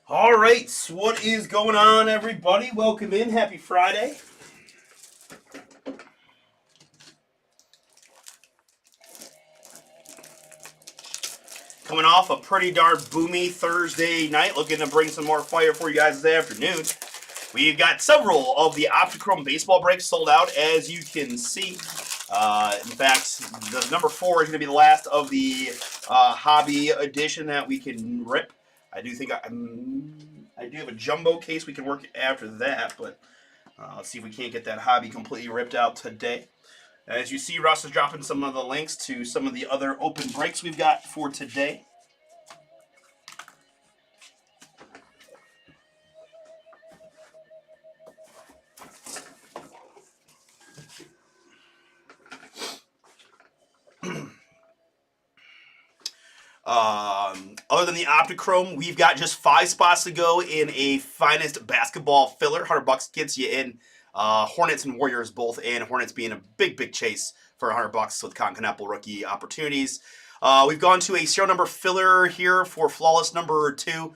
All right, so what is going on, everybody? Welcome in. Happy Friday. Coming off a pretty darn boomy Thursday night, looking to bring some more fire for you guys this afternoon. We've got several of the Optichrome baseball breaks sold out, as you can see. In fact, the number 4 is going to be the last of the hobby edition that we can rip. I do think I do have a jumbo case we can work after that, but let's see if we can't get that hobby completely ripped out today. As you see, Russ is dropping some of the links to some of the other open breaks we've got for today. Other than the Optichrome, we've got just 5 spots to go in a finest basketball filler. $100 gets you in. Hornets and Warriors both in. Hornets being a big chase for $100 with Concanapple rookie opportunities. We've gone to a serial number filler here for Flawless number 2.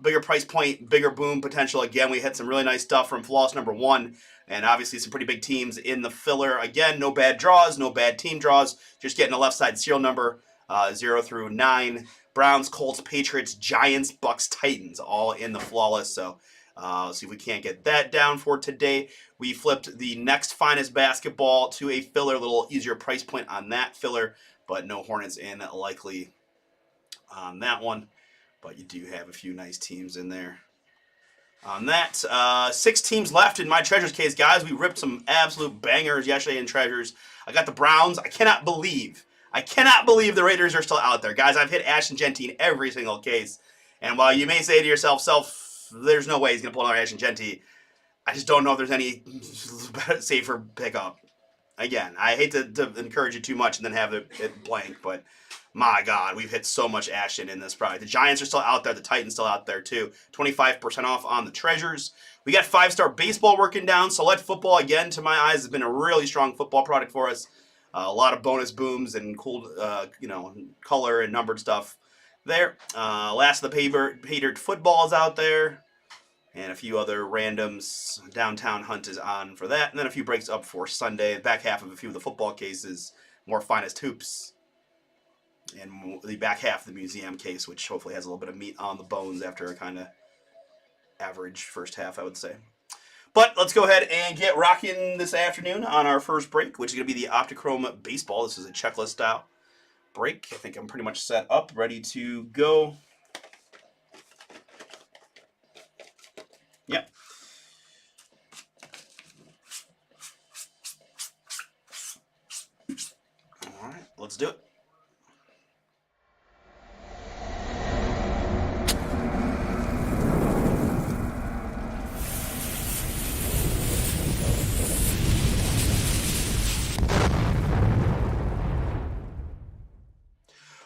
Bigger price point, bigger boom potential. Again, we had some really nice stuff from Flawless number 1. And obviously some pretty big teams in the filler. Again, no bad draws, no bad team draws. Just getting a left side serial number 0 through 9. Browns, Colts, Patriots, Giants, Bucks, Titans, all in the Flawless. So let's see if we can't get that down for today. We flipped the next finest basketball to a filler, a little easier price point on that filler, but no Hornets in likely on that one. But you do have a few nice teams in there. On that, 6 teams left in my Treasures case, guys. We ripped some absolute bangers yesterday in Treasures. I got the Browns. I cannot believe the Raiders are still out there. Guys, I've hit Ashton Genty in every single case. And while you may say to yourself, there's no way he's going to pull another Ashton Genty, I just don't know if there's any safer pickup. Again, I hate to encourage you too much and then have it blank, but my God, we've hit so much Ashton in this product. The Giants are still out there. The Titans still out there, too. 25% off on the Treasures. We got 5-star baseball working down. Select football, again, to my eyes, has been a really strong football product for us. A lot of bonus booms and cool, color and numbered stuff there. Last of the Patriot football is out there. And a few other randoms. Downtown Hunt is on for that. And then a few breaks up for Sunday. Back half of a few of the football cases. More finest hoops. And the back half of the museum case, which hopefully has a little bit of meat on the bones after a kind of average first half, I would say. But let's go ahead and get rocking this afternoon on our first break, which is going to be the Optichrome Baseball. This is a checklist style break. I think I'm pretty much set up, ready to go. Yep. All right, let's do it.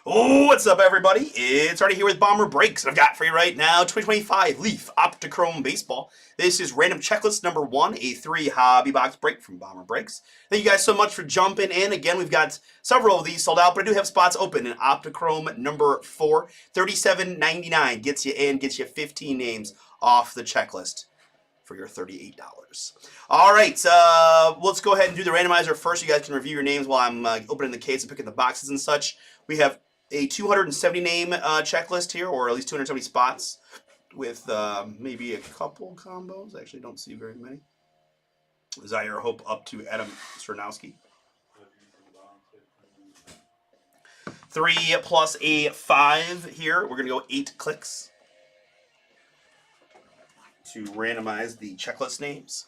Oh, what's up, everybody? It's Artie here with BomberBreaks, and I've got for you right now 2025 Leaf Optichrome Baseball. This is random checklist number 1, a 3 hobby box break from BomberBreaks. Thank you guys so much for jumping in. Again, we've got several of these sold out, but I do have spots open in Optichrome number 4. $37.99 gets you in, gets you 15 names off the checklist for your $38. All right, let's go ahead and do the randomizer first. You guys can review your names while I'm opening the case and picking the boxes and such. We have a 270 name checklist here, or at least 270 spots, with maybe a couple combos. Actually, don't see very many. Zaire Hope up to Adam Stronowski. 3 plus a 5 here. We're going to go 8 clicks to randomize the checklist names.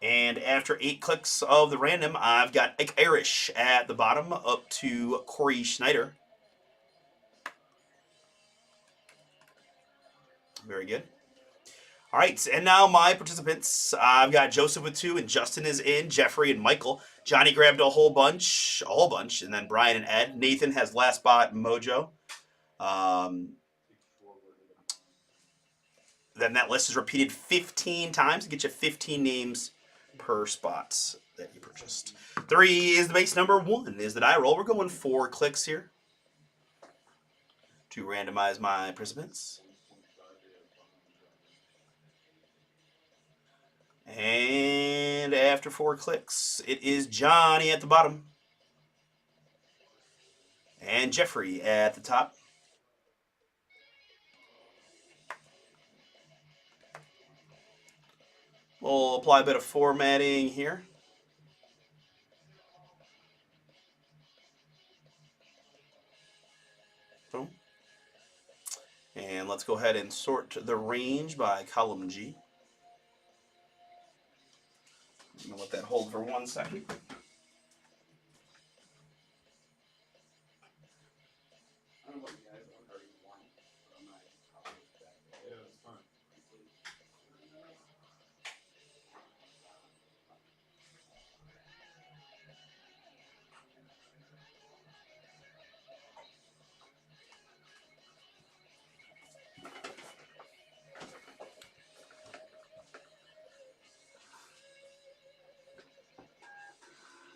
And after 8 clicks of the random, I've got Ike Irish at the bottom up to Corey Schneider. Very good. All right, and now my participants. I've got Joseph with 2, and Justin is in, Jeffrey and Michael. Johnny grabbed a whole bunch, and then Brian and Ed. Nathan has last spot, Mojo. Then that list is repeated 15 times to get you 15 names per spot that you purchased. 3 is the base number. 1 is the die roll. We're going 4 clicks here to randomize my participants. And after 4 clicks, it is Johnny at the bottom and Jeffrey at the top. We'll apply a bit of formatting here. Boom. And let's go ahead and sort the range by column G. I'm going to let that hold for 1 second.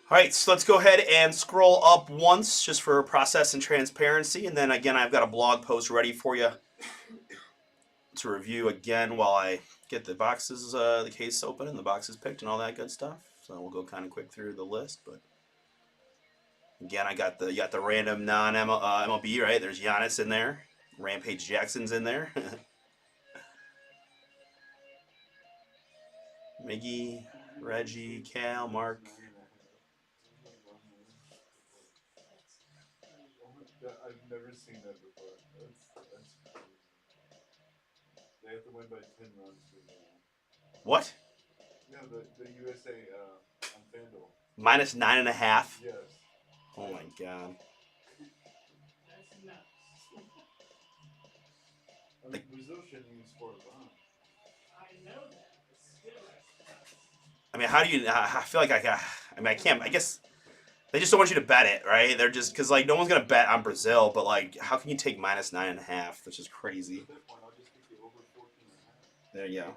All right, so let's go ahead and scroll up once just for process and transparency. And then again, I've got a blog post ready for you to review again while I get the boxes, the case open and the boxes picked and all that good stuff. So we'll go kind of quick through the list. But again, you got the random non-MLB, right? There's Giannis in there. Rampage Jackson's in there. Miggy, Reggie, Cal, Mark. I've never seen that before. That's crazy. They have to win by 10 runs to win. What? No, the USA on FanDuel. Minus 9.5. Yes. Oh my god. That's nuts. I mean, Brazil shouldn't even score a run. I know that, but still, that's nuts. I mean, how do you? I feel like I can't. I guess they just don't want you to bet it, right? They're just because like no one's gonna bet on Brazil, but like, how can you take minus 9.5? That's just crazy. At that point, I'll just take the over 14.5. There you go.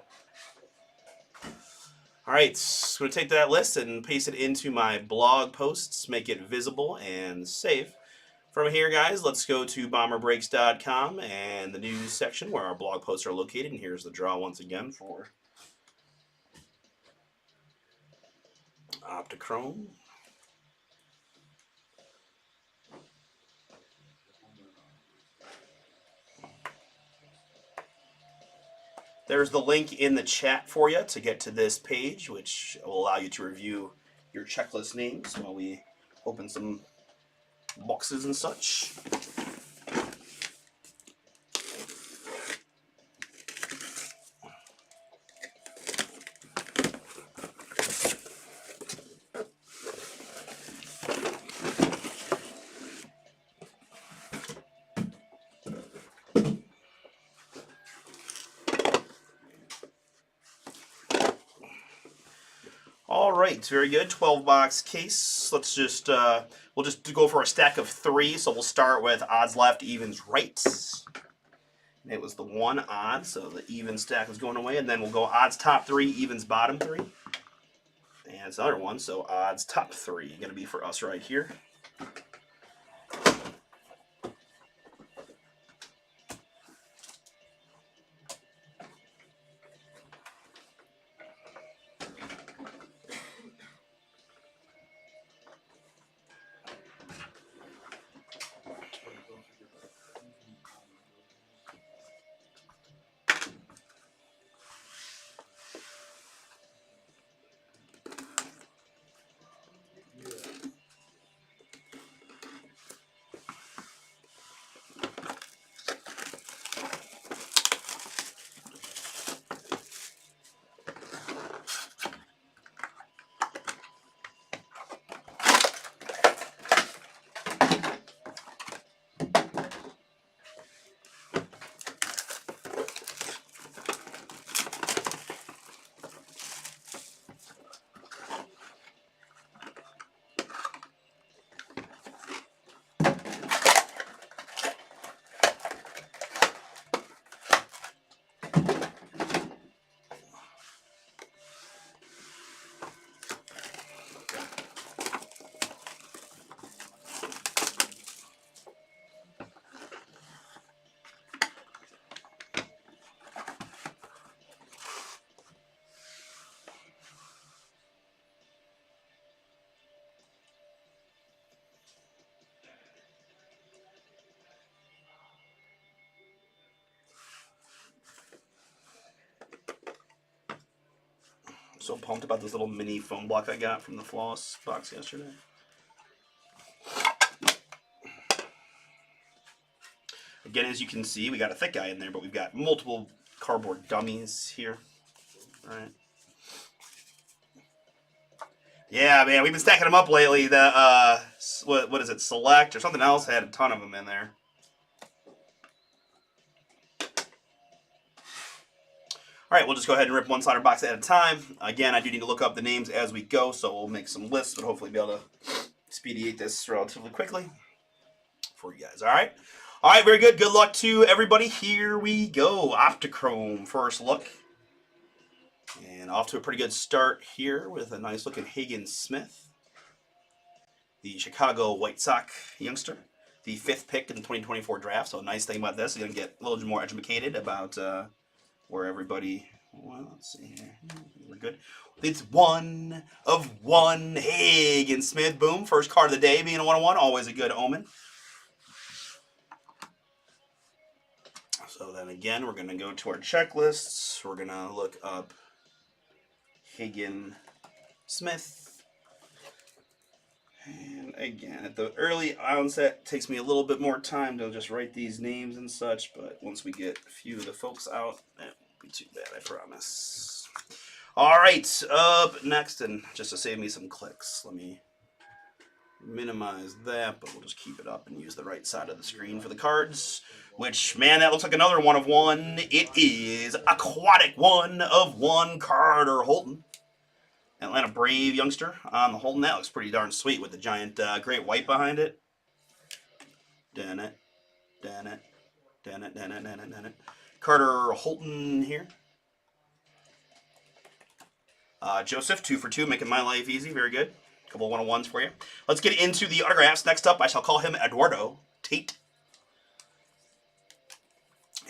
All right, so I'm gonna take that list and paste it into my blog posts, make it visible and save. From here, guys, let's go to BomberBreaks.com and the news section where our blog posts are located. And here's the draw once again for Optichrome. There's the link in the chat for you to get to this page, which will allow you to review your checklist names while we open some boxes and such. All right, very good. 12-box case. Let's just we'll just go for a stack of 3. So we'll start with odds left, evens right. And it was the 1 odd, so the even stack was going away, and then we'll go odds top 3, evens bottom 3. And it's another one, so odds top 3 going to be for us right here. So pumped about this little mini foam block I got from the floss box yesterday. Again, as you can see, we got a thick guy in there, but we've got multiple cardboard dummies here. All right. Yeah, man, we've been stacking them up lately. The what is it? Select or something else had a ton of them in there. All right, we'll just go ahead and rip one slider box at a time. Again, I do need to look up the names as we go, so we'll make some lists, but hopefully be able to expedite this relatively quickly for you guys. All right. All right, very good. Good luck to everybody. Here we go. Optichrome first look. And off to a pretty good start here with a nice looking Higgins Smith, the Chicago White Sox youngster, the 5th pick in the 2024 draft. So a nice thing about this, you're going to get a little bit more educated about where everybody, well, let's see here. We're good. It's 1 of 1 Higgins Smith. Boom. First card of the day being a 1-1. Always a good omen. So then again, we're going to go to our checklists. We're going to look up Higgins Smith. And again, at the early onset, it takes me a little bit more time to just write these names and such, but once we get a few of the folks out, it won't be too bad, I promise. All right, up next, and just to save me some clicks, let me minimize that, but we'll just keep it up and use the right side of the screen for the cards, which, man, that looks like another 1 of 1. It is Aquatic 1 of 1 Carter Holton. Atlanta Brave youngster on the Holton. That looks pretty darn sweet with the giant great white behind it. Dun it, dun it, dun it, dun it, dun it, dun it. Carter Holton here. Joseph, 2 for 2, making my life easy. Very good. A couple of 1-on-1s for you. Let's get into the autographs. Next up, I shall call him Eduardo Tate.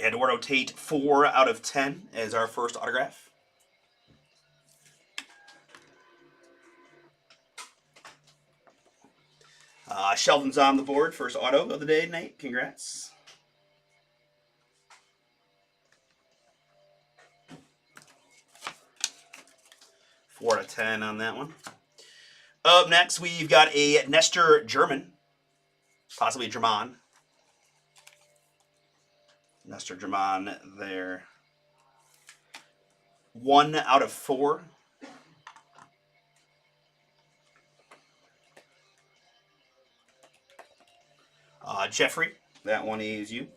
Eduardo Tate, 4 out of 10 as our first autograph. Sheldon's on the board. First auto of the day, Nate. Congrats. Four out of 10 on that one. Up next, we've got a Nestor German. Possibly German. Nestor German there. 1 out of 4. Jeffrey, that one is you.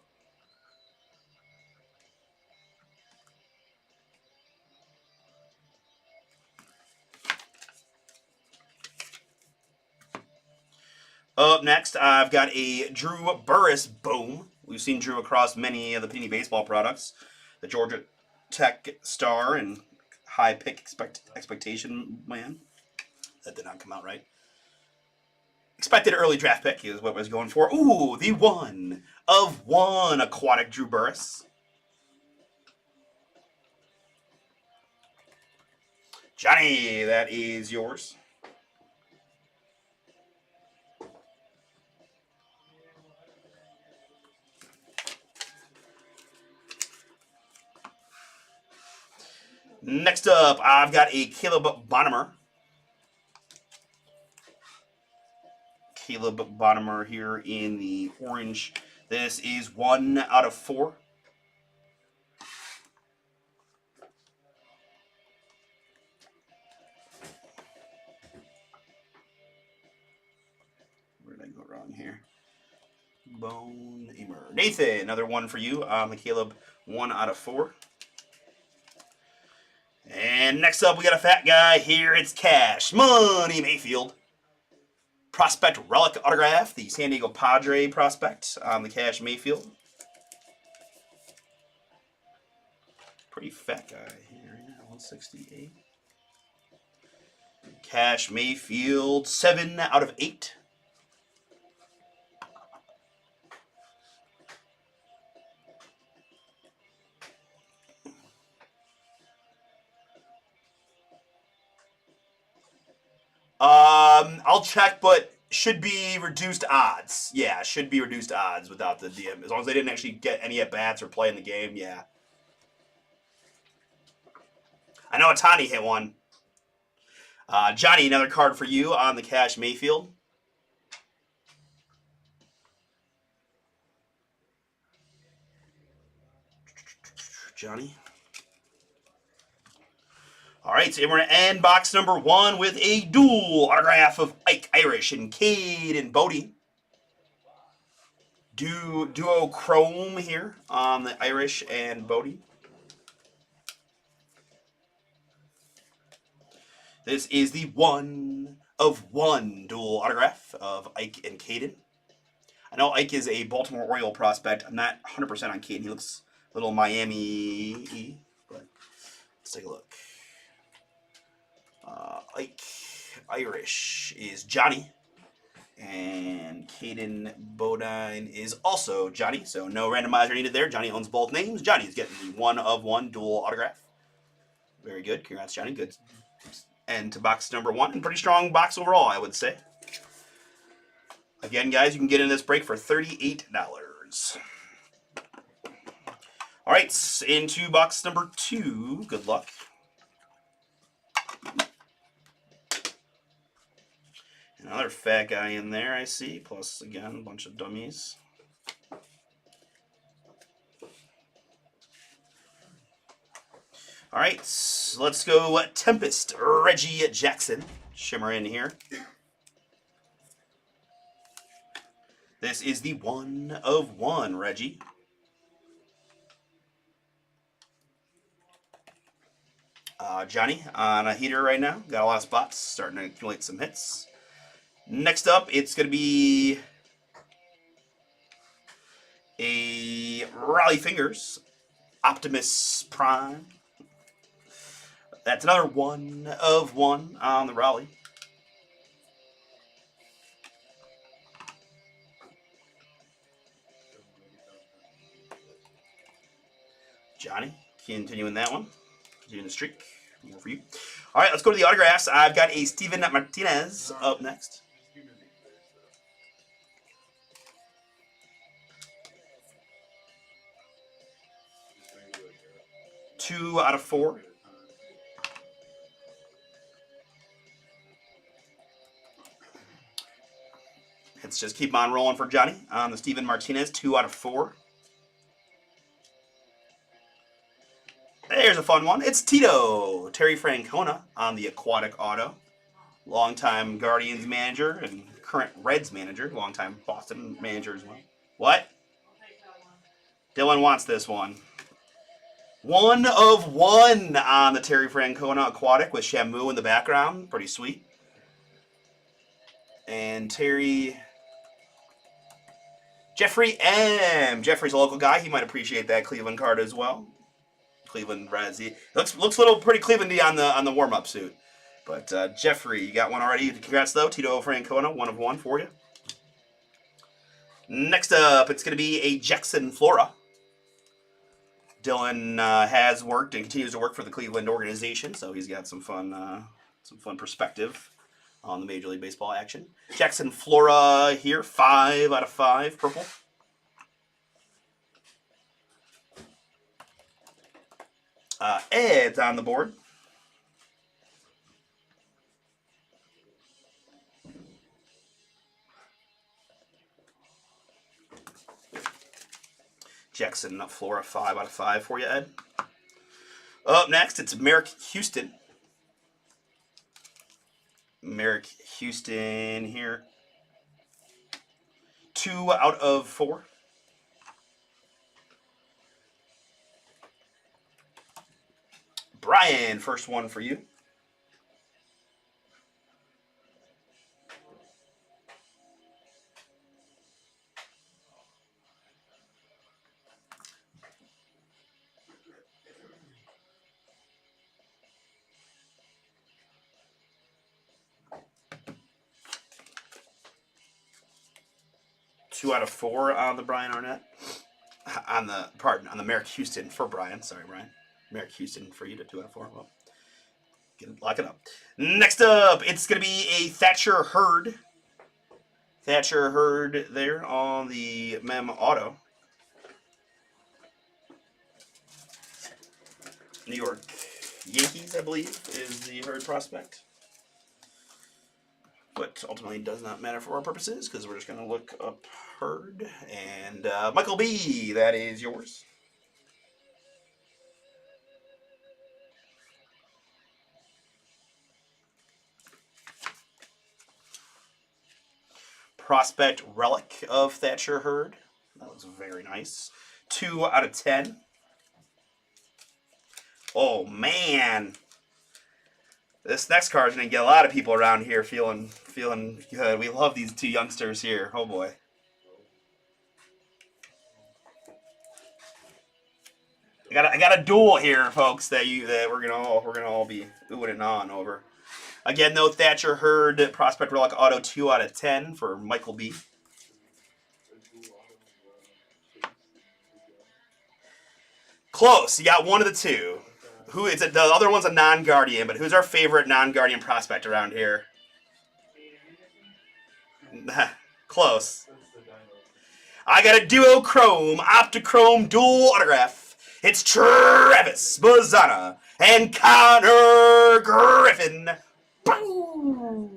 Up next, I've got a Drew Burris Boom. We've seen Drew across many of the Panini Baseball products. The Georgia Tech star and high pick expectation man. That did not come out right. Expected early draft pick is what I was going for. Ooh, the 1 of 1 Aquatic Drew Burris. Johnny, that is yours. Next up, I've got a Caleb Bonnemer. Caleb Bonnemer here in the orange. This is 1 out of 4. Where did I go wrong here? Bone Emer. Nathan, another one for you. The Caleb 1 out of 4. And next up, we got a fat guy here. It's Cash Money Mayfield. Prospect Relic autograph, the San Diego Padre prospect on the Cash Mayfield. Pretty fat guy here, 168. Cash Mayfield, 7 out of 8. I'll check, but should be reduced odds. Yeah, should be reduced odds without the DM. As long as they didn't actually get any at-bats or play in the game, yeah. I know Otani hit one. Johnny, another card for you on the Cash Mayfield. Johnny. All right, so we're going to end box number 1 with a dual autograph of Ike Irish and Cade Bodie. Duo chrome here on the Irish and Bodie. This is the 1 of 1 dual autograph of Ike and Caden. I know Ike is a Baltimore Oriole prospect. I'm not 100% on Caden. He looks a little Miami-y, but let's take a look. Ike Irish is Johnny, and Caden Bodine is also Johnny. So no randomizer needed there. Johnny owns both names. Johnny's getting the 1 of 1 dual autograph. Very good. Congrats, Johnny. Good end to box number 1, and pretty strong box overall, I would say. Again, guys, you can get in this break for $38. All right, into box number 2. Good luck. Another fat guy in there, I see. Plus, again, a bunch of dummies. All right, let's go Tempest Reggie Jackson. Shimmer in here. This is the 1 of 1 Reggie. Johnny on a heater right now. Got a lot of spots. Starting to accumulate some hits. Next up, it's going to be a Raleigh Fingers Optimus Prime. That's another 1 of 1 on the Raleigh. Johnny, continuing that one. Continuing the streak. More for you. All right, let's go to the autographs. I've got a Steven Martinez up next. 2 out of 4. Let's just keep on rolling for Johnny on the Steven Martinez. 2 out of 4. There's a fun one. It's Tito. Terry Francona on the Aquatic Auto. Longtime Guardians manager and current Reds manager. Longtime Boston manager as well. What? I'll take that one. Dylan wants this one. 1 of 1 on the Terry Francona Aquatic with Shamu in the background. Pretty sweet. And Jeffrey M. Jeffrey's a local guy. He might appreciate that Cleveland card as well. Cleveland Reds. Looks a little pretty Clevelandy on the warm-up suit. But Jeffrey, you got one already. Congrats though, Tito Francona, 1 of 1 for you. Next up, it's going to be a Jackson Flora. Dylan has worked and continues to work for the Cleveland organization, so he's got some fun perspective on the Major League Baseball action. Jackson Flora here, 5 out of 5, purple. Ed's on the board. Jackson Flora, 5 out of 5 for you, Ed. Up next, it's Merrick Houston. Merrick Houston here. 2 out of 4. Brian, first one for you. Two out of 4 on the Brian Arnett. On the Merrick Houston for Brian. Sorry, Brian. Merrick Houston for you to 2 out of 4. Well, lock it up. Next up, it's going to be a Thatcher Hurd. Thatcher Hurd there on the Mem Auto. New York Yankees, I believe, is the Hurd prospect. but ultimately does not matter for our purposes because we're just going to look up Herd. And Michael B., that is yours. Prospect Relic of Thatcher Hurd. That looks very nice. 2 out of 10. Oh, man. This next card is going to get a lot of people around here feeling good. We love these two youngsters here. Oh, boy. I got a duel here, folks, that we're gonna all be oohing and ahhing over. Again, though, Thatcher Hurd Prospect Relic Auto 2 out of 10 for Michael B. Close. You got one of the two. Who is it? The other one's a non-Guardian, but who's our favorite non-Guardian prospect around here? Close. I got a Duochrome Optichrome dual autograph. It's Travis Bazzana and Connor Griffin. Boom!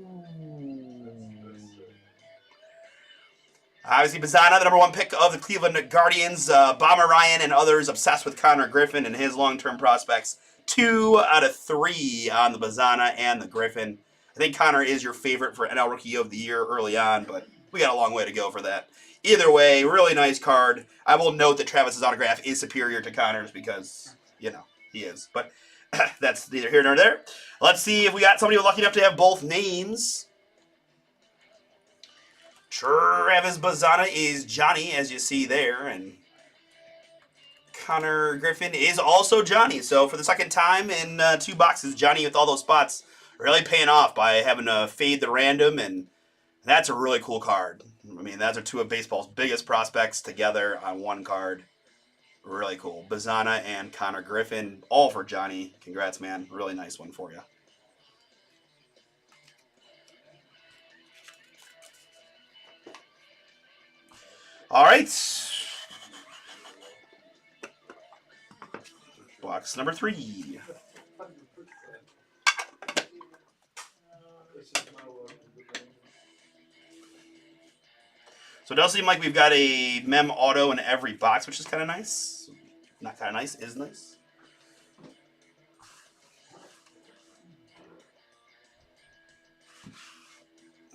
Obviously, Bazzana, the number 1 pick of the Cleveland Guardians. Bomber Ryan and others obsessed with Connor Griffin and his long-term prospects. 2 out of 3 on the Bazzana and the Griffin. I think Connor is your favorite for NL Rookie of the Year early on, but we got a long way to go for that. Either way, really nice card. I will note that Travis's autograph is superior to Connor's because, you know, he is. But that's neither here nor there. Let's see if we got somebody lucky enough to have both names. Travis Bazzana is Johnny, as you see there, and Connor Griffin is also Johnny. So for the second time in 2 boxes, Johnny with all those spots really paying off by having to fade the random, and that's a really cool card. I mean, those are 2 of baseball's biggest prospects together on 1 card. Really cool. Bazzana and Connor Griffin, all for Johnny. Congrats, man. Really nice one for you. All right. Box number 3. So it does seem like we've got a Mem Auto in every box, which is kind of nice. Not kind of nice, is nice.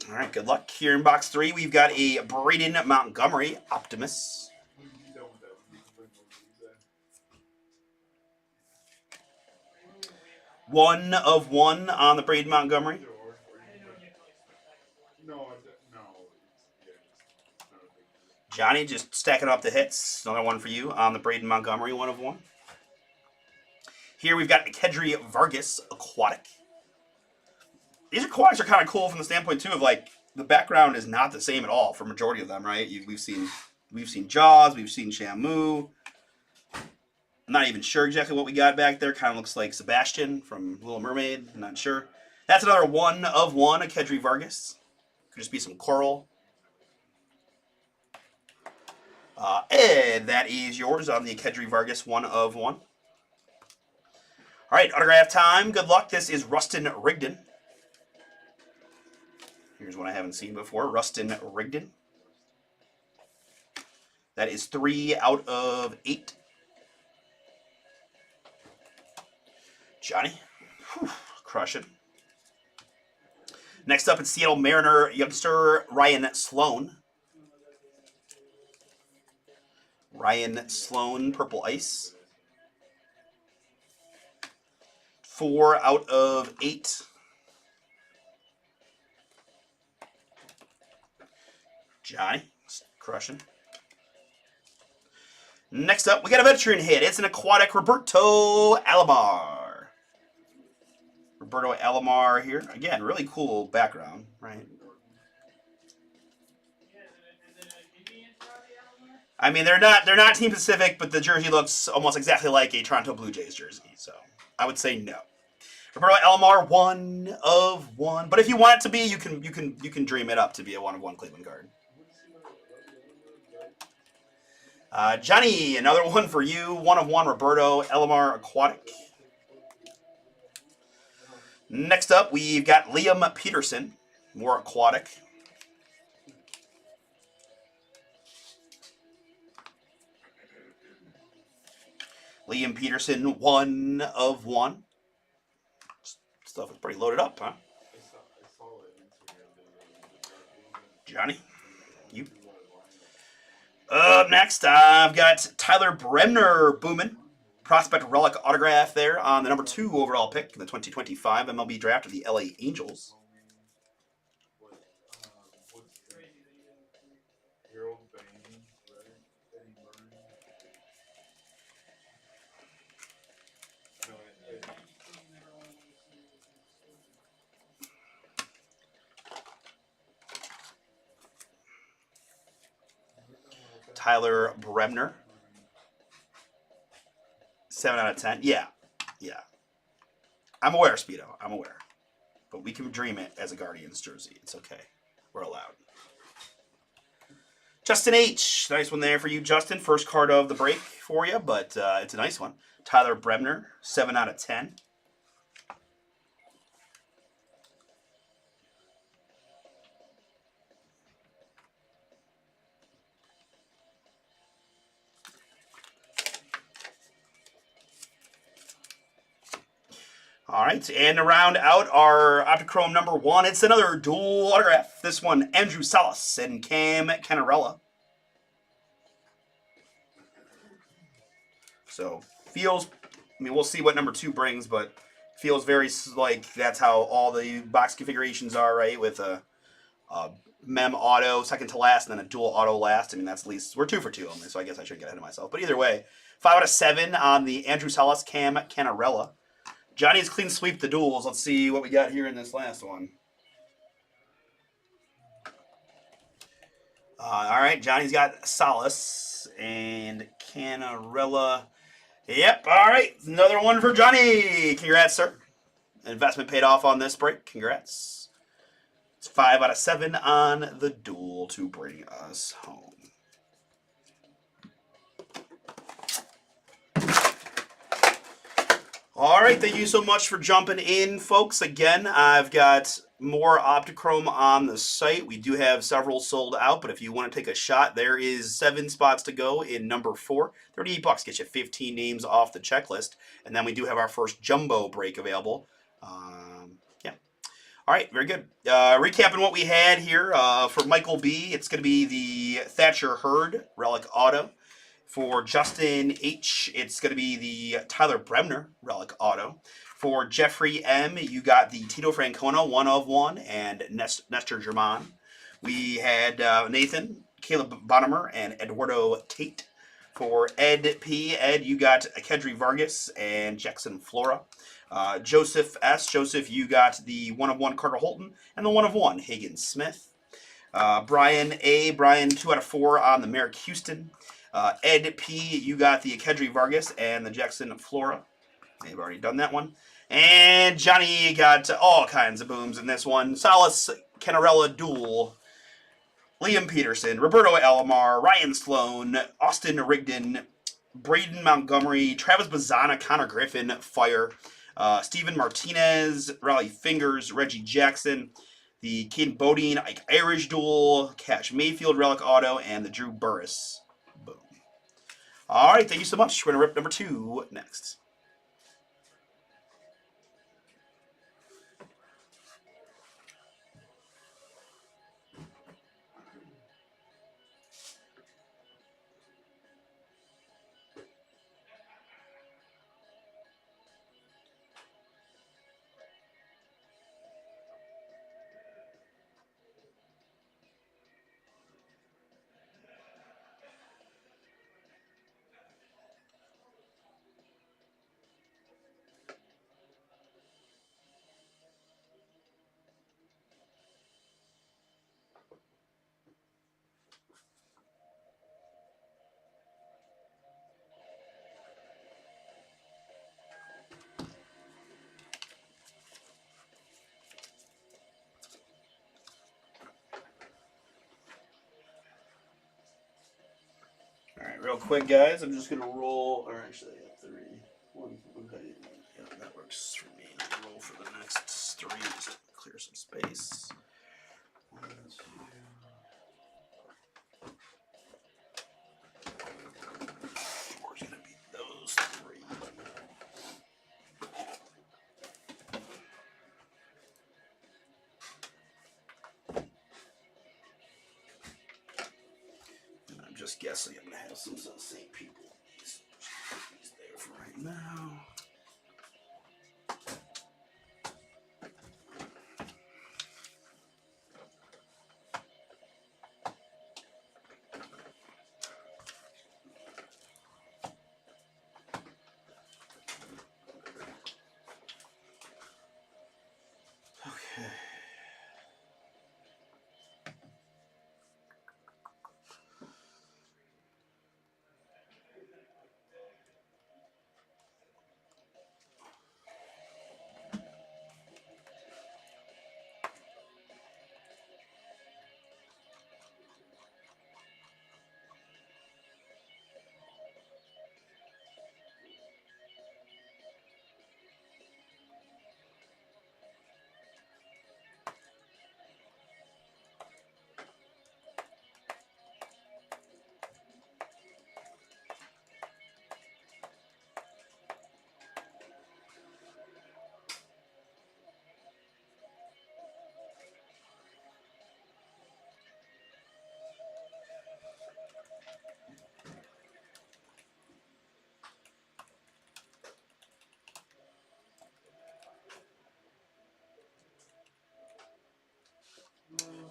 All right, good luck. Here in box 3, we've got a Braden Montgomery Optimus. 1 of 1 on the Braden Montgomery. Johnny just stacking up the hits. Another one for you on the Braden Montgomery, 1 of 1. Here we've got Kedry Vargas Aquatic. These aquatics are kind of cool from the standpoint too of like the background is not the same at all for majority of them, right? We've seen Jaws, we've seen Shamu. I'm not even sure exactly what we got back there. Kind of looks like Sebastian from Little Mermaid. I'm not sure. That's another 1 of 1, a Kedry Vargas. Could just be some coral. Ed, that is yours on the Kedry Vargas 1 of 1. All right, autograph time. Good luck. This is Rustin Rigdon. Here's one I haven't seen before. Rustin Rigdon. That is 3 out of 8. Johnny. Whew, crushing. Next up, it's Seattle Mariner youngster Ryan Sloan. Ryan Sloan, Purple Ice. 4 out of 8. Johnny, crushing. Next up, we got a veteran hit. It's an aquatic Roberto Alomar. Roberto Alomar here. Again, really cool background, right? I mean, they're not team specific, but the jersey looks almost exactly like a Toronto Blue Jays jersey. So I would say no. Roberto Alomar, 1 of 1. But if you want it to be, you can dream it up to be a 1 of 1 Cleveland card. Johnny, another one for you. 1 of 1 Roberto Alomar Aquatic. Next up, we've got Liam Peterson. More aquatic. Liam Peterson, 1 of 1. Stuff is pretty loaded up, huh? I saw that Instagram video. Johnny, you. Do that lineup. Up next, I've got Tyler Bremner booming. Prospect relic autograph there on the number 2 overall pick in the 2025 MLB draft of the LA Angels. What, what's Harold Baines, right? Eddie Murray. No, Tyler Bremner, 7 out of 10. Yeah. I'm aware, Speedo. I'm aware. But we can dream it as a Guardians jersey. It's okay. We're allowed. Justin H. Nice one there for you, Justin. First card of the break for you, but it's a nice one. Tyler Bremner, 7 out of 10. All right, and to round out our Optichrome number 1, it's another dual autograph. This one, Andrew Salas and Cam Canarella. So, feels, I mean, we'll see what number 2 brings, but feels very like that's how all the box configurations are, right? With a mem auto second to last and then a dual auto last. I mean, that's at least, we're 2 for 2 only, so I guess I should get ahead of myself. But either way, 5 out of 7 on the Andrew Salas Cam Canarella. Johnny's clean sweep the duels. Let's see what we got here in this last one. All right, Johnny's got Salas and Canarella. Yep, all right. Another one for Johnny. Congrats, sir. Investment paid off on this break. Congrats. It's 5 out of 7 on the duel to bring us home. All right, thank you so much for jumping in, folks. Again, I've got more Optichrome on the site. We do have several sold out, but if you want to take a shot, there is 7 spots to go in number 4. $38 gets you 15 names off the checklist, and then we do have our first jumbo break available. Yeah. All right, very good. Recapping what we had here for Michael B, it's going to be the Thatcher Hurd Relic Auto. For Justin H, it's going to be the Tyler Bremner Relic Auto. For Jeffrey M, you got the Tito Francona 1 of 1 and Nestor German. We had Nathan, Caleb Bonnemer, and Eduardo Tate. For Ed P, Ed, you got Kedri Vargas and Jackson Flora. Joseph S, Joseph, you got the 1 of 1 Carter Holton and the 1 of 1 Higgins Smith. Brian A, Brian 2 out of 4 on the Merrick Houston. Ed P, you got the Kedri Vargas and the Jackson Flora. They've already done that one. And Johnny got all kinds of booms in this one. Salas Canarella duel. Liam Peterson, Roberto Alomar, Ryan Sloan, Austin Rigdon, Braden Montgomery, Travis Bazzana, Connor Griffin, Fire, Steven Martinez, Raleigh Fingers, Reggie Jackson, the Caden Bodine, Ike Irish duel, Cash Mayfield Relic Auto, and the Drew Burris. Boom. All right, thank you so much. We're going to rip number 2 next. All right, real quick, guys. I'm just gonna roll, or actually, I have 3. Okay, yeah, that works for me. I'll roll for the next 3. Just clear some space. just guessing I'm going to have some of the same people. He's there for right now. Okay.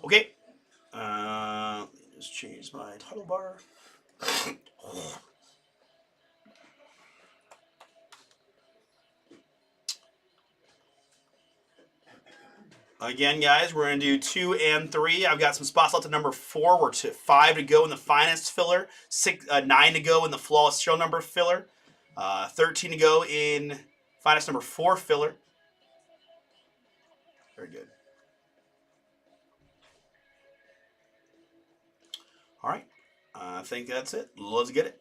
Okay. Let me just change my title bar. Again, guys, we're going to do 2 and 3. I've got some spots left at number 4. We're to 5 to go in the finest filler. 9 to go in the flawless show number filler. 13 to go in finest number 4 filler. Very good. All right. I think that's it. Let's get it.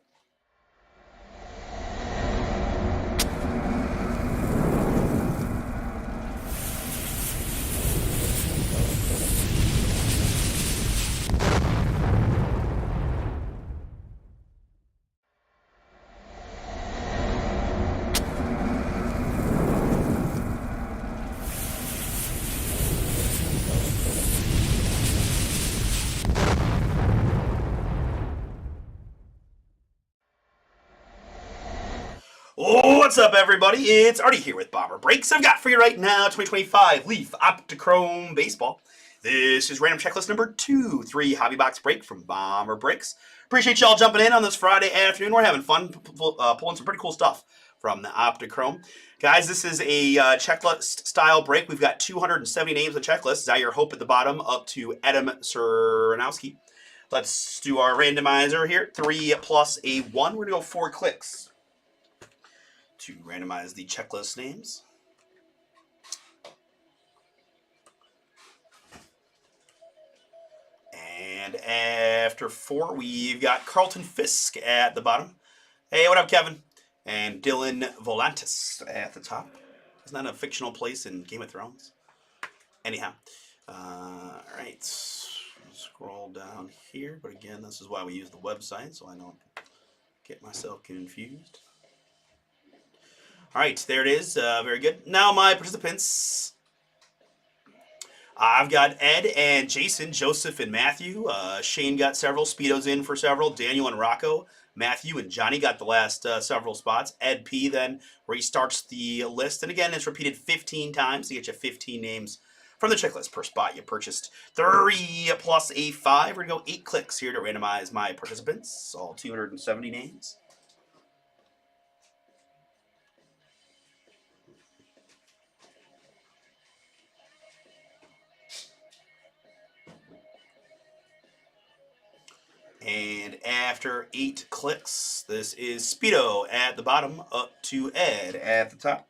What's up, everybody? It's Artie here with BomberBreaks. I've got for you right now 2025 Leaf Optichrome Baseball. This is random checklist number 2, 3 hobby box break from BomberBreaks. Appreciate y'all jumping in on this Friday afternoon. We're having fun pulling some pretty cool stuff from the Optichrome. Guys, this is a checklist style break. We've got 270 names on checklist. Zaire Hope at the bottom up to Adam Sernowski. Let's do our randomizer here. 3 plus a 1. We're going to go 4 clicks to randomize the checklist names. And after 4, we've got Carlton Fisk at the bottom. Hey, what up, Kevin? And Dylan Volantis at the top. Isn't that a fictional place in Game of Thrones? Anyhow. All right. Scroll down here. But again, this is why we use the website, so I don't get myself confused. All right, there it is. Very good. Now my participants. I've got Ed and Jason, Joseph and Matthew. Shane got several. Speedo's in for several. Daniel and Rocco. Matthew and Johnny got the last several spots. Ed P then restarts the list. And again, it's repeated 15 times to get you 15 names from the checklist per spot you purchased. 3 plus a 5. We're going to go 8 clicks here to randomize my participants. All 270 names. And after 8 clicks, this is Speedo at the bottom, up to Ed at the top.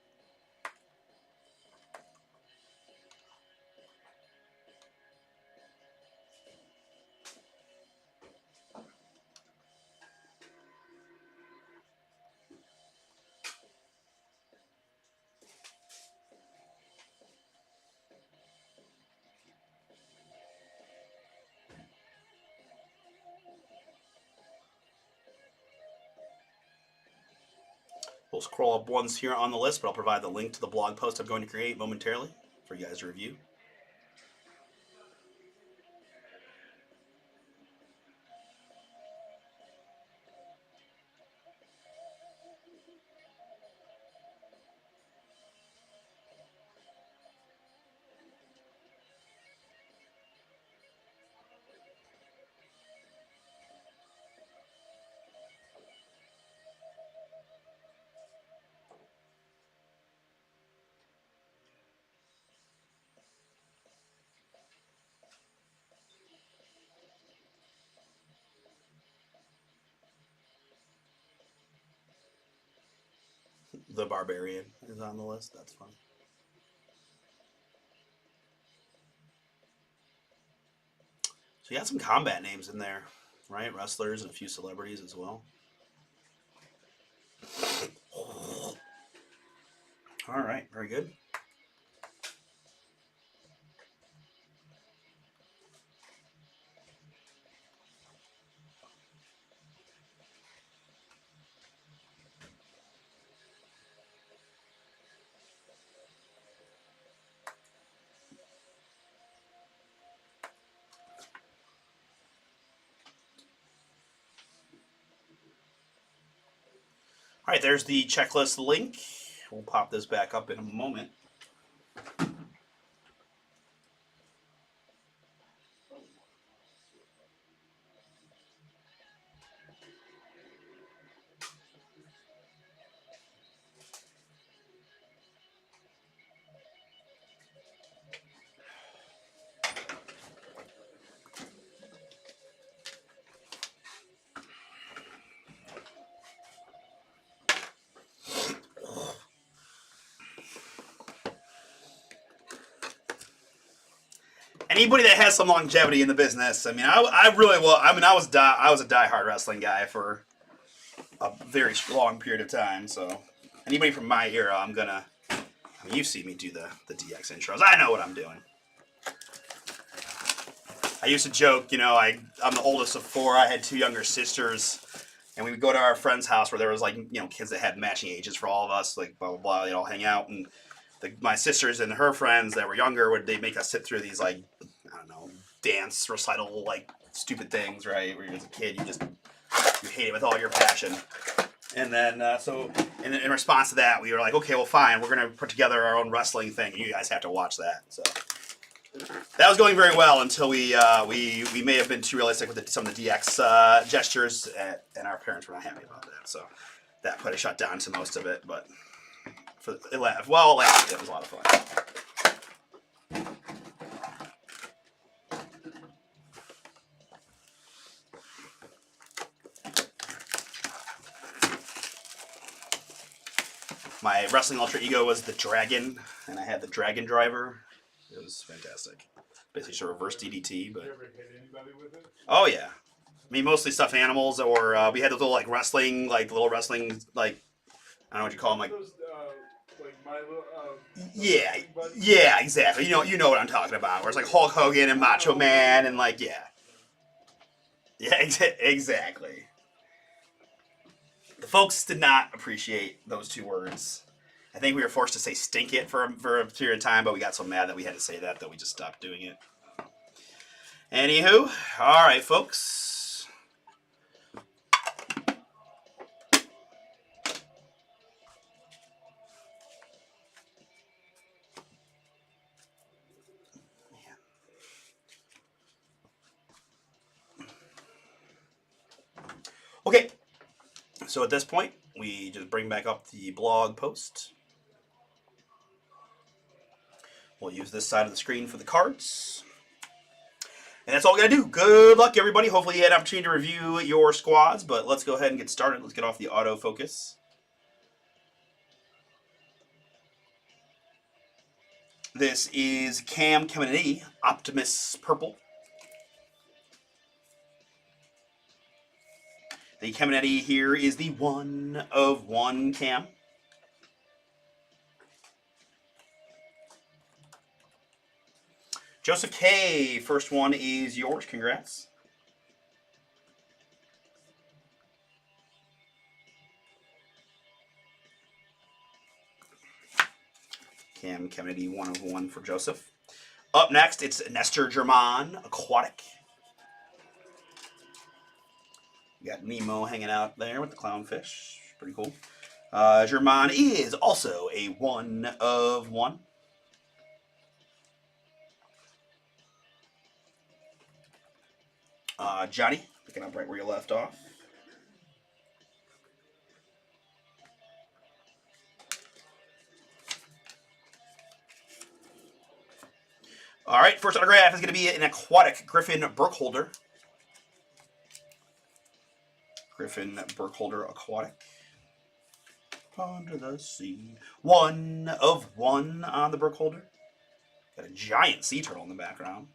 We'll scroll up once here on the list, but I'll provide the link to the blog post I'm going to create momentarily for you guys to review. The Barbarian is on the list. That's fun. So you got some combat names in there, right? Wrestlers and a few celebrities as well. All right, very good. All right, there's the checklist link. We'll pop this back up in a moment. Anybody that has some longevity in the business, I mean, I really will. I mean, I was a diehard wrestling guy for a very long period of time. So anybody from my era, I mean, you see me do the DX intros. I know what I'm doing. I used to joke, I'm the oldest of four. I had two younger sisters, and we would go to our friend's house where there was kids that had matching ages for all of us, like blah blah blah. They'd all hang out, and my sisters and her friends that were younger they make us sit through these I don't know, dance recital stupid things, right? Where you're as a kid, you hate it with all your passion. And then so in response to that, we were like, okay, well fine, we're gonna put together our own wrestling thing. You guys have to watch that. So that was going very well until we may have been too realistic with some of the DX gestures, and our parents were not happy about that. So that put a shut down to most of it, but it lasted. It was a lot of fun. My wrestling alter ego was the Dragon, and I had the Dragon Driver. It was fantastic. Basically, just a reverse DDT, but. Did you ever hit anybody with it? Oh yeah, I mean mostly stuffed animals, or we had those little wrestling, little wrestling, I don't know what you call them, Those, my little, Yeah, yeah, exactly. You know what I'm talking about. Where it's like Hulk Hogan and Macho Man, and yeah, exactly. The folks did not appreciate those two words. I think we were forced to say "stink it" for a period of time, but we got so mad that we had to say that we just stopped doing it. Anywho, all right, folks. Okay, so at this point, we just bring back up the blog post. We'll use this side of the screen for the cards. And that's all we gotta do. Good luck, everybody. Hopefully you had an opportunity to review your squads, but let's go ahead and get started. Let's get off the autofocus. This is Cam Kennedy, Optimus Purple. The Kennedy here is the 1 of 1 Cam. Joseph K, first one is yours. Congrats. Cam Kennedy, 1 of 1 for Joseph. Up next, it's Nestor German, Aquatic. You got Nemo hanging out there with the clownfish. Pretty cool. German is also a 1 of 1. Johnny, picking up right where you left off. All right, first autograph is going to be an Aquatic Griffin Burkholder. Griffin Burkholder Aquatic. Under the sea. 1 of 1 on the Brook holder. Got a giant sea turtle in the background.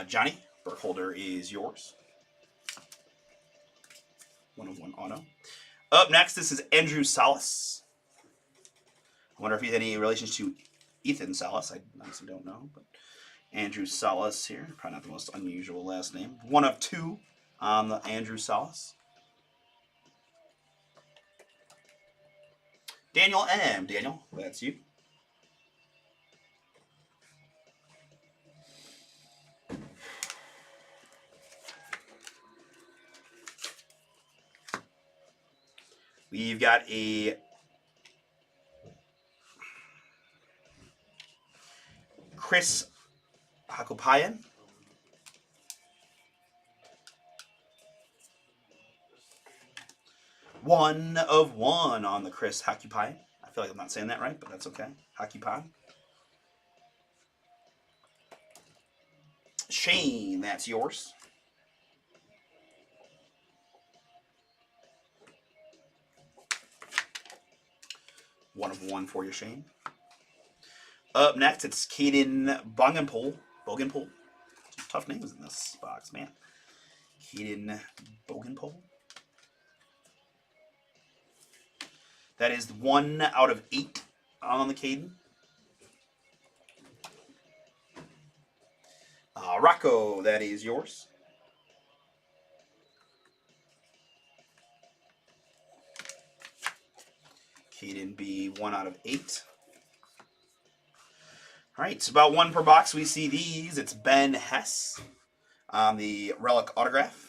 Johnny, Brook holder is yours. 1 of 1 auto. Up next, this is Andrew Salas. I wonder if he's any relation to Ethan Salas. I honestly don't know, but Andrew Salas here. Probably not the most unusual last name. 1 of 2 on the Andrew Salas. Daniel M. Daniel, that's you. We've got a Chris Hakupayan. 1 of 1 on the Chris Hakupayan. I feel like I'm not saying that right, but that's okay. Hakupayan. Shane, that's yours. One of 1 for you, Shane. Up next, it's Caden Bogenpool. Bogenpool. Tough names in this box, man. Caden Bogenpool. That is 1 out of 8 on the Caden. Rocco, that is yours. Caden B, 1 out of 8. All right, it's about 1 per box. We see these. It's Ben Hess on the relic autograph.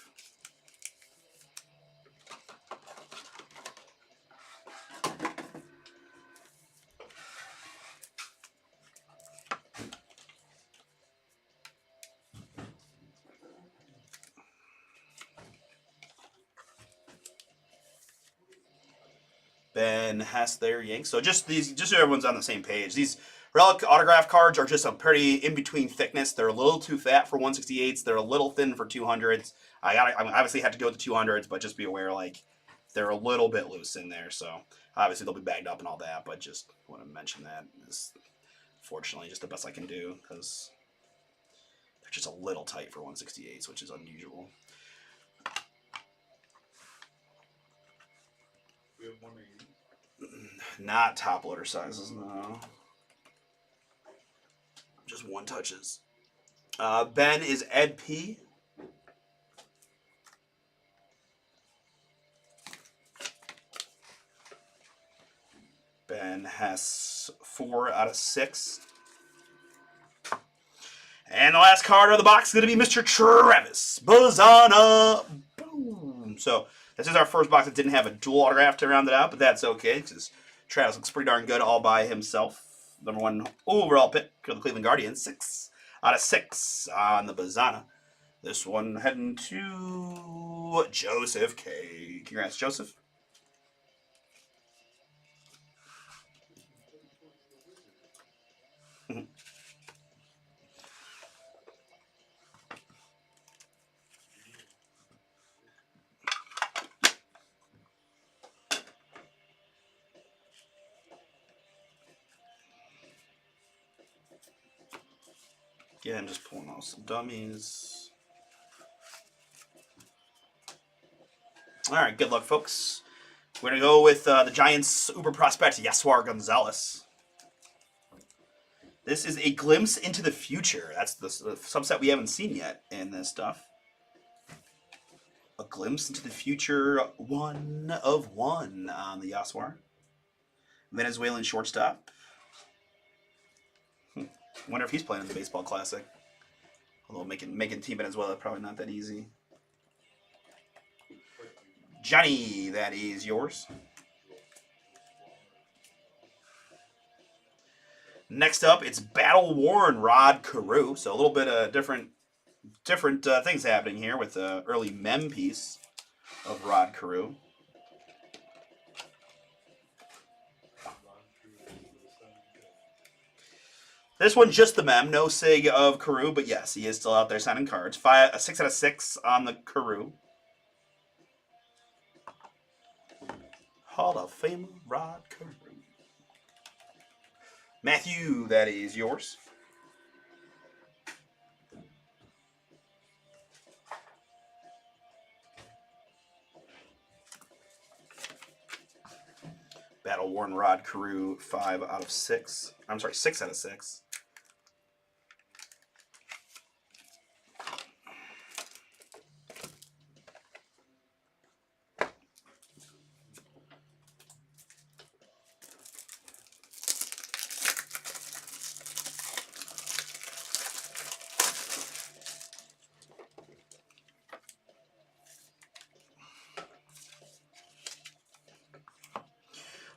Ben Hess there, Yanks. So just so everyone's on the same page. These relic autograph cards are just a pretty in-between thickness. They're a little too fat for 168s. They're a little thin for 200s. I obviously had to go with the 200s, but just be aware, like, they're a little bit loose in there. So obviously they'll be bagged up and all that, but just want to mention that is fortunately just the best I can do because they're just a little tight for 168s, which is unusual. We have 180. Not top loader sizes, no. Just 1 touches. Ben is Ed P. Ben has 4 out of 6. And the last card of the box is going to be Mr. Travis Bazana. Boom. So this is our first box that didn't have a dual autograph to round it out, but that's okay because Travis looks pretty darn good all by himself. Number 1 overall pick for the Cleveland Guardians. 6 out of 6 on the Bazana. This one heading to Joseph K. Congrats, Joseph. Yeah, I'm just pulling out some dummies. All right, good luck, folks. We're going to go with the Giants' uber prospect, Yaswar Gonzalez. This is a glimpse into the future. That's the subset we haven't seen yet in this stuff. A glimpse into the future, 1 of 1 on the Yaswar. Venezuelan shortstop. Wonder if he's playing in the baseball classic. Although making Team Venezuela probably not that easy. Johnny, that is yours. Next up, it's Battle Worn Rod Carew. So a little bit of different things happening here with the early mem piece of Rod Carew. This one just the mem, no sig of Carew, but yes, he is still out there signing cards. 6 out of 6 on the Carew. Hall of Famer Rod Carew. Matthew, that is yours. Battle Worn Rod Carew, 5 out of 6. I'm sorry, 6 out of 6.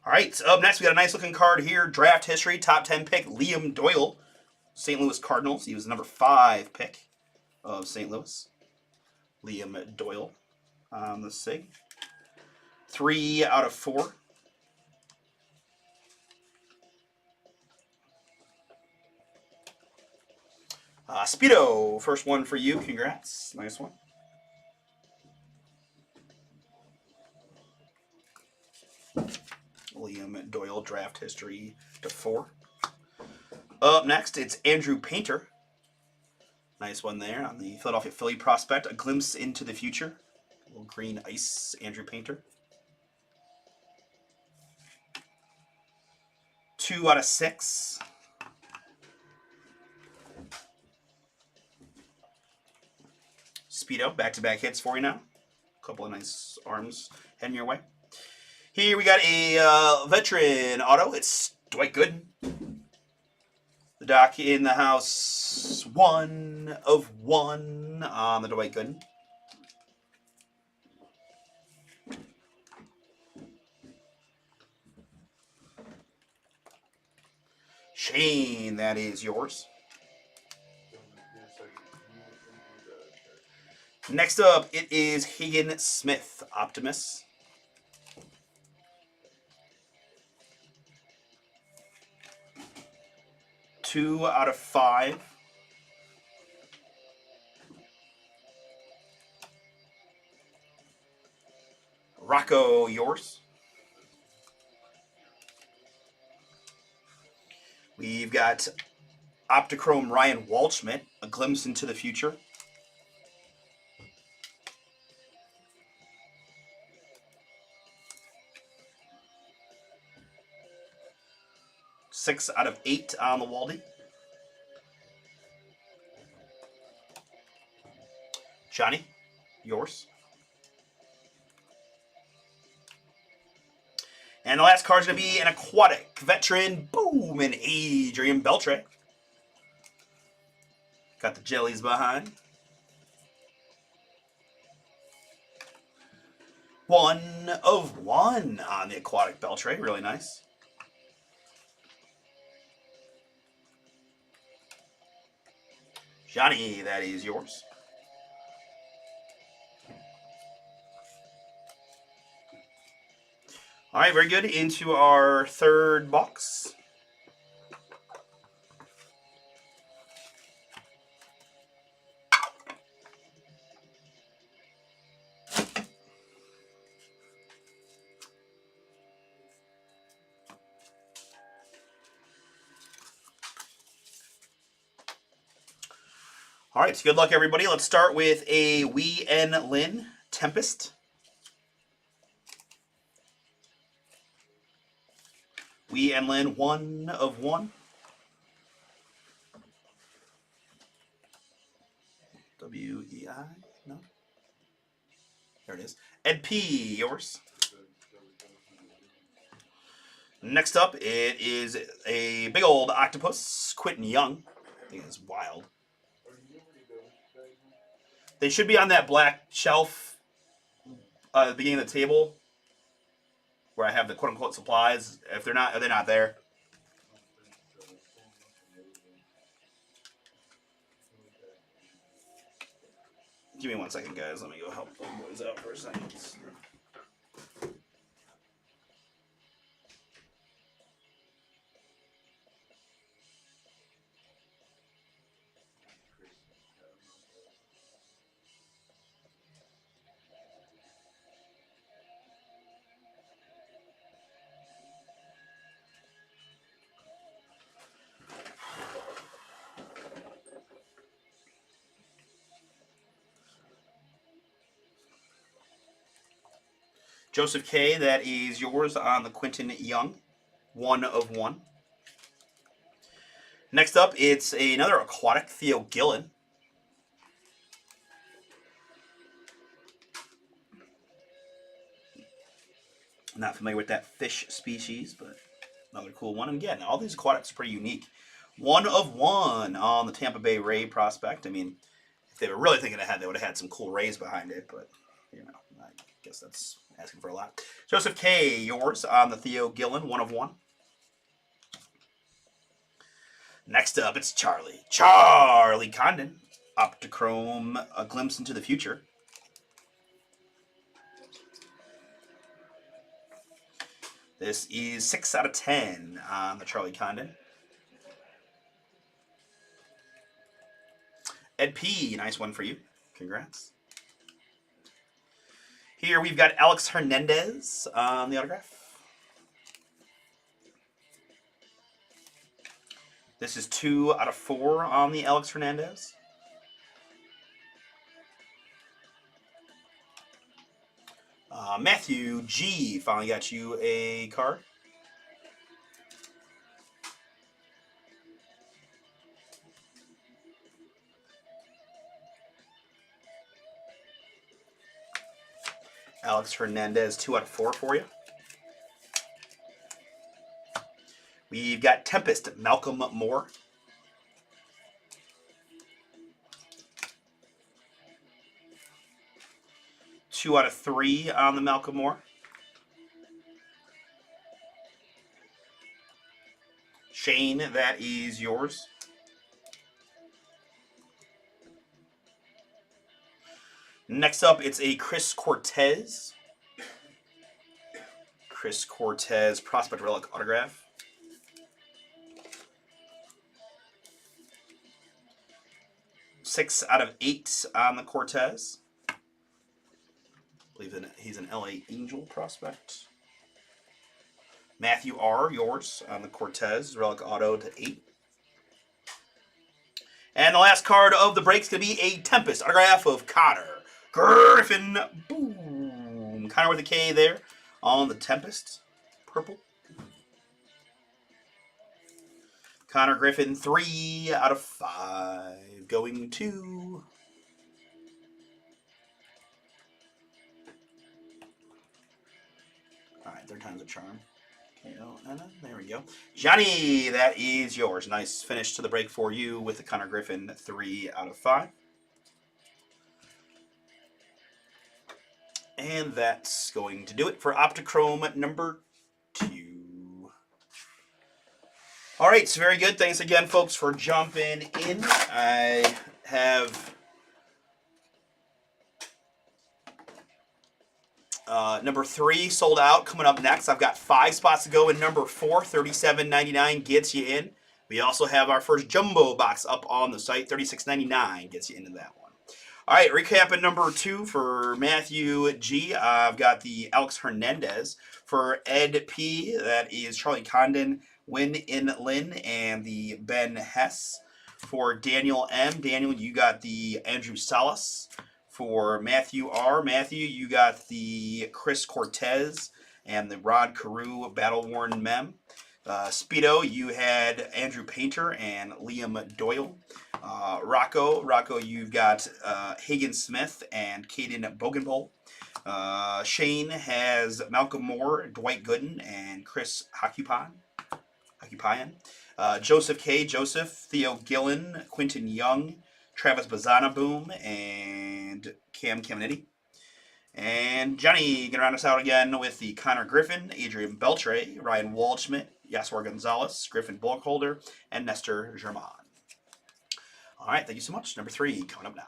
All right, up next we got a nice looking card here. Draft history, top 10 pick, Liam Doyle, St. Louis Cardinals. He was the number 5 pick of St. Louis. Liam Doyle on the SIG. 3 out of 4. Speedo, first one for you. Congrats. Nice one. Liam Doyle, draft history to 4. Up next, it's Andrew Painter. Nice one there on the Philadelphia Philly prospect. A glimpse into the future. A little green ice, Andrew Painter. 2 out of 6. Speedo, back-to-back hits for you now. A couple of nice arms heading your way. Here we got a veteran auto. It's Dwight Gooden. The doc in the house. 1 of 1 on the Dwight Gooden. Shane, that is yours. Next up, it is Hagen Smith, Optimus. Two out of 5. Rocco, yours. We've got Optichrome Ryan Waldschmidt, A Glimpse into the Future. Six out of 8 on the Waldy. Johnny, yours. And the last card is going to be an aquatic veteran. Boom! And Adrian Beltre. Got the jellies behind. 1 of 1 on the aquatic Beltre. Really nice. Johnny, that is yours. All right, very good. Into our third box. All right, so good luck, everybody. Let's start with a Wee En Lin Tempest. Wee En Lin, 1 of 1. W-E-I? No? There it is. Ed P, yours. Next up, it is a big old octopus, Quentin Young. I think it's wild. They should be on that black shelf at the beginning of the table where I have the quote-unquote supplies. If they're not there. Give me 1 second, guys. Let me go help the boys out for a second. Joseph K., that is yours on the Quentin Young. 1 of 1. Next up, it's another aquatic, Theo Gillen. Not familiar with that fish species, but another cool one. And again, all these aquatics are pretty unique. 1 of 1 on the Tampa Bay Ray prospect. I mean, if they were really thinking ahead, they would have had some cool Rays behind it, but, you know, I guess that's asking for a lot. Joseph K., yours on the Theo Gillen, 1 of 1. Next up, it's Charlie. Charlie Condon. Optichrome, A Glimpse into the Future. This is 6 out of 10 on the Charlie Condon. Ed P., nice one for you. Congrats. Here we've got Alex Hernandez on the autograph. This is 2 out of 4 on the Alex Hernandez. Matthew G. finally got you a card. Alex Hernandez, 2 out of 4 for you. We've got Tempest, Malcolm Moore. Two out of 3 on the Malcolm Moore. Shane, that is yours. Next up, it's a Chris Cortez. Chris Cortez Prospect Relic autograph. Six out of 8 on the Cortez. I believe that he's an LA Angel prospect. Matthew R., yours on the Cortez Relic auto to 8. And the last card of the break is going to be a Tempest autograph of Connor Griffin. Boom. Connor with a K there on the Tempest. Purple. Connor Griffin, 3 out of 5. Going to... Alright, third time's a charm. There we go. Johnny, that is yours. Nice finish to the break for you with the Connor Griffin, 3 out of 5. And that's going to do it for Optichrome number 2. All right, so very good. Thanks again, folks, for jumping in. I have number 3 sold out. Coming up next, I've got 5 spots to go in number 4. $37.99 gets you in. We also have our first jumbo box up on the site. $36.99 gets you into that one. All right, recapping number 2 for Matthew G. I've got the Alex Hernandez. For Ed P., that is Charlie Condon, Win In Lin, and the Ben Hess. For Daniel M., Daniel, you got the Andrew Salas. For Matthew R., Matthew, you got the Chris Cortez and the Rod Carew Battle Worn Mem. Speedo, you had Andrew Painter and Liam Doyle. Rocco, you've got Hagen Smith and Caden Bogenbowl. Shane has Malcolm Moore, Dwight Gooden, and Chris Hakupayan. Joseph K., Theo Gillen, Quentin Young, Travis Bazana Boom, and Cam Caminiti. And Johnny going to round us out again with the Connor Griffin, Adrian Beltre, Ryan Waldschmidt, Yasser Gonzalez, Griffin Bulkholder, and Nestor German. All right, thank you so much. Number 3 coming up now.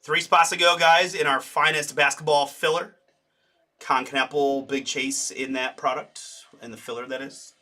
3 spots to go, guys, in our finest basketball filler. Concanaple Big Chase in that product, in the filler, that is.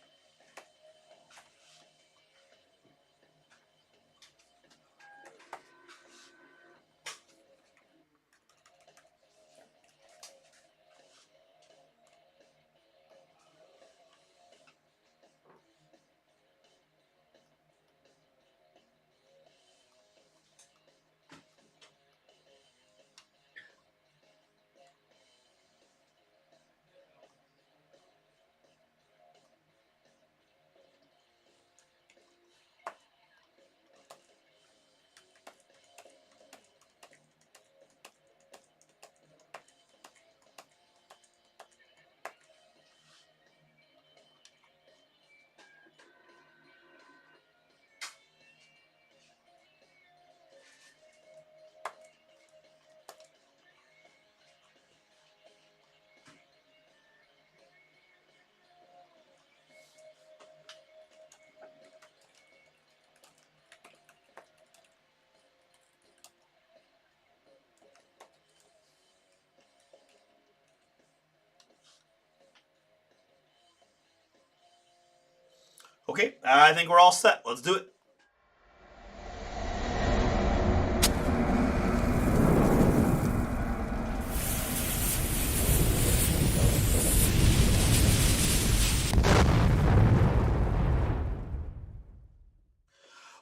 Okay, I think we're all set. Let's do it.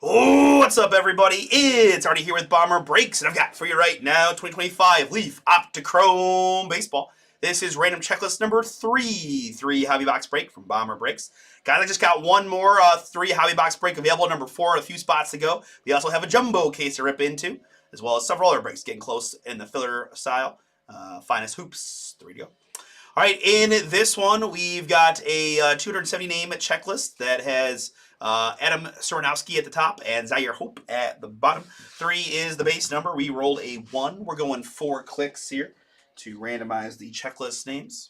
Oh, what's up, everybody? It's Artie here with BomberBreaks, and I've got for you right now 2025 Leaf Optichrome Baseball. This is random checklist number 3 hobby box break from BomberBreaks. Guys, I just got one more 3 hobby box break available, number 4, a few spots to go. We also have a jumbo case to rip into, as well as several other breaks getting close in the filler style. Finest hoops, 3 to go. All right, in this one, we've got a 270 name checklist that has Adam Soronowski at the top and Zaire Hope at the bottom. 3 is the base number. We rolled a 1. We're going 4 clicks here to randomize the checklist names.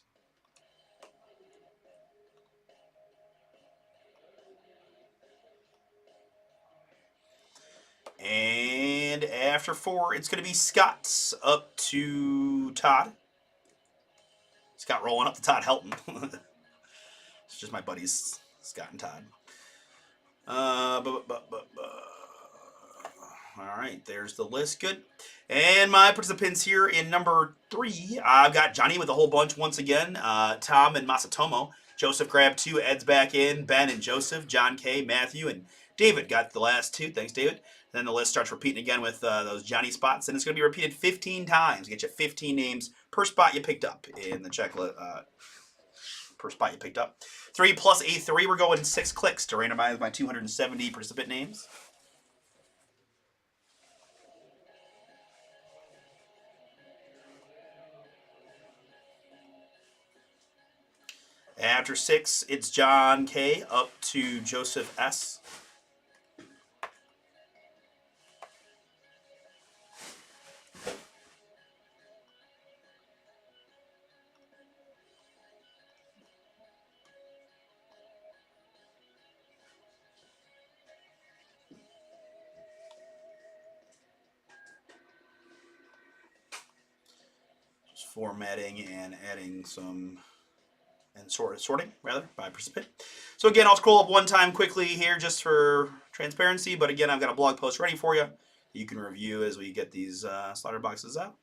And after 4, it's going to be Scott's up to Todd. Scott rolling up to Todd Helton. It's just my buddies, Scott and Todd. All right, there's the list. Good. And my participants here in number 3, I've got Johnny with a whole bunch once again. Tom and Masatomo. Joseph grabbed 2. Ed's back in. Ben and Joseph. John K, Matthew, and David got the last 2. Thanks, David. Then the list starts repeating again with those Johnny spots, and it's going to be repeated 15 times. Get you 15 names per spot you picked up in the checklist. Per spot you picked up. 3 plus a 3. We're going 6 clicks to randomize my 270 participant names. After 6, it's John K up to Joseph S. Just formatting and adding some, and sorting rather by participant. So again, I'll scroll up one time quickly here just for transparency, but again, I've got a blog post ready for you. You can review as we get these slaughter boxes out.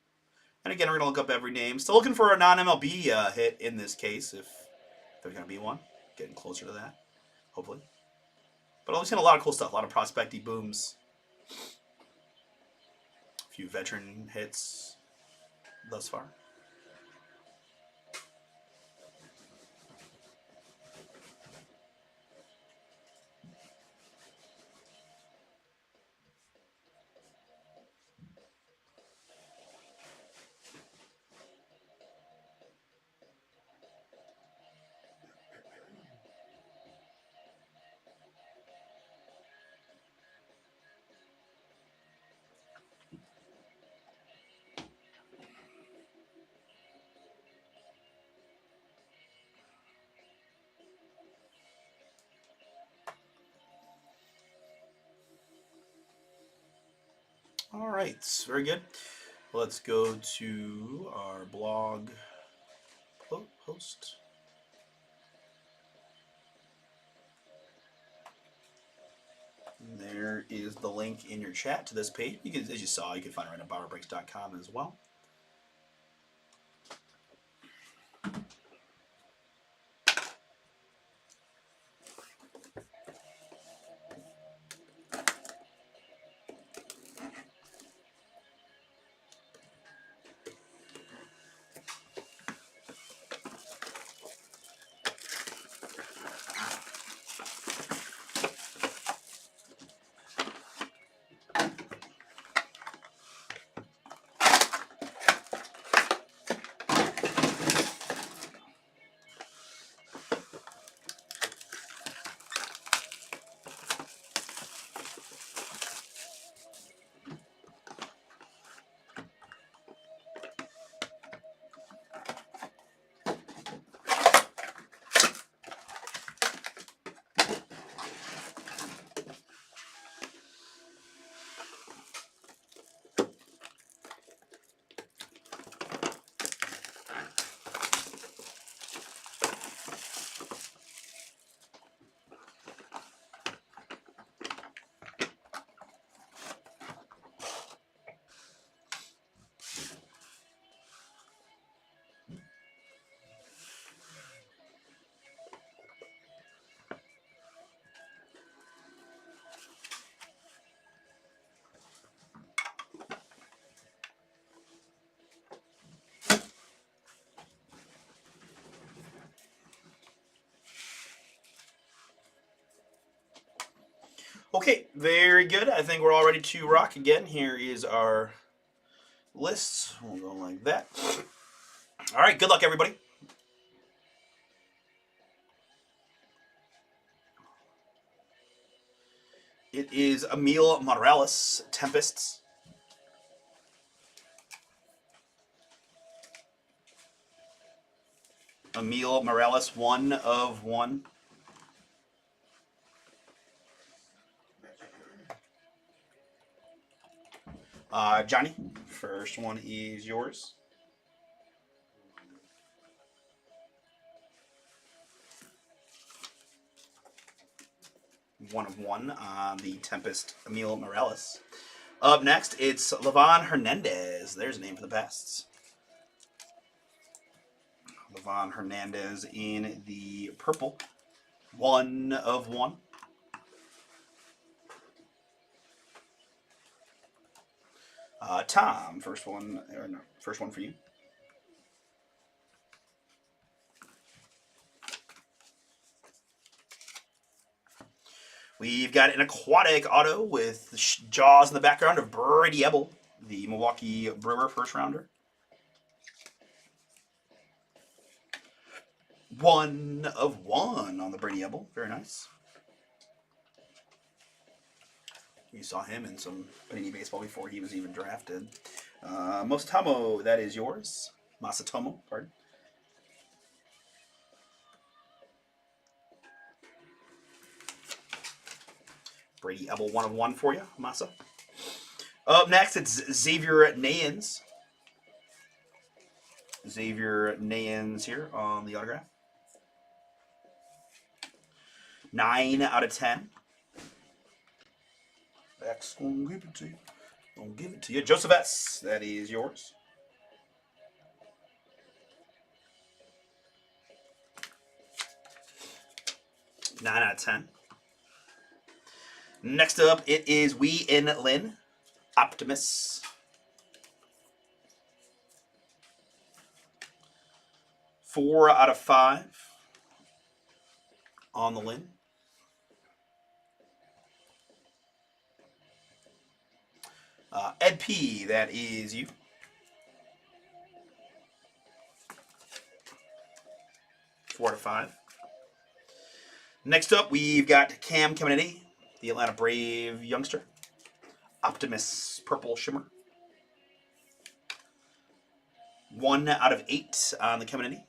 And again, we're going to look up every name. Still looking for a non-MLB hit in this case, if there's going to be one. Getting closer to that, hopefully. But I've seen a lot of cool stuff, a lot of prospecty booms. A few veteran hits thus far. All right, very good. Let's go to our blog post. And there is the link in your chat to this page. You can, as you saw, you can find it right at BomberBreaks.com as well. Okay, very good. I think we're all ready to rock again. Here is our list. We'll go like that. All right, good luck, everybody. It is Emil Morales, Tempests. Emil Morales, 1/1. Johnny, first one is yours. 1/1 on the Tempest, Emil Morales. Up next, it's Levon Hernandez. There's a name for the Pests. Levon Hernandez in the purple. 1/1. Tom, first one for you. We've got an aquatic auto with jaws in the background of Brady Ebel, the Milwaukee Brewer first rounder. 1/1 on the Brady Ebel. Very nice. You saw him in some Panini baseball before he was even drafted. Masatomo, that is yours. Masatomo, pardon. Brady Ebel, 1/1 for you, Masa. Up next, it's Xavier Nayans. Xavier Nayans here on the autograph. 9/10. X gonna give it to you. Gonna give it to you. Joseph S., that is yours. Nine out of 10. Next up, it is Wee In Lin, Optimus. 4/5 on the Lin. Ed P., that is you. Four to 5. Next up, we've got Cam Caminiti, the Atlanta Brave youngster. Optimus Purple Shimmer. 1/8 on the Caminiti.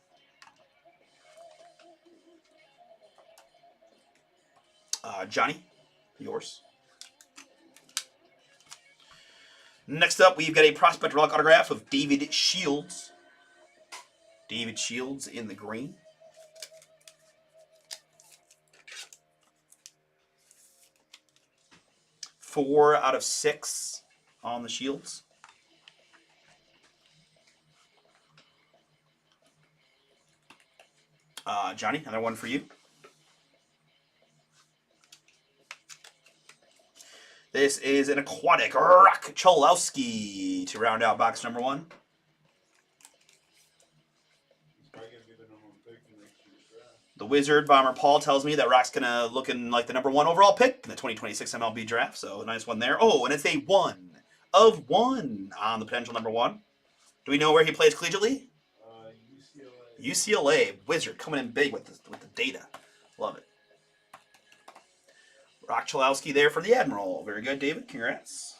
Johnny, yours. Next up, we've got a prospect relic autograph of David Shields. David Shields in the green. Four out of 6 on the Shields. Johnny, another one for you. This is an aquatic Rock Cholowski to round out box number 1. The Wizard Bomber Paul tells me that Rock's gonna looking like the number 1 overall pick in the 2026 MLB draft. So a nice one there. Oh, and it's a 1 of 1 on the potential number 1. Do we know where he plays collegiately? UCLA. Wizard coming in big with the data. Love it. Rock Cholowski there for the Admiral. Very good, David. Congrats.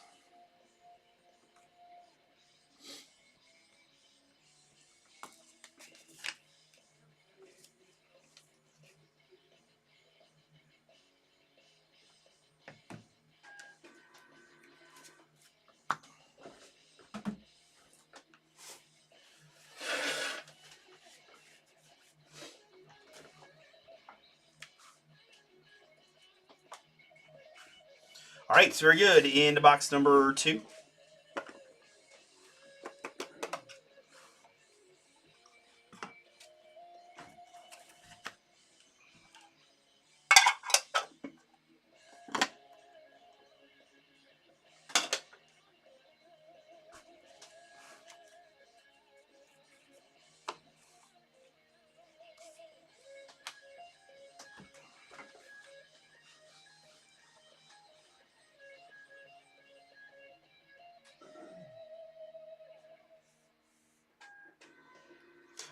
All right, so very good. Into box number 2.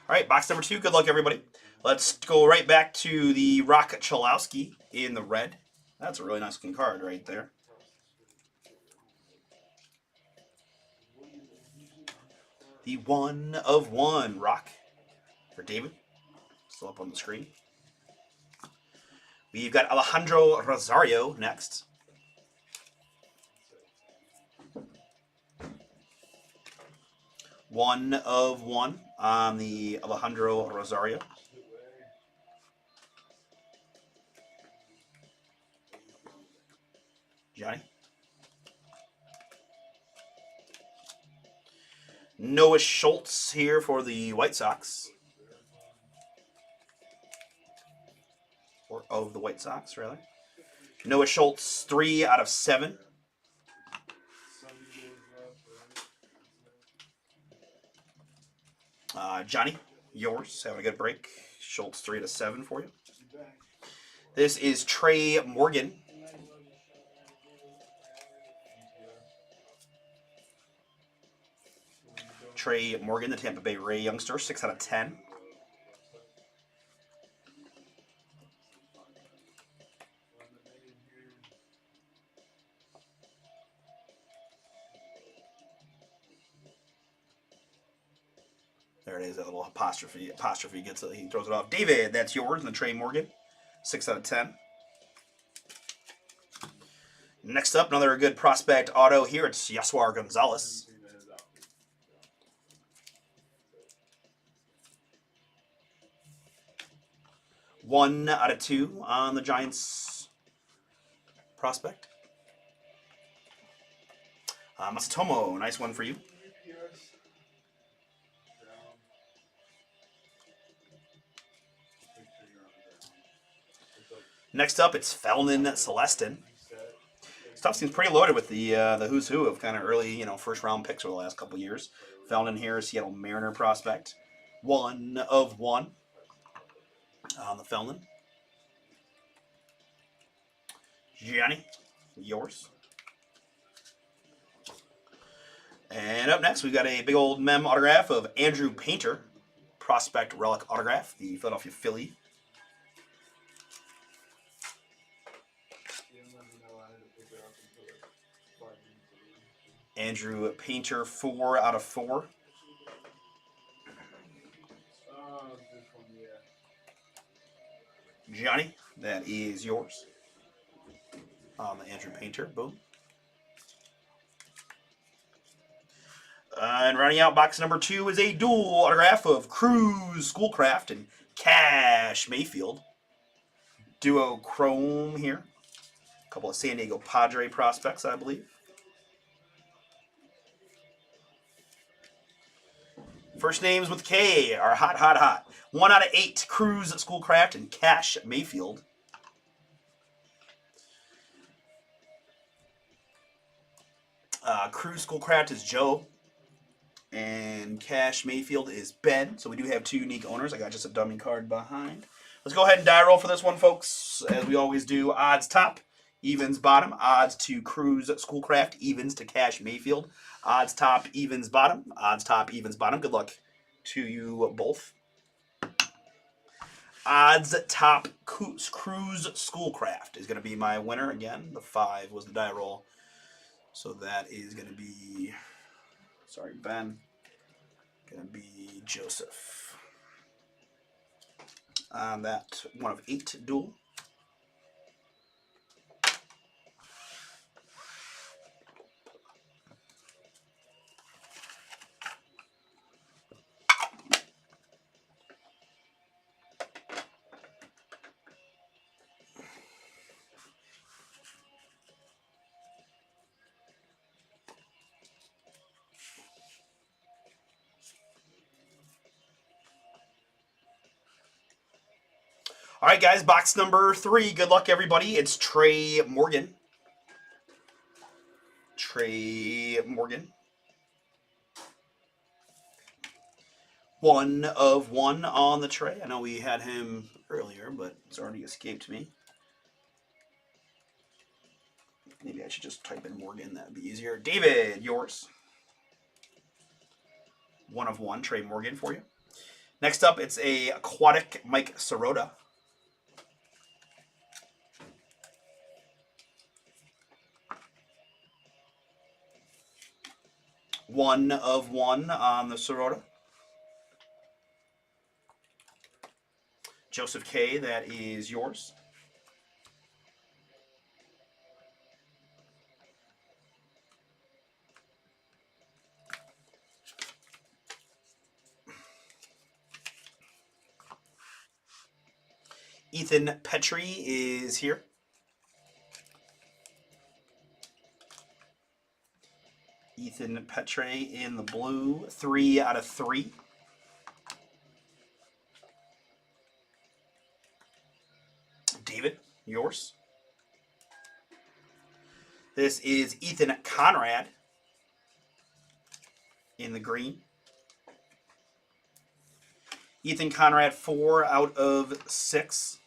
All right, box number 2. Good luck, everybody. Let's go right back to the Rock Cholowski in the red. That's a really nice looking card right there. The 1 of 1 Rock for David. Still up on the screen. We've got Alejandro Rosario next. One of 1 on the Alejandro Rosario. Johnny. Noah Schultz here for the White Sox. Or of the White Sox, rather. Noah Schultz, 3 out of 7. Johnny, yours. Having a good break. Schultz, 3 out of 7 for you. This is Trey Morgan. Trey Morgan, the Tampa Bay Ray youngster, 6 out of 10. There it is, that little apostrophe gets it, he throws it off. David, that's yours, and the Trey Morgan, 6 out of 10. Next up, another good prospect auto here. It's Yaswar Gonzalez. One out of 2 on the Giants prospect. Masatomo, nice one for you. Next up, it's Felnin Celestin. Stuff seems pretty loaded with the who's who of kind of early, first round picks over the last couple years. Felnin here, Seattle Mariner prospect. 1 of 1 on the Felnin. Gianni, yours. And up next, we've got a big old mem autograph of Andrew Painter, prospect relic autograph, the Philadelphia Philly. Andrew Painter, 4 out of 4. Johnny, that is yours. On the Andrew Painter, boom. And rounding out box number 2 is a dual autograph of Cruz Schoolcraft and Cash Mayfield. Duo chrome here. A couple of San Diego Padre prospects, I believe. First names with K are hot, hot, hot. 1 out of 8, Cruz Schoolcraft and Cash Mayfield. Cruz Schoolcraft is Joe. And Cash Mayfield is Ben. So we do have 2 unique owners. I got just a dummy card behind. Let's go ahead and die roll for this one, folks. As we always do, odds top, evens bottom. Odds to Cruz Schoolcraft, evens to Cash Mayfield. Odds top, evens bottom. Odds top, evens bottom. Good luck to you both. Odds top, Cruz Schoolcraft is going to be my winner again. The 5 was the die roll. So that is going to be, sorry, Ben. Going to be Joseph. On that 1 of 8 duel. All right, guys, box number 3. Good luck, everybody. It's Trey Morgan. Trey Morgan. 1 of 1 on the tray. I know we had him earlier, but it's already escaped me. Maybe I should just type in Morgan. That would be easier. David, yours. 1 of 1, Trey Morgan for you. Next up, it's a Aquatic Mike Sirota. One of 1 on the Sirota. Joseph K, that is yours. Ethan Petrie is here. Ethan Petrie in the blue, 3 out of 3. David, yours. This is Ethan Conrad in the green. Ethan Conrad, 4 out of 6.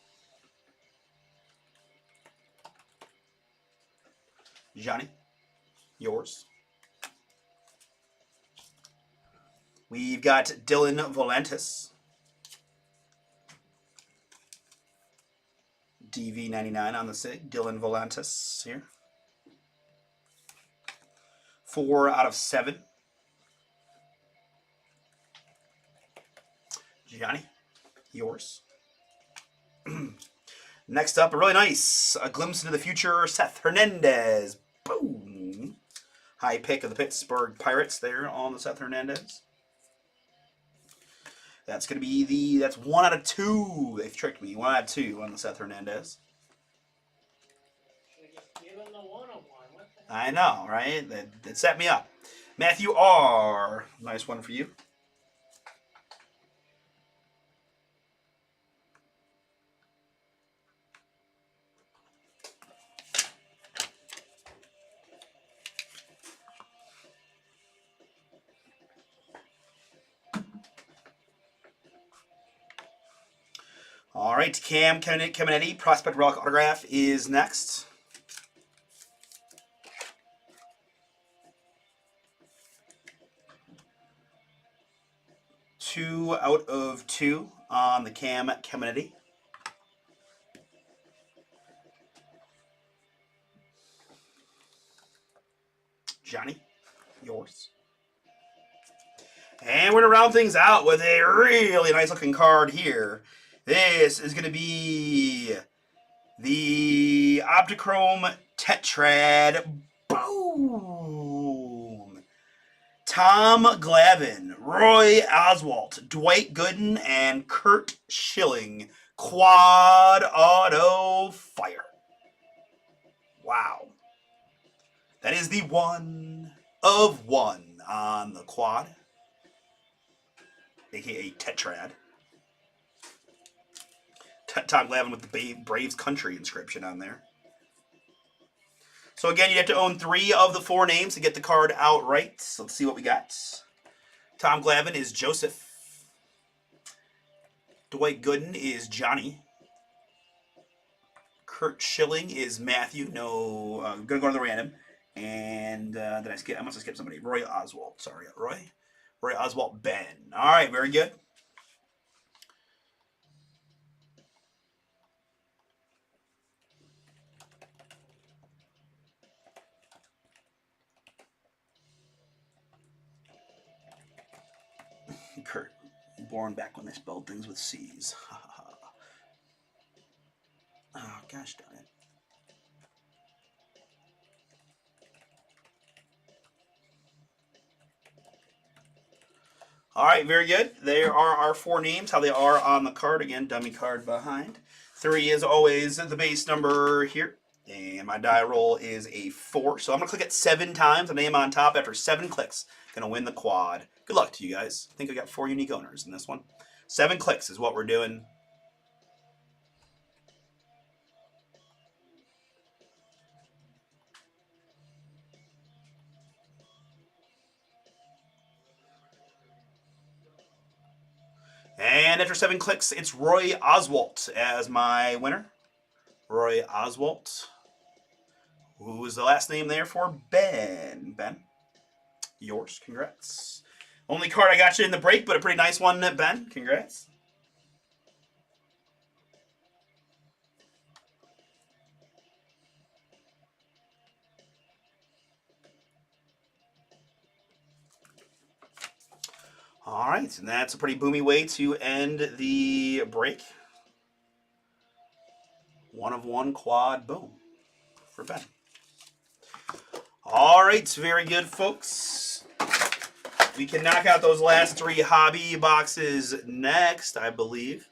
Johnny, yours. We've got Dylan Volantis. DV99 on the SIG. Dylan Volantis here. 4 out of 7. Johnny, yours. Next up, a really nice, a glimpse into the future, Seth Hernandez. Boom. High pick of the Pittsburgh Pirates there on the Seth Hernandez. That's going to be that's 1 out of 2. They've tricked me. 1 out of 2 on the Seth Hernandez. Should have just given the 1 of 1. What the I know, right? That set me up. Matthew R. Nice one for you. All right, Cam Caminetti, Prospect Relic Autograph is next. Two out of 2 on the Cam Caminetti. Johnny, yours. And we're going to round things out with a really nice looking card here. This is going to be the Optichrome Tetrad. Boom! Tom Glavine, Roy Oswalt, Dwight Gooden, and Kurt Schilling. Quad auto fire. Wow. That is the 1 of 1 on the quad, aka Tetrad. Tom Glavine with the Braves Country inscription on there. So again, you have to own 3 of the 4 names to get the card outright. So let's see what we got. Tom Glavine is Joseph. Dwight Gooden is Johnny. Kurt Schilling is Matthew. No, I'm gonna go to the random. And did I skip? I must have skipped somebody. Roy Oswald. Sorry, Roy Oswald Ben. All right, very good. Kurt, born back when they spelled things with C's. Oh, gosh darn it. All right, very good. There are our 4 names, how they are on the card. Again, dummy card behind. 3 is always the base number here. And my die roll is a 4. So I'm going to click it 7 times. The name on top after 7 clicks. Going to win the quad. Good luck to you guys. I think I got 4 unique owners in this one. 7 clicks is what we're doing. And after 7 clicks, it's Roy Oswalt as my winner. Roy Oswalt. Who was the last name there for Ben? Ben, yours. Congrats. Only card I got you in the break, but a pretty nice one, Ben. Congrats. All right, and that's a pretty boomy way to end the break. 1 of 1 quad boom for Ben. All right, very good, folks. We can knock out those last 3 hobby boxes next, I believe.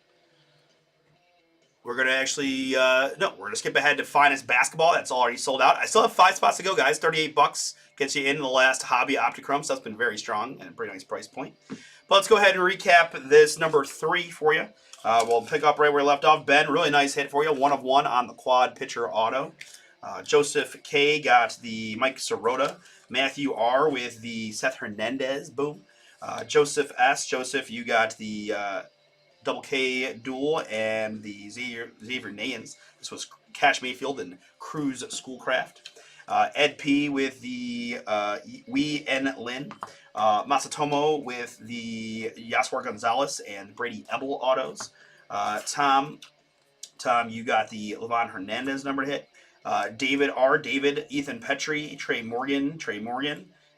We're going to actually, no, we're going to skip ahead to Finest Basketball. That's already sold out. I still have 5 spots to go, guys. $38 gets you in the last hobby Optichrome, so that's been very strong and a pretty nice price point. But let's go ahead and recap this number 3 for you. We'll pick up right where we left off. Ben, really nice hit for you. 1 of 1 on the quad pitcher auto. Joseph K got the Mike Sirota. Matthew R with the Seth Hernandez. Boom. Joseph S. Joseph, you got the Double K duel and the Xavier Nayans. This was Cash Mayfield and Cruz Schoolcraft. Ed P with the Wee N Lin. Masatomo with the Yaswar Gonzalez and Brady Ebel autos. Tom, you got the Levon Hernandez number hit. David R, Ethan Petrie, Trey Morgan,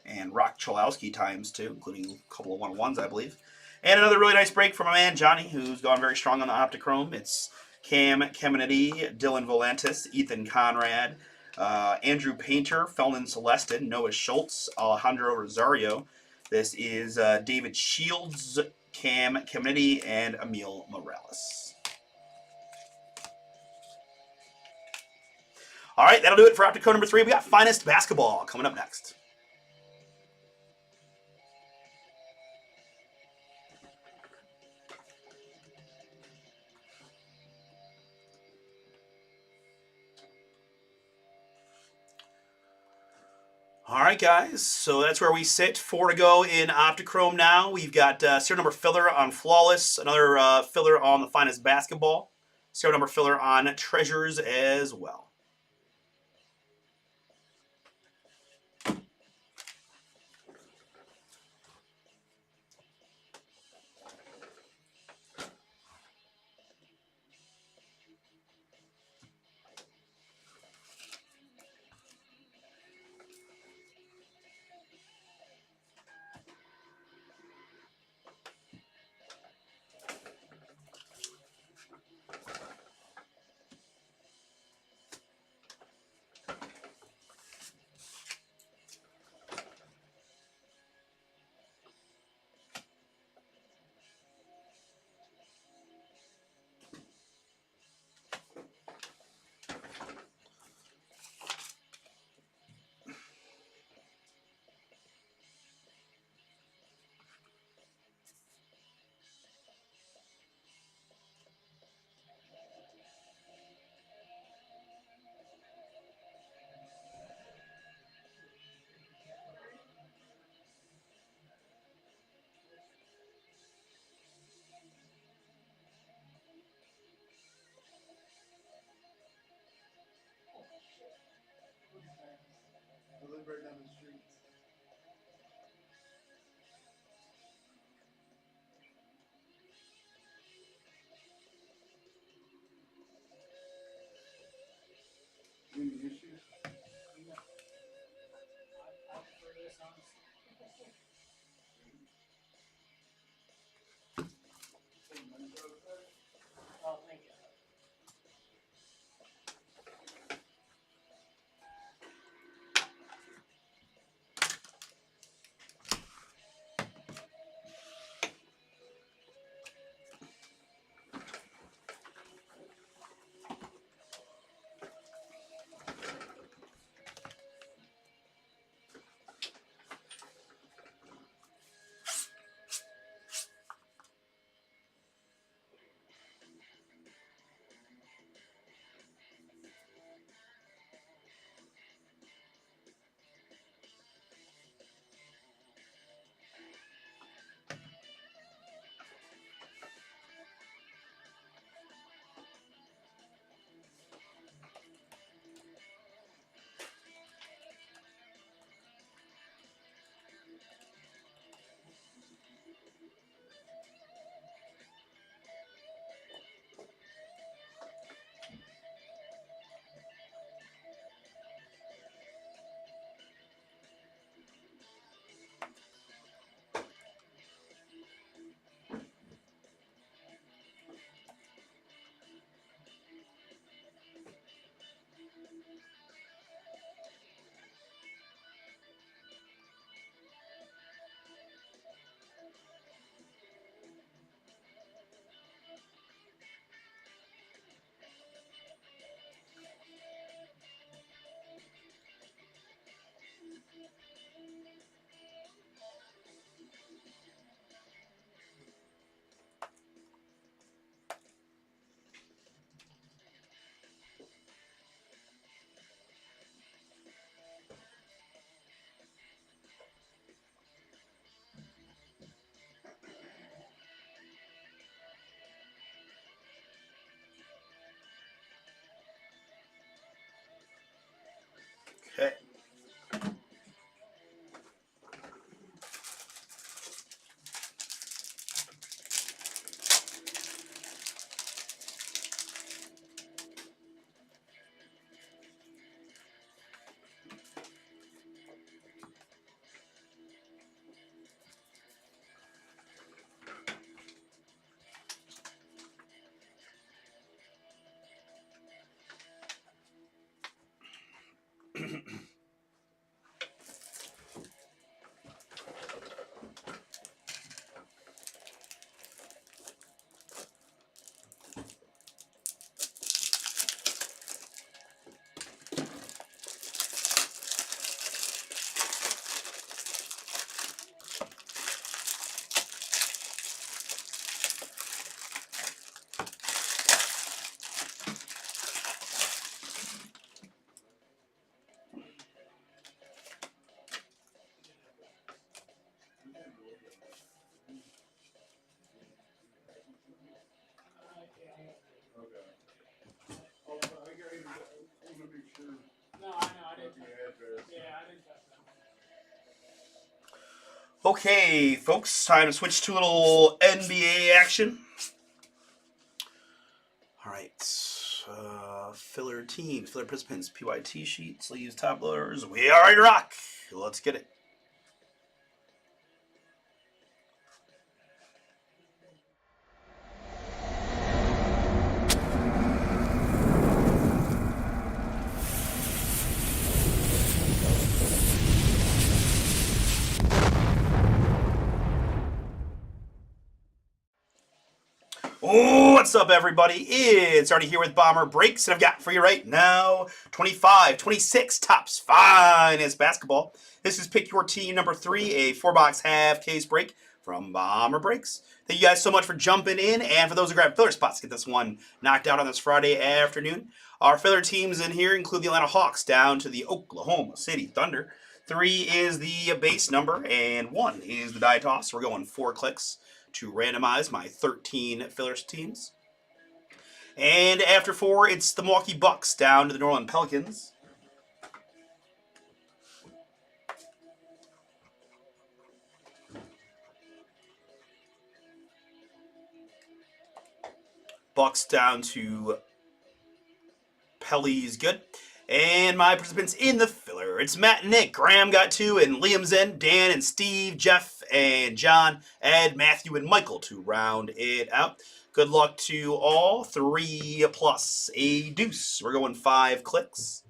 and Rock Cholowski times 2, including a couple of 1-1s, I believe. And another really nice break from my man Johnny, who's gone very strong on the Optichrome. It's Cam Kamenity, Dylan Volantis, Ethan Conrad, Andrew Painter, Felman Celestin, Noah Schultz, Alejandro Rosario. This is David Shields, Cam Kamenity, and Emil Morales. All right, that'll do it for Optichrome number 3. We got Finest Basketball coming up next. All right, guys, so that's where we sit. 4 to go in Optichrome now. We've got serial number filler on Flawless, another filler on the Finest Basketball, serial number filler on Treasures as well. I live right down the street. Any issues? No. I prefer this, honestly. Some nice outside? Oh, thank you. Okay. Okay. Oh, I want to make sure No, I know. I about didn't. the address. Yeah, I didn't touch that one. Okay, folks, time to switch to a little NBA action. All right. Filler teams, filler participants, PYT sheets, sleeves, top loaders. We are ready to rock. Let's get it. What's up, everybody? It's Artie here with BomberBreaks, and I've got for you right now 25, 26 Topps Finest Basketball. This is Pick Your Team number 3, a 4-box half case break from BomberBreaks. Thank you guys so much for jumping in, and for those who grab filler spots, get this one knocked out on this Friday afternoon. Our filler teams in here include the Atlanta Hawks down to the Oklahoma City Thunder. 3 is the base number, and 1 is the die toss. We're going 4 clicks to randomize my 13 fillers teams. And after 4, it's the Milwaukee Bucks down to the New Orleans Pelicans. Bucks down to Pelly's good. And my participants in the filler. It's Matt and Nick. Graham got 2, and Liam's in. Dan and Steve, Jeff and John, Ed, Matthew, and Michael to round it out. Good luck to all. 3 plus a deuce. We're going 5 clicks.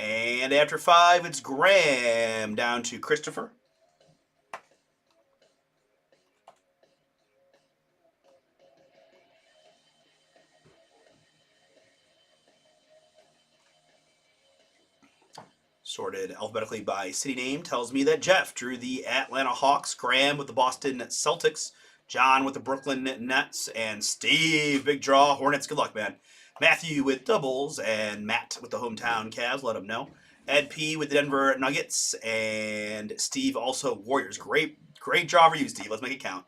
And after 5, it's Graham down to Christopher. Sorted alphabetically by city name tells me that Jeff drew the Atlanta Hawks, Graham with the Boston Celtics, John with the Brooklyn Nets, and Steve, big draw, Hornets. Good luck, man. Matthew with doubles, and Matt with the hometown Cavs. Let him know. Ed P with the Denver Nuggets, and Steve also Warriors. Great draw for you, Steve. Let's make it count.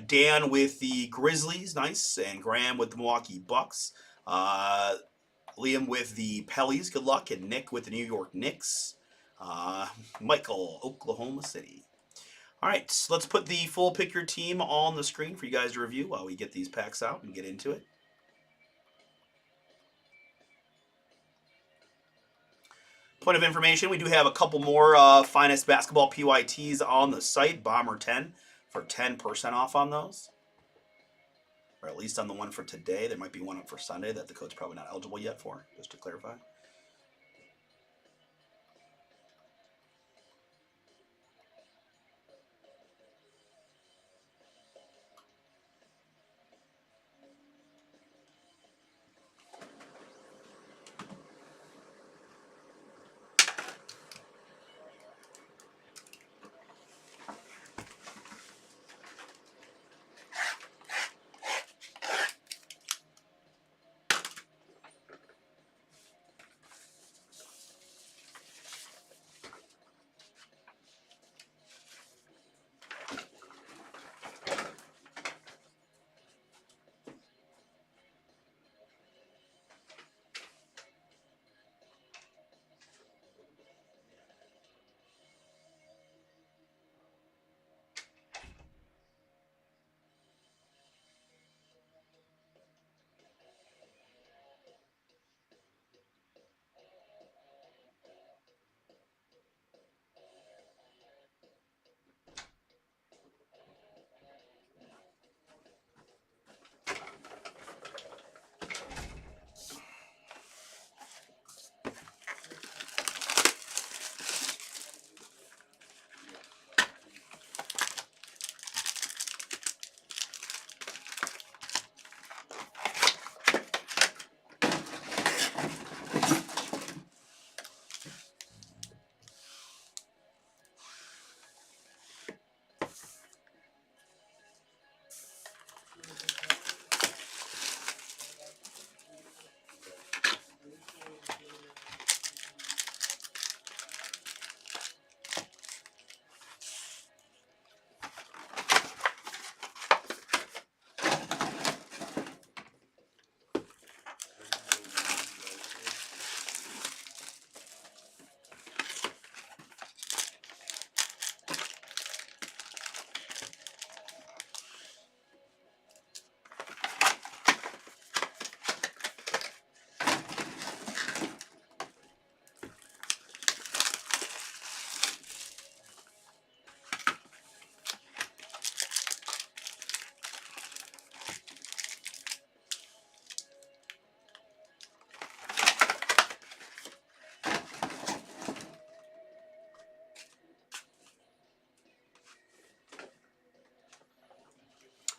Dan with the Grizzlies, nice, and Graham with the Milwaukee Bucks. Liam with the Pellies, good luck, and Nick with the New York Knicks. Michael, Oklahoma City. All right, so let's put the full pick your team on the screen for you guys to review while we get these packs out and get into it. Point of information, we do have a couple more Finest Basketball PYTs on the site, Bomber 10, for 10% off on those. Or at least on the one for today. There might be one up for Sunday that the code's probably not eligible yet for, just to clarify.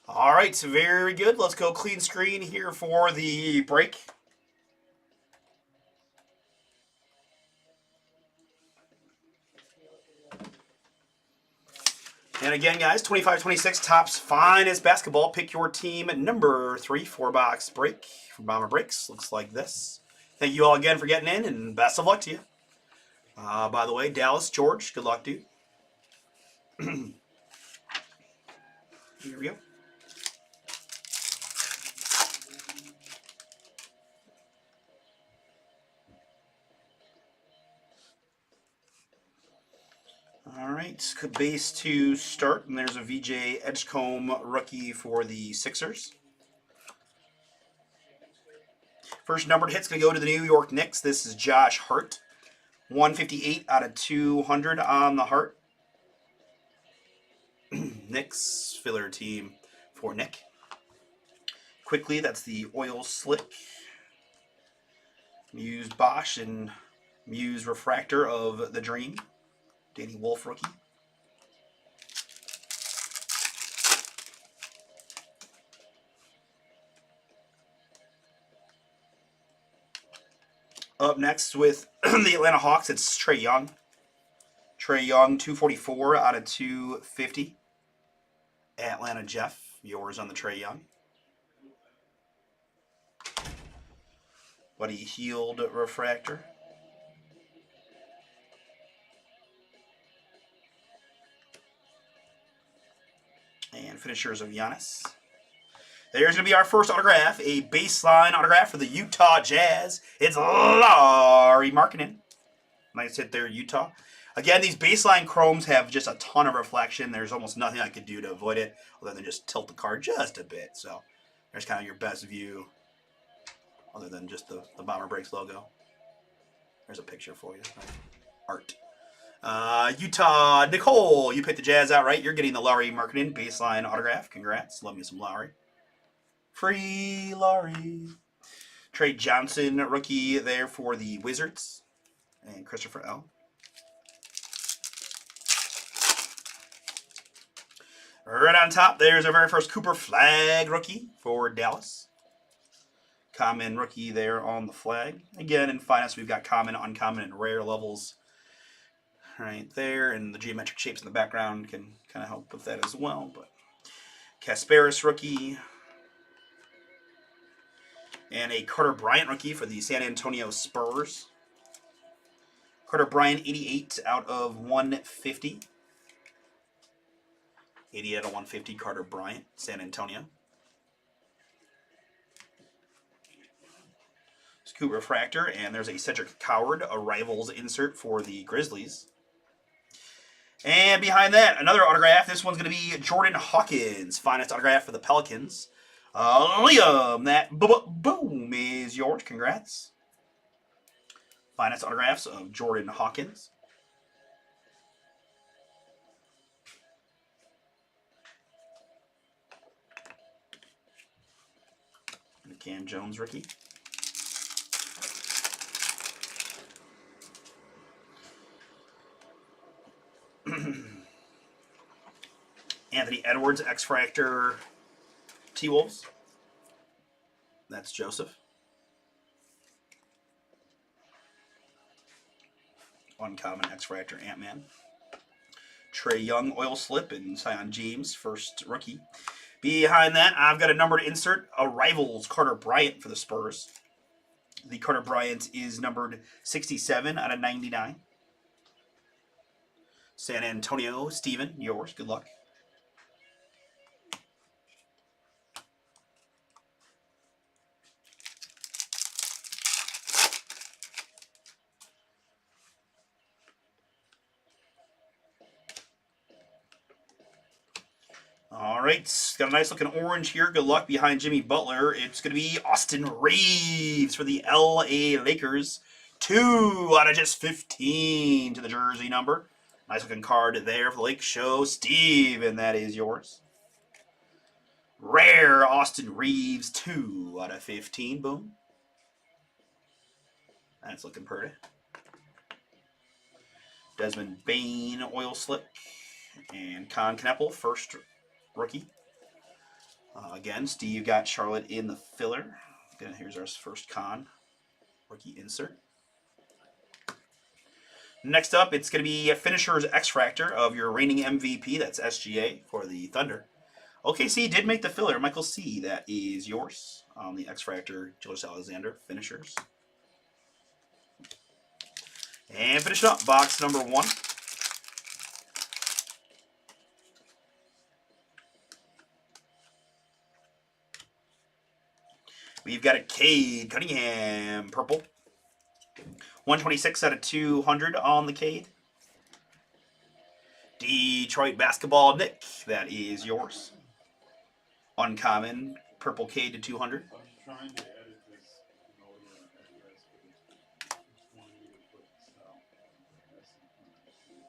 All right, so very good. Let's go clean screen here for the break. And again, guys, 25-26 Topps Finest Basketball. Pick your team at number 3, 4-box break from BomberBreaks. Looks like this. Thank you all again for getting in, and best of luck to you. By the way, Dallas, George, good luck, dude. Here we go. All right, base to start, and there's a VJ Edgecombe rookie for the Sixers. First numbered hit's going to go to the New York Knicks. This is Josh Hart. 158 out of 200 on the Hart. Knicks filler team for Nick. Quickly, that's the Oil Slick. Muse Bosch and Muse Refractor of the Dream. Danny Wolf rookie. Up next with the Atlanta Hawks, it's Trae Young. Trae Young, 244 out of 250. Atlanta Jeff, yours on the Trae Young. Buddy Healed Refractor. And finishers of Giannis. There's going to be our first autograph, a baseline autograph for the Utah Jazz. It's Larry Markkinen. Nice hit there, Utah. Again, these baseline chromes have just a ton of reflection. There's almost nothing I could do to avoid it other than just tilt the card just a bit. So there's kind of your best view other than just the BomberBreaks logo. There's a picture for you. Art. Utah, Nicole, you picked the Jazz outright. You're getting the Larry Markkinen baseline autograph. Congrats. Love me some Lowry. Free Laurie. Trey Johnson, rookie there for the Wizards. And Christopher L. Right on top, there's our very first Cooper Flag rookie for Dallas. Common rookie there on the flag. Again, in finance, we've got common, uncommon, and rare levels right there. And the geometric shapes in the background can kind of help with that as well. But Kasparis rookie. And a Carter Bryant rookie for the San Antonio Spurs. Carter Bryant, 88 out of 150. 80 out of 150, Carter Bryant, San Antonio. Scoot Refractor, and there's a Cedric Coward, a Rivals insert for the Grizzlies. And behind that, another autograph. This one's going to be Jordan Hawkins, finest autograph for the Pelicans. Liam, that boom is yours. Congrats. Finest autographs of Jordan Hawkins. And Cam Jones rookie. Anthony Edwards, X-Fractor T-Wolves. That's Joseph. Uncommon X-Fractor Ant-Man. Trae Young, Oil Slip, and Sion James, first rookie. Behind that, I've got a numbered insert, a Rivals Carter Bryant for the Spurs. The Carter Bryant is numbered 67 out of 99. San Antonio, Steven, yours. Good luck. All right, got a nice looking orange here. Good luck behind Jimmy Butler. It's going to be Austin Reeves for the LA Lakers. 2 out of just 15 to the jersey number. Nice looking card there for the Lake Show. Steve, and that is yours. Rare Austin Reeves, 2 out of 15. Boom. That's looking pretty. Desmond Bain, Oil Slick. And Con Kneppel, first rookie. Again, Steve got Charlotte in the filler. Again, here's our first Con rookie insert. Next up, it's going to be a Finisher's X-Fractor of your reigning MVP. That's SGA for the Thunder. OKC did make the filler. Michael C., that is yours on the X-Fractor Julius Alexander Finishers. And finish up, box number 1. We've got a Cade Cunningham, purple. 126 out of 200 on the Cade. Detroit basketball, Nick. That is yours. Uncommon, purple K to 200. I'm just trying to edit this in order address, but it's wanting me to put South S and P.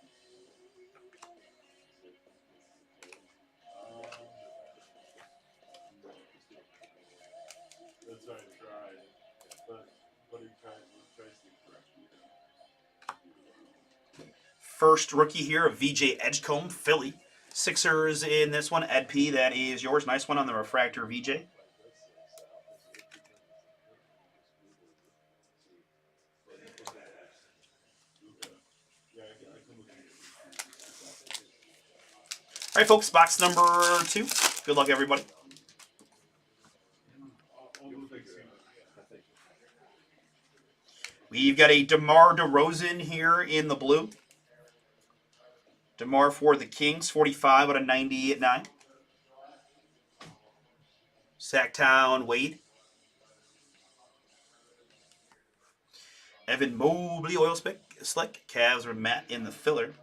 That's what I tried, but it tries to correct you. First rookie here of VJ Edgecombe, Philly. Sixers in this one. Ed P, that is yours. Nice one on the refractor, VJ. All right, folks, box number 2. Good luck, everybody. We've got a DeMar DeRozan here in the blue. DeMar for the Kings, 45 out of 99. Sacktown Wade. Evan Mobley, oil slick. Cavs are Matt in the filler.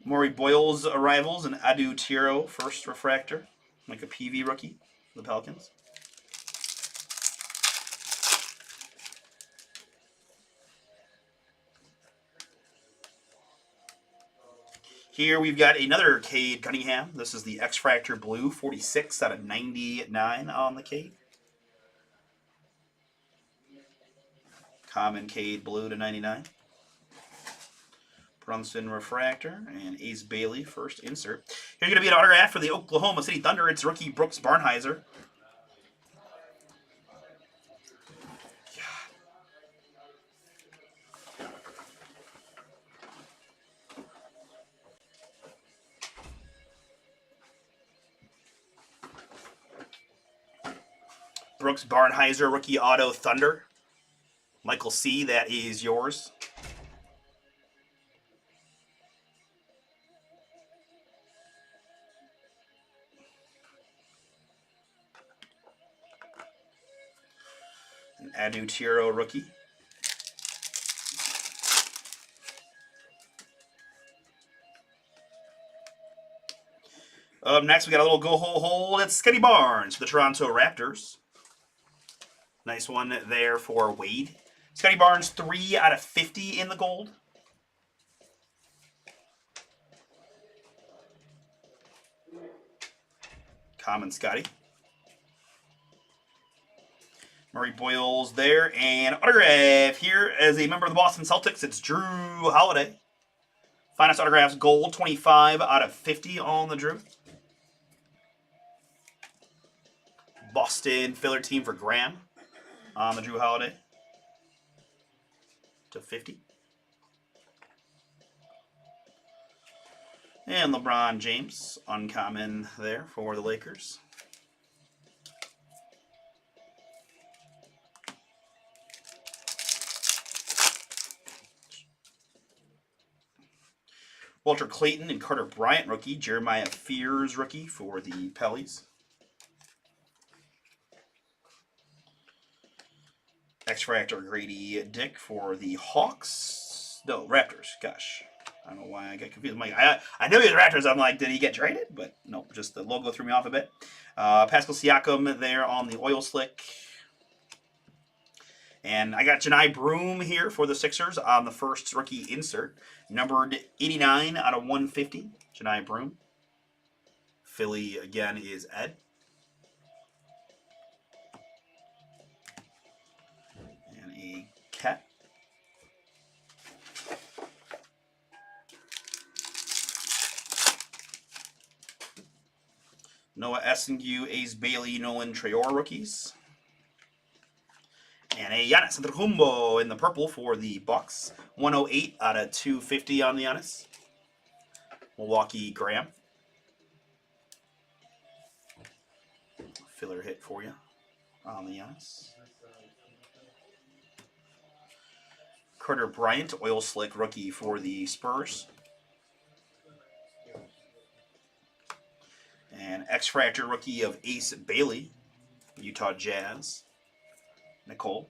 Maury Boyle's arrivals and Adu Tiro, first refractor. Like a PV rookie, the Pelicans. Here we've got another Cade Cunningham. This is the X-Fractor Blue, 46 out of 99 on the Cade. Common Cade Blue to 99. Brunson Refractor and Ace Bailey, first insert. Here's going to be an autograph for the Oklahoma City Thunder. It's rookie Brooks Barnheiser. Brooks Barnheiser, rookie auto Thunder. Michael C., that is yours. An Adu Tiro rookie. Up next, we got a little go-ho-hold. It's Scotty Barnes for the Toronto Raptors. Nice one there for Wade. Scotty Barnes, 3 out of 50 in the gold. Common Scotty. Murray Boyle's there. And autograph here as a member of the Boston Celtics. It's Drew Holiday. Finest autographs, gold, 25 out of 50 on the Drew. Boston filler team for Graham on the Drew Holiday to 50. And LeBron James, uncommon there for the Lakers. Walter Clayton and Carter Bryant rookie. Jeremiah Fears rookie for the Pellies. X-Fractor Grady Dick for the Hawks. No, Raptors. Gosh. I don't know why I got confused. I knew he was Raptors. I'm like, did he get traded? But no, just the logo threw me off a bit. Pascal Siakam there on the oil slick. And I got Janai Broom here for the Sixers on the first rookie insert. Numbered 89 out of 150. Janai Broom. Philly, again, is Ed. And a cat. Noah Essengue, Ace Bailey, Nolan Traore rookies. And a Giannis Antetokounmpo in the purple for the Bucks. 108 out of 250 on the Giannis. Milwaukee Graham. Filler hit for you on the Giannis. Carter Bryant, oil slick rookie for the Spurs. And X-Fractor rookie of Ace Bailey, Utah Jazz. Nicole.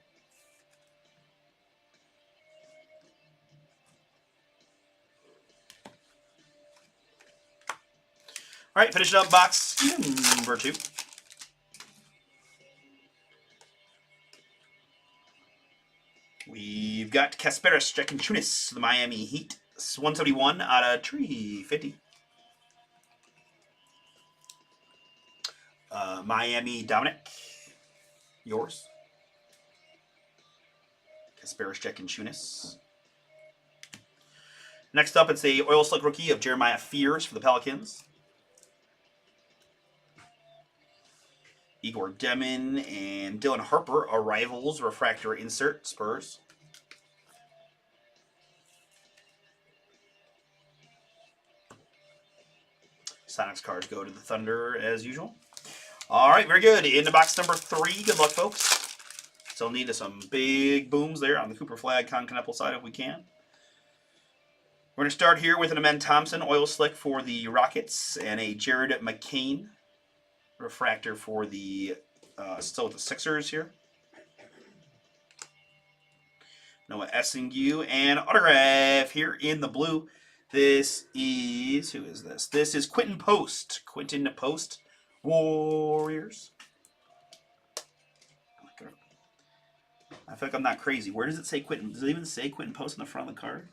All right, finish it up. Box number 2. We've got Kasparis Jakinchunis, the Miami Heat. 171 out of 350. Miami Dominic, yours. Kasparis Jakinchunis. Next up, it's a oil slick rookie of Jeremiah Fears for the Pelicans. Igor Demon and Dylan Harper, Arrivals refractor insert, Spurs. Sonics cards go to the Thunder as usual. All right, very good. Into box number 3. Good luck, folks. Still need some big booms there on the Cooper Flag Con Knuckle side if we can. We're going to start here with an Amen Thompson oil slick for the Rockets and a Jared McCain refractor for the still with the Sixers here. Noah Essingu and autograph here in the blue. This is, who is this? This is Quentin Post. Quentin Post, Warriors. I feel like I'm not crazy. Where does it say Quentin? Does it even say Quentin Post on the front of the card?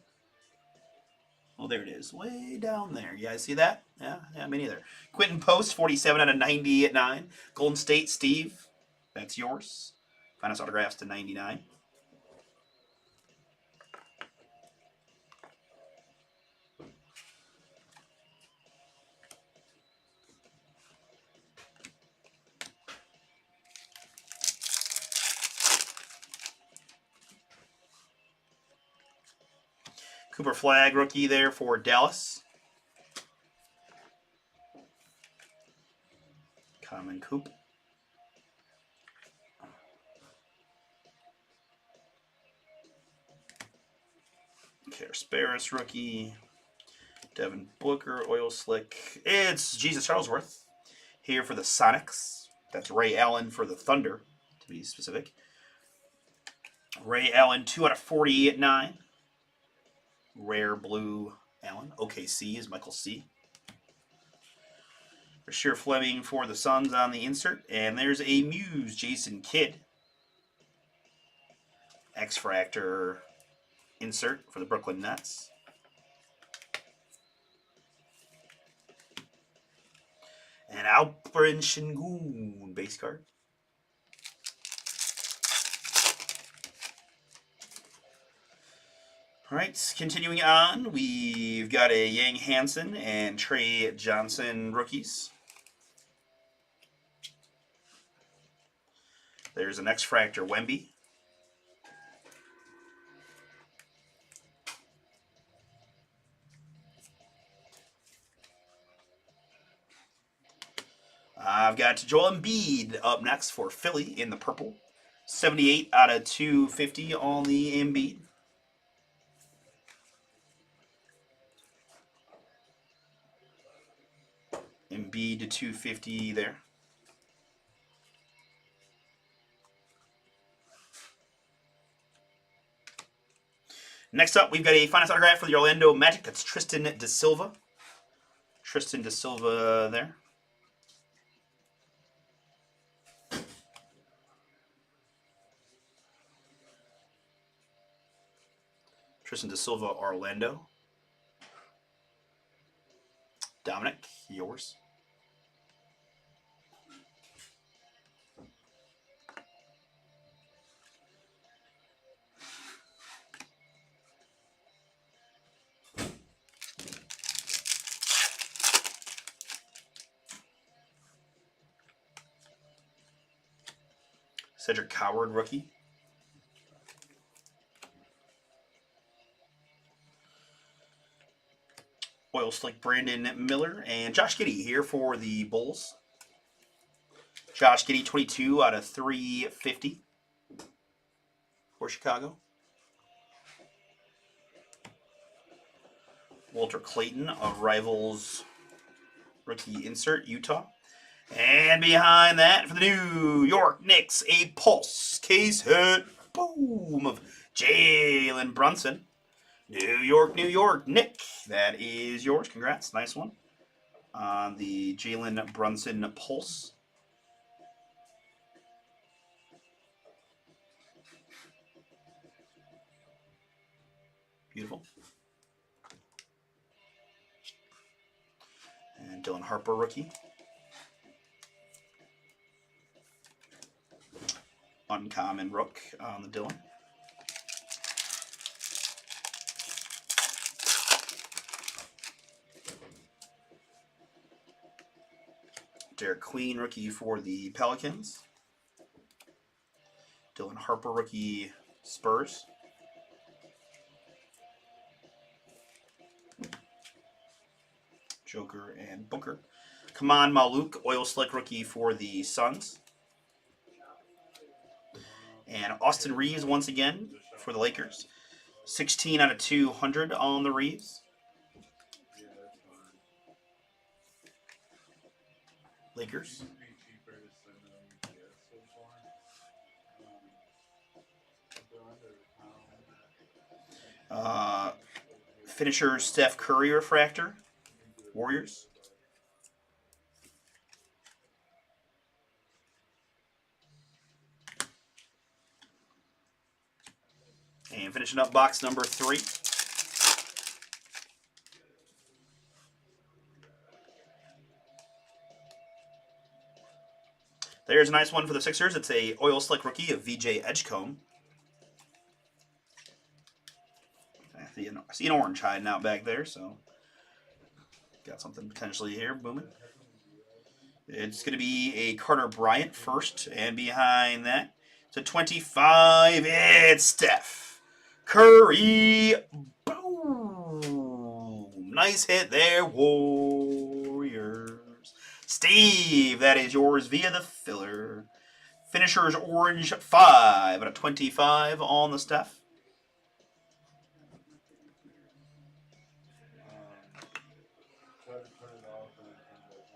Oh, there it is. Way down there. You guys see that? Yeah, me neither. Quentin Post, 47 out of 90 at 9. Golden State, Steve. That's yours. Finest autographs to 99. Cooper Flag rookie there for Dallas. Common Coop. Kasparis rookie. Devin Booker, oil slick. It's Jesus Charlesworth here for the Sonics. That's Ray Allen for the Thunder, to be specific. Ray Allen, 2 out of 40 at 9. Rare blue Allen. OKC is Michael C. Rasheer Fleming for the Suns on the insert. And there's a Muse, Jason Kidd. X-Fractor insert for the Brooklyn Nets. And Alperen Şengün base card. All right, continuing on, we've got a Yang Hansen and Trey Johnson rookies. There's an X-Fractor Wemby. I've got Joel Embiid up next for Philly in the purple. 78 out of 250 on the Embiid. Embiid to 250 there. Next up, we've got a finest autograph for the Orlando Magic. That's Tristan da Silva. Tristan da Silva there. Tristan da Silva, Orlando. Dominic, yours. Cedric Howard, rookie. Oil slick Brandon Miller and Josh Giddey here for the Bulls. Josh Giddey, 22 out of 350 for Chicago. Walter Clayton of Rivals rookie insert, Utah. And behind that, for the New York Knicks, a Pulse case hit, boom, of Jalen Brunson. New York, Nick, that is yours. Congrats, nice one. on the Jalen Brunson Pulse. Beautiful. And Dylan Harper rookie. Uncommon Rook on the Dylan. Derek Queen rookie for the Pelicans. Dylan Harper rookie Spurs. Joker and Booker. Kaman Maluk, oil slick rookie for the Suns. And Austin Reeves once again for the Lakers. 16 out of 200 on the Reeves. Yeah, that's fine. Lakers. It'd be cheaper to send them UPS so far. But they're under a pound. Finisher Steph Curry refractor. Warriors. And finishing up box number 3. There's a nice one for the Sixers. It's a oil slick rookie of VJ Edgecombe. I see an orange hiding out back there, so got something potentially here booming. It's going to be a Carter Bryant first, and behind that, it's a 25. It's Steph Curry. Boom! Nice hit there, Warriors. Steve, that is yours via the filler. Finisher's orange 5 out of 25 on the Steph. Try to turn it off and it comes back on.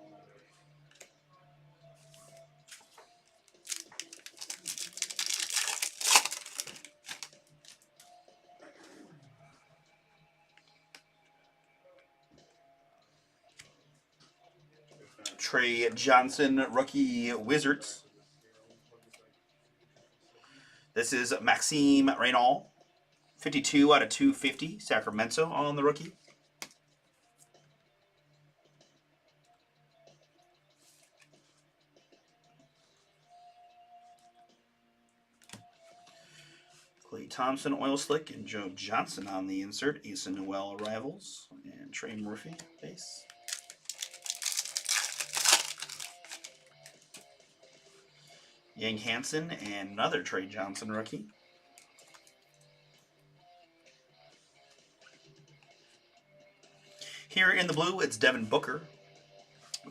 Trey Johnson, rookie Wizards. This is Maxime Reynal, 52 out of 250, Sacramento on the rookie. Klay Thompson, oil slick, and Joe Johnson on the insert. Asa Noel arrivals, and Trey Murphy base. Yang Hansen and another Trey Johnson rookie. Here in the blue, it's Devin Booker.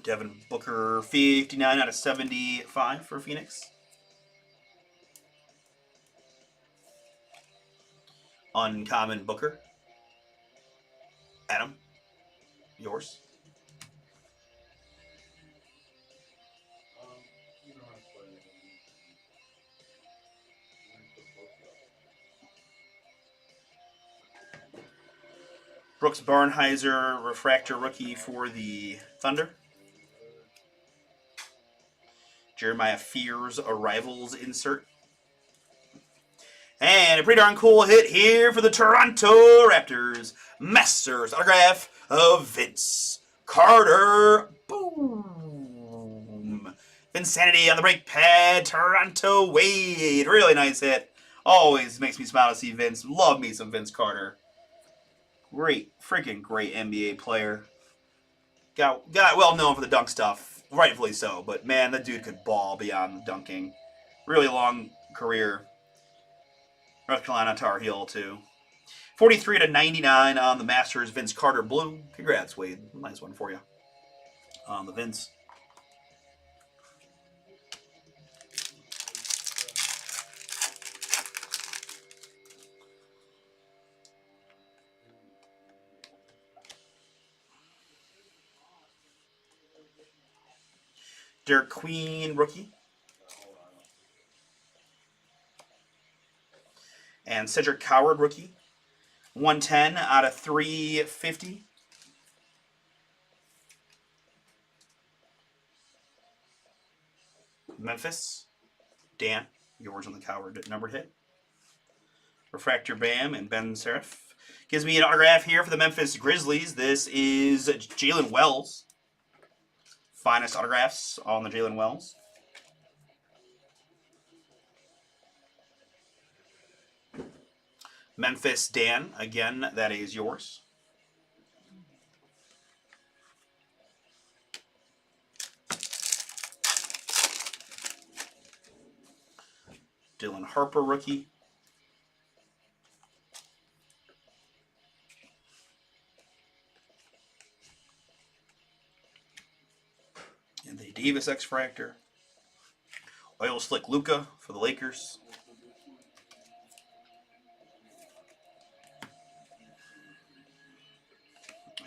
Devin Booker, 59 out of 75 for Phoenix. Uncommon Booker. Adam, yours. You know how to play it. Brooks Barnheiser, refractor rookie for the Thunder. Jeremiah Fears, arrivals insert. And a pretty darn cool hit here for the Toronto Raptors. Masters autograph of Vince Carter. Boom. Vinsanity on the break pad. Toronto Wade. Really nice hit. Always makes me smile to see Vince. Love me some Vince Carter. Great, freaking great NBA player. Got well known for the dunk stuff. Rightfully so. But man, that dude could ball beyond the dunking. Really long career. North Carolina Tar Heel, too. 43 to 99 on the Masters. Vince Carter blue. Congrats, Wade. Nice one for you on the Vince. Derek Queen, rookie. And Cedric Coward, rookie. 110 out of 350. Memphis, Dan, yours on the coward numbered hit. Refractor Bam and Ben Seraph. Gives me an autograph here for the Memphis Grizzlies. This is Jalen Wells. Finest autographs on the Jalen Wells. Memphis Dan, again, that is yours. Dylan Harper, rookie. And the Davis X-Fractor. Oil Slick Luka for the Lakers.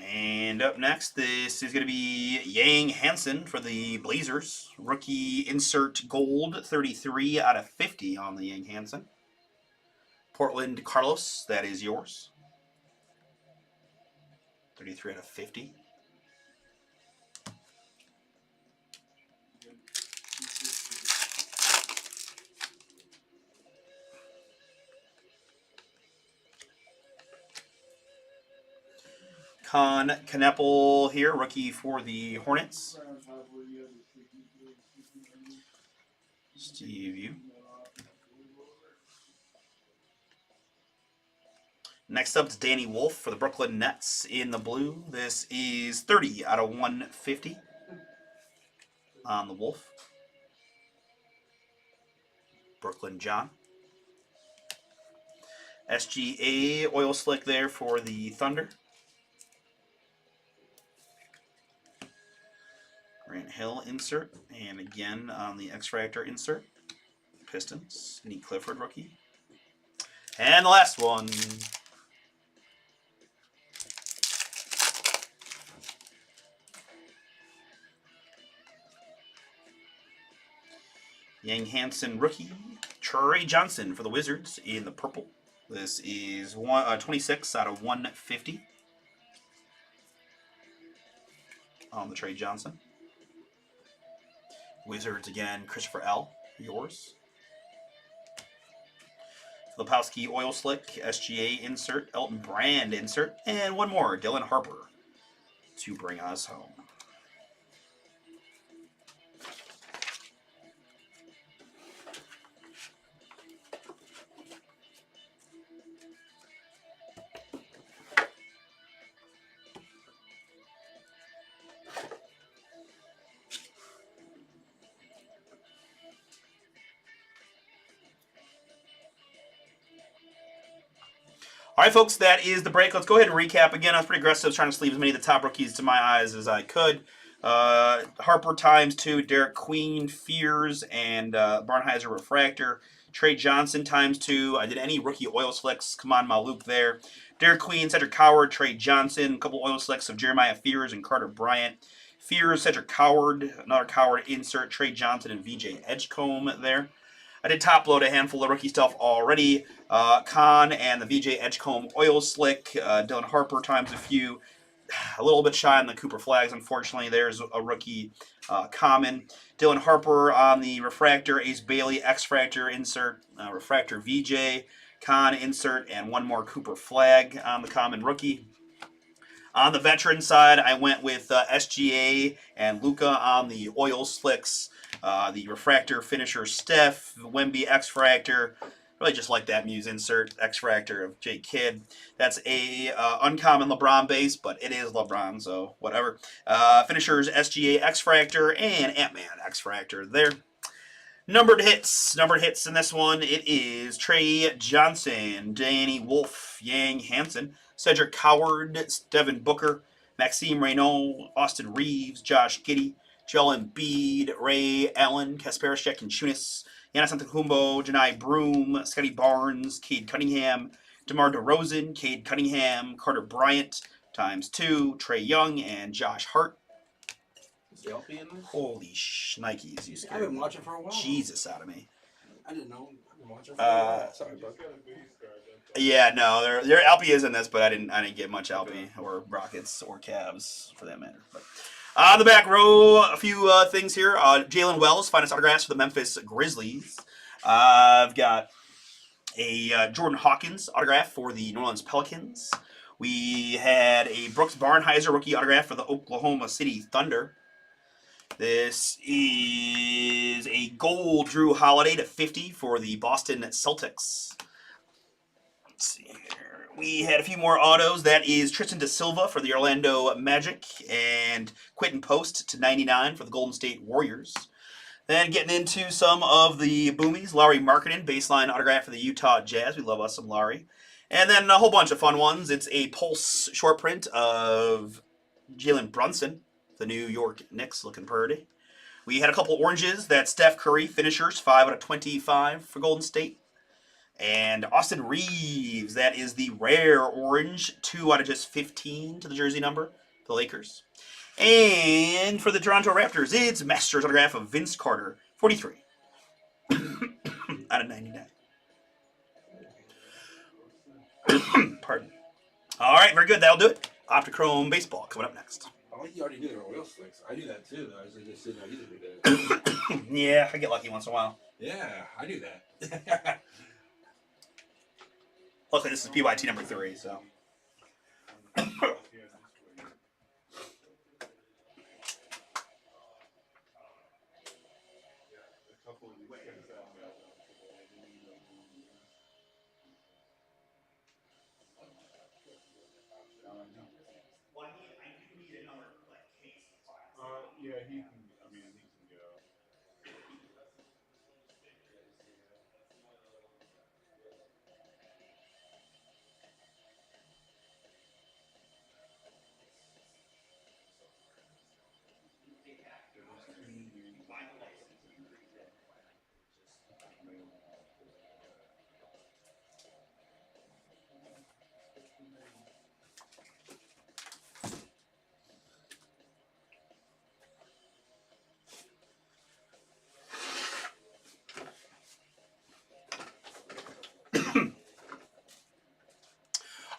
And up next, this is going to be Yang Hansen for the Blazers. Rookie insert gold, 33 out of 50 on the Yang Hansen. Portland Carlos, that is yours. 33 out of 50. Con Kneppel here, rookie for the Hornets. Steve U. Next up is Danny Wolf for the Brooklyn Nets in the blue. This is 30 out of 150 on the Wolf. Brooklyn John. SGA oil slick there for the Thunder. Grant Hill insert. And again on the X-Fractor insert. Pistons. Nick Clifford rookie. And the last one. Yang Hansen rookie. Trey Johnson for the Wizards in the purple. This is 26 out of 150 on the Trey Johnson. Wizards again, Christopher L. Yours. Lepowski oil slick, SGA insert, Elton Brand insert, and one more, Dylan Harper to bring us home. All right, folks, that is the break. Let's go ahead and recap. Again, I was pretty aggressive, trying to sleeve as many of the top rookies to my eyes as I could. Harper ×2, Derek Queen, Fears, and Barnheiser Refractor. Trey Johnson ×2. I did any rookie oil slicks. Come on, Maluk there. Derek Queen, Cedric Coward, Trey Johnson. A couple oil slicks of Jeremiah Fears and Carter Bryant. Fears, Cedric Coward, another Coward insert, Trey Johnson and VJ Edgecombe there. I did top load a handful of rookie stuff already. Khan and the VJ Edgecombe oil slick. Dylan Harper ×a few. A little bit shy on the Cooper Flags, unfortunately. There's a rookie common. Dylan Harper on the Refractor, Ace Bailey X-Fractor insert, Refractor VJ, Khan insert, and one more Cooper Flag on the common rookie. On the veteran side, I went with SGA and Luka on the oil slicks. The Refractor finisher Steph, Wemby X-Fractor. Really just like that Muse insert, X-Fractor of J. Kidd. That's a uncommon LeBron base, but it is LeBron, so whatever. Finishers SGA X-Fractor and Ant-Man X-Fractor there. Numbered hits in this one. It is Trey Johnson, Danny Wolf, Yang Hansen, Cedric Coward, Devin Booker, Maxime Reynaud, Austin Reeves, Josh Giddey, Joel Embiid, Ray Allen, Kasparov and Chunas, Giannis Antetokounmpo, Janai Broom, Scotty Barnes, Cade Cunningham, DeMar DeRozan, Cade Cunningham, Carter Bryant ×2, Trey Young, and Josh Hart. Is the LP in this? Holy shnikes, you scared I've been watching for a while. Jesus out of me. I didn't know. I've been watching for a while. Sorry, Just bud. got a base card, that's all. Yeah, no, their LP is in this, but I didn't get much LP or Rockets or Cavs for that matter. But On the back row, a few things here. Jalen Wells, finest autographs for the Memphis Grizzlies. I've got a Jordan Hawkins autograph for the New Orleans Pelicans. We had a Brooks Barnheiser rookie autograph for the Oklahoma City Thunder. This is a gold Drew Holiday /50 for the Boston Celtics. Let's see here. We had a few more autos. That is Tristan da Silva for the Orlando Magic and Quentin Post /99 for the Golden State Warriors. Then getting into some of the boomies, Lauri Markkanen, baseline autograph for the Utah Jazz. We love us some Lauri. And then a whole bunch of fun ones. It's a Pulse short print of Jalen Brunson, the New York Knicks, looking pretty. We had a couple oranges. That's Steph Curry, finishers, 5/25 for Golden State. And Austin Reeves, that is the rare orange, 2/15 to the jersey number, the Lakers. And for the Toronto Raptors, it's Masters autograph of Vince Carter, 43 /99. Pardon. All right, very good. That'll do it. Optichrome Baseball coming up next. I like you already knew there were oil slicks. I do that too. I was just sitting there using it. Yeah, I get lucky once in a while. Yeah, I do that. Luckily, this is PYT number 3, so. Yeah, he can. I mean, he can go.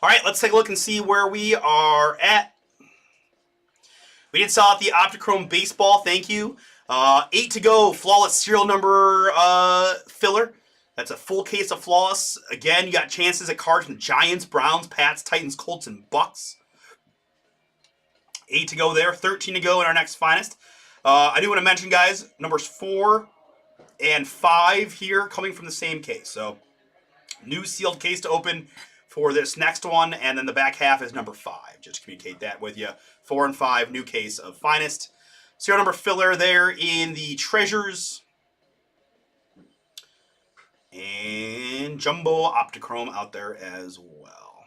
All right, let's take a look and see where we are at. We did sell out the Optichrome Baseball. Thank you. 8 to go. Flawless serial number filler. That's a full case of Flawless. Again, you got chances at cards from Giants, Browns, Pats, Titans, Colts, and Bucks. 8 to go there. 13 to go in our next finest. I do want to mention, guys, numbers 4 and 5 here coming from the same case. So, new sealed case to open for this next one, and then the back half is number 5. Just to communicate that with you. 4 and 5, new case of finest. Serial number filler there in the Treasures. And Jumbo Optichrome out there as well.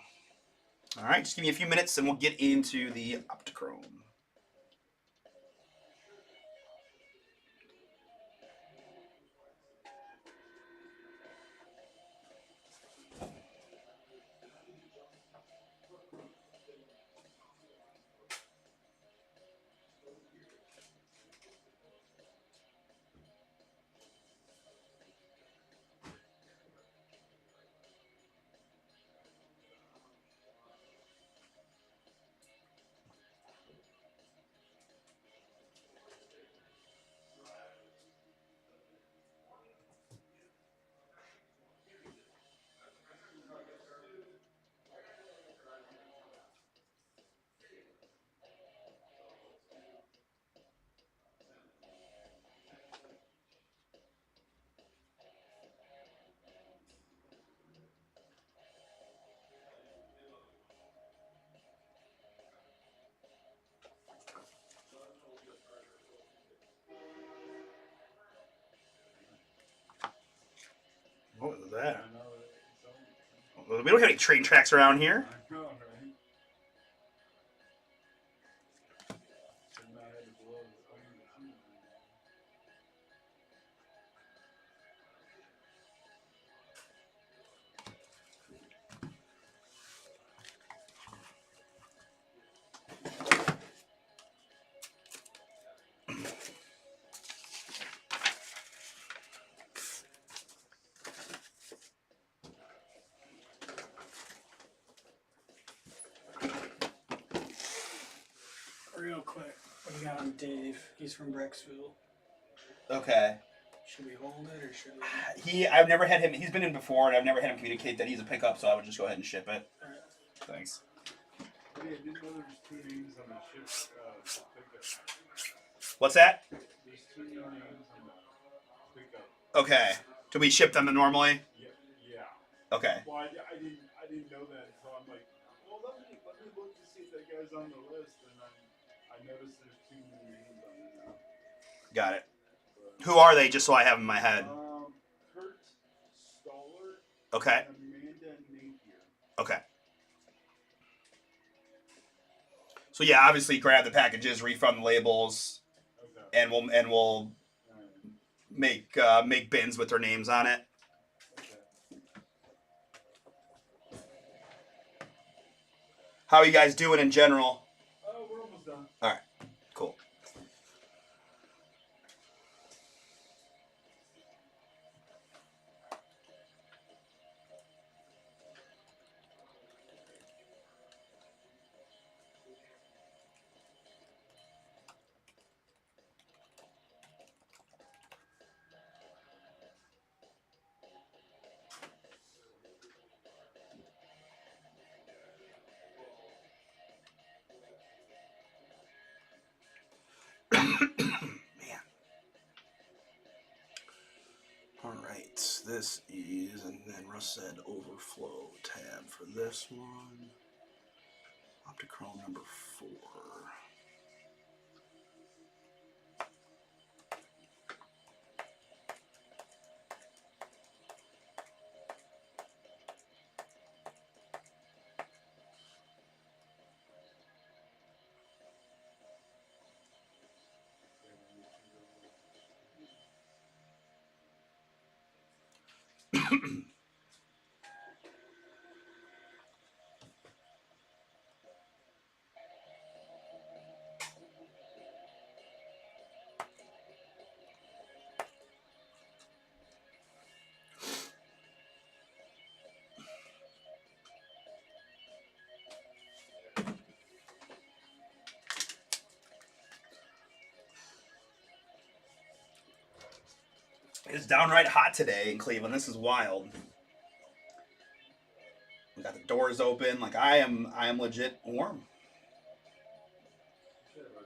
All right, just give me a few minutes and we'll get into the Optichrome. What was that? I know. We don't have any train tracks around here. I know, right? Shouldn't have had to blow the fire machine. on Dave. He's from Brecksville. Okay. Should we hold it or should we? I've never had him. He's been in before, and I've never had him communicate that he's a pickup. So I would just go ahead and ship it. All right. Thanks. Hey, I didn't know there was 2 names on the ship pickup. What's that? There's 2 names on the pickup. Okay. Do we ship them normally? Yeah. Okay. Well, I didn't know that, so I'm like, well, let me look to see if that guy's on the list, and I noticed there's 2 names on there now. Got it. But, Who are they? Just so I have in my head. Kurt Stoller. Okay. And Amanda Napier. Okay. So yeah, obviously grab the packages, refund the labels, Okay. and we'll make bins with their names on it. Okay. How are you guys doing in general? Oh, we're almost done. All right. Cool. Man. All right. This is, and then Russ said overflow tab for this one. Optichrome number 4. It's downright hot today in Cleveland. This is wild. We got the doors open. Like I am legit warm. Should have our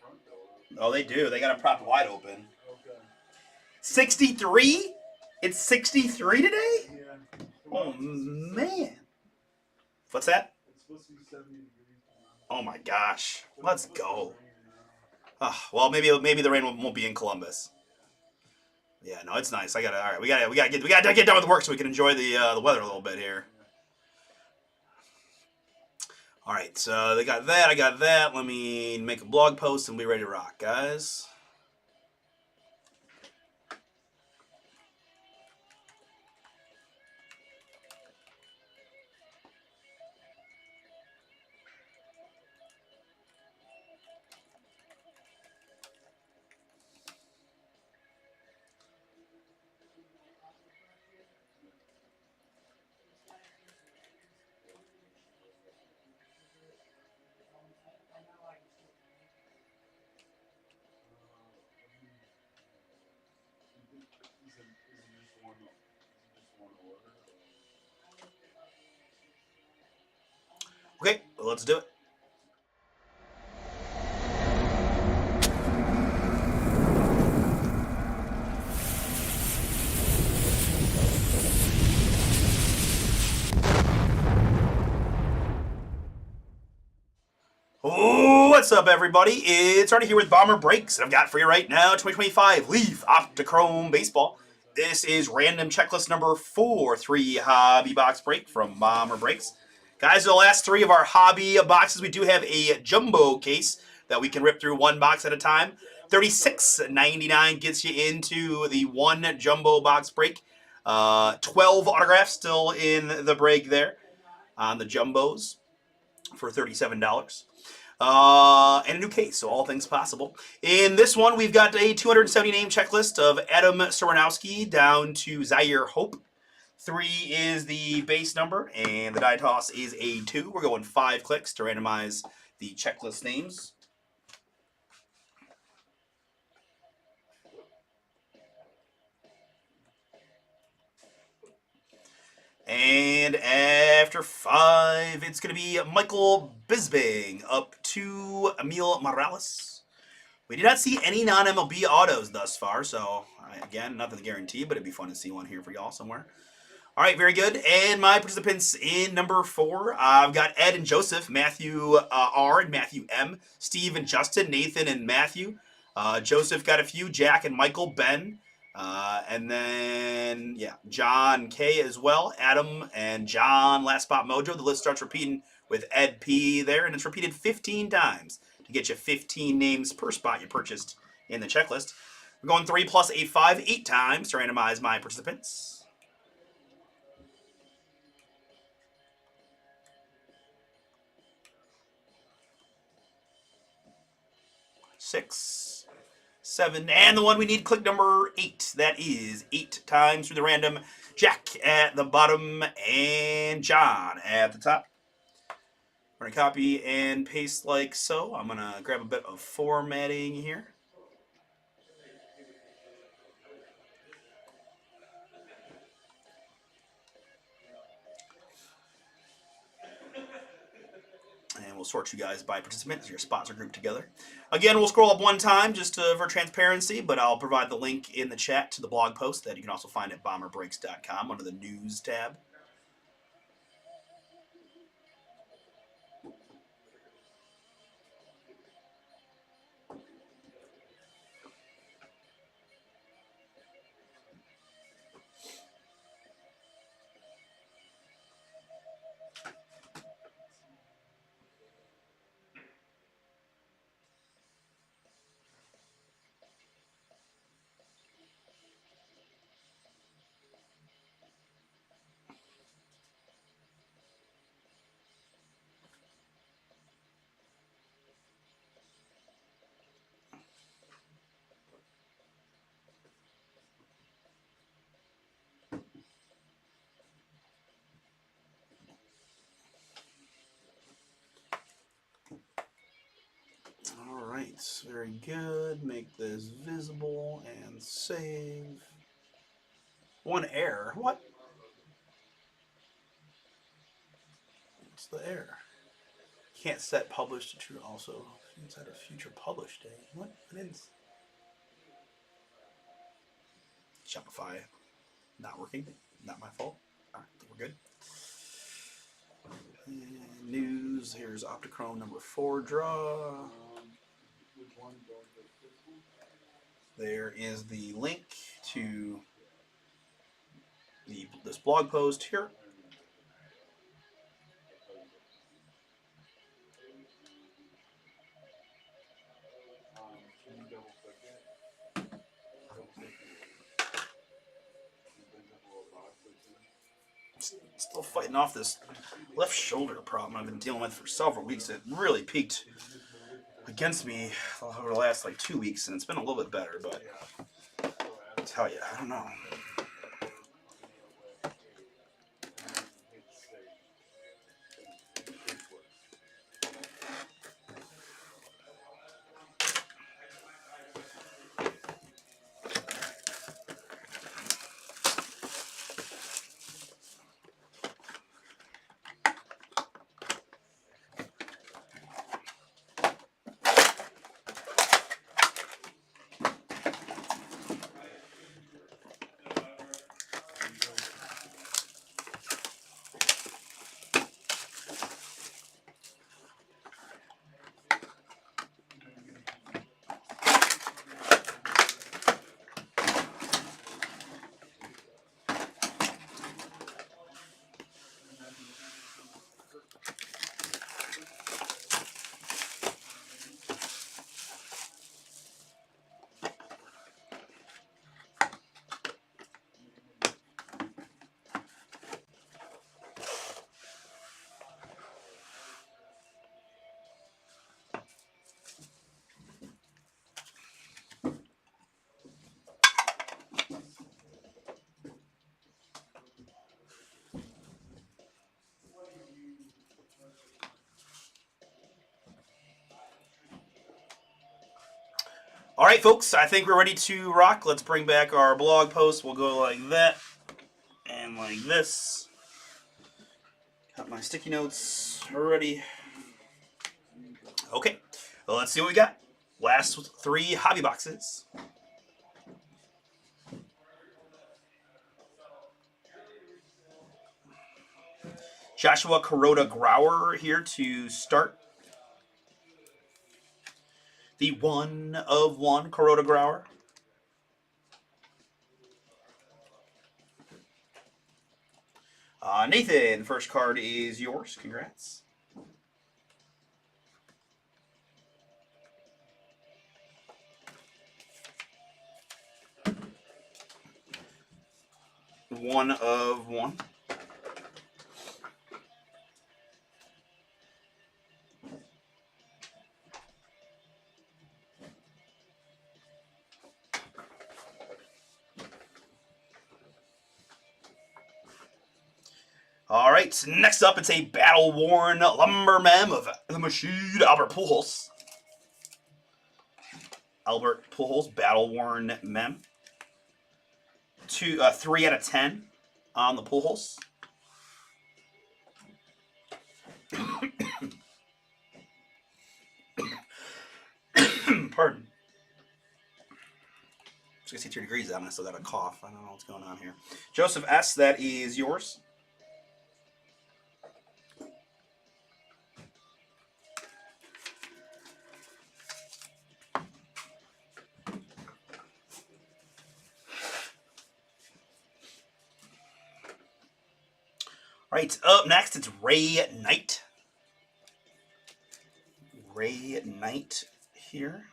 front door open. Oh, they do. They got it propped wide open. Okay. 63? It's 63 today? Yeah. Oh man. What's that? It's supposed to be 70 degrees Oh tomorrow. my gosh. But Let's it's supposed to go. rain now. Well, maybe the rain won't be in Columbus. Yeah, no, it's nice. All right. We gotta get done with work so we can enjoy the weather a little bit here. All right, so they got that. I got that. Let me make a blog post and be ready to rock, guys. Okay, let's do it. Oh, what's up, everybody? It's Artie here with BomberBreaks, and I've got for you right now 2025 Leaf Optichrome Baseball. This is random checklist number 4, 3 hobby box break from BomberBreaks. Guys, the last 3 of our hobby boxes, we do have a jumbo case that we can rip through one box at a time. $36.99 gets you into the 1 jumbo box break. 12 autographs still in the break there on the jumbos for $37. And a new case, so all things possible. In this one, we've got a 270 name checklist of Adam Soranowski down to Zaire Hope. 3 is the base number, and the die toss is a 2. We're going 5 clicks to randomize the checklist names. And after 5, it's going to be Michael Bisbing up to Emil Morales. We did not see any non-MLB autos thus far, so again, nothing to guarantee, but it'd be fun to see one here for y'all somewhere. All right, very good. And my participants in number 4, I've got Ed and Joseph, Matthew R and Matthew M, Steve and Justin, Nathan and Matthew. Joseph got a few, Jack and Michael, Ben. And then, yeah, John K as well, Adam and John, Last Spot Mojo. The list starts repeating with Ed P there, and it's repeated 15 times to get you 15 names per spot you purchased in the checklist. We're going 3 plus a 5, 8 times to randomize my participants. 6, 7, and the one we need, click number 8. That is 8 times through the random. Jack at the bottom and John at the top. We're going to copy and paste like so. I'm going to grab a bit of formatting here. And we'll sort you guys by participants. Your spots are grouped together. Again, we'll scroll up one time just for transparency, but I'll provide the link in the chat to the blog post that you can also find at BomberBreaks.com under the News tab. All right, very good. Make this visible and save. One error. What? What's the error? Can't set publish to true. Also, inside a future publish date. What? I didn't. Shopify not working. Not my fault. All right, we're good. And news. Here's Optichrome number 4 draw. Which one going to physical? There is the link to this blog post here. Can you double click it? Double click it. Brings up a little box or two. Still fighting off this left shoulder problem I've been dealing with for several weeks. It really peaked against me over the last 2 weeks, and it's been a little bit better, but I tell you, I don't know. All right, folks, I think we're ready to rock. Let's bring back our blog post. We'll go like that and like this. Got my sticky notes ready. Okay, well, let's see what we got. Last 3 hobby boxes. Joshua Kuroda Grauer here to start. The 1 of 1 Kuroda Grauer. Nathan, first card is yours. Congrats. One of 1. All right, next up, it's a battle-worn lumberman of the machine, Albert Pujols. Albert Pujols, battle-worn mem. 3 out of 10 on the Pujols. Pardon. 62 degrees out, and I still got a cough. I don't know what's going on here. Joseph S., that is yours. All right, up next, it's Ray Knight. Ray Knight here.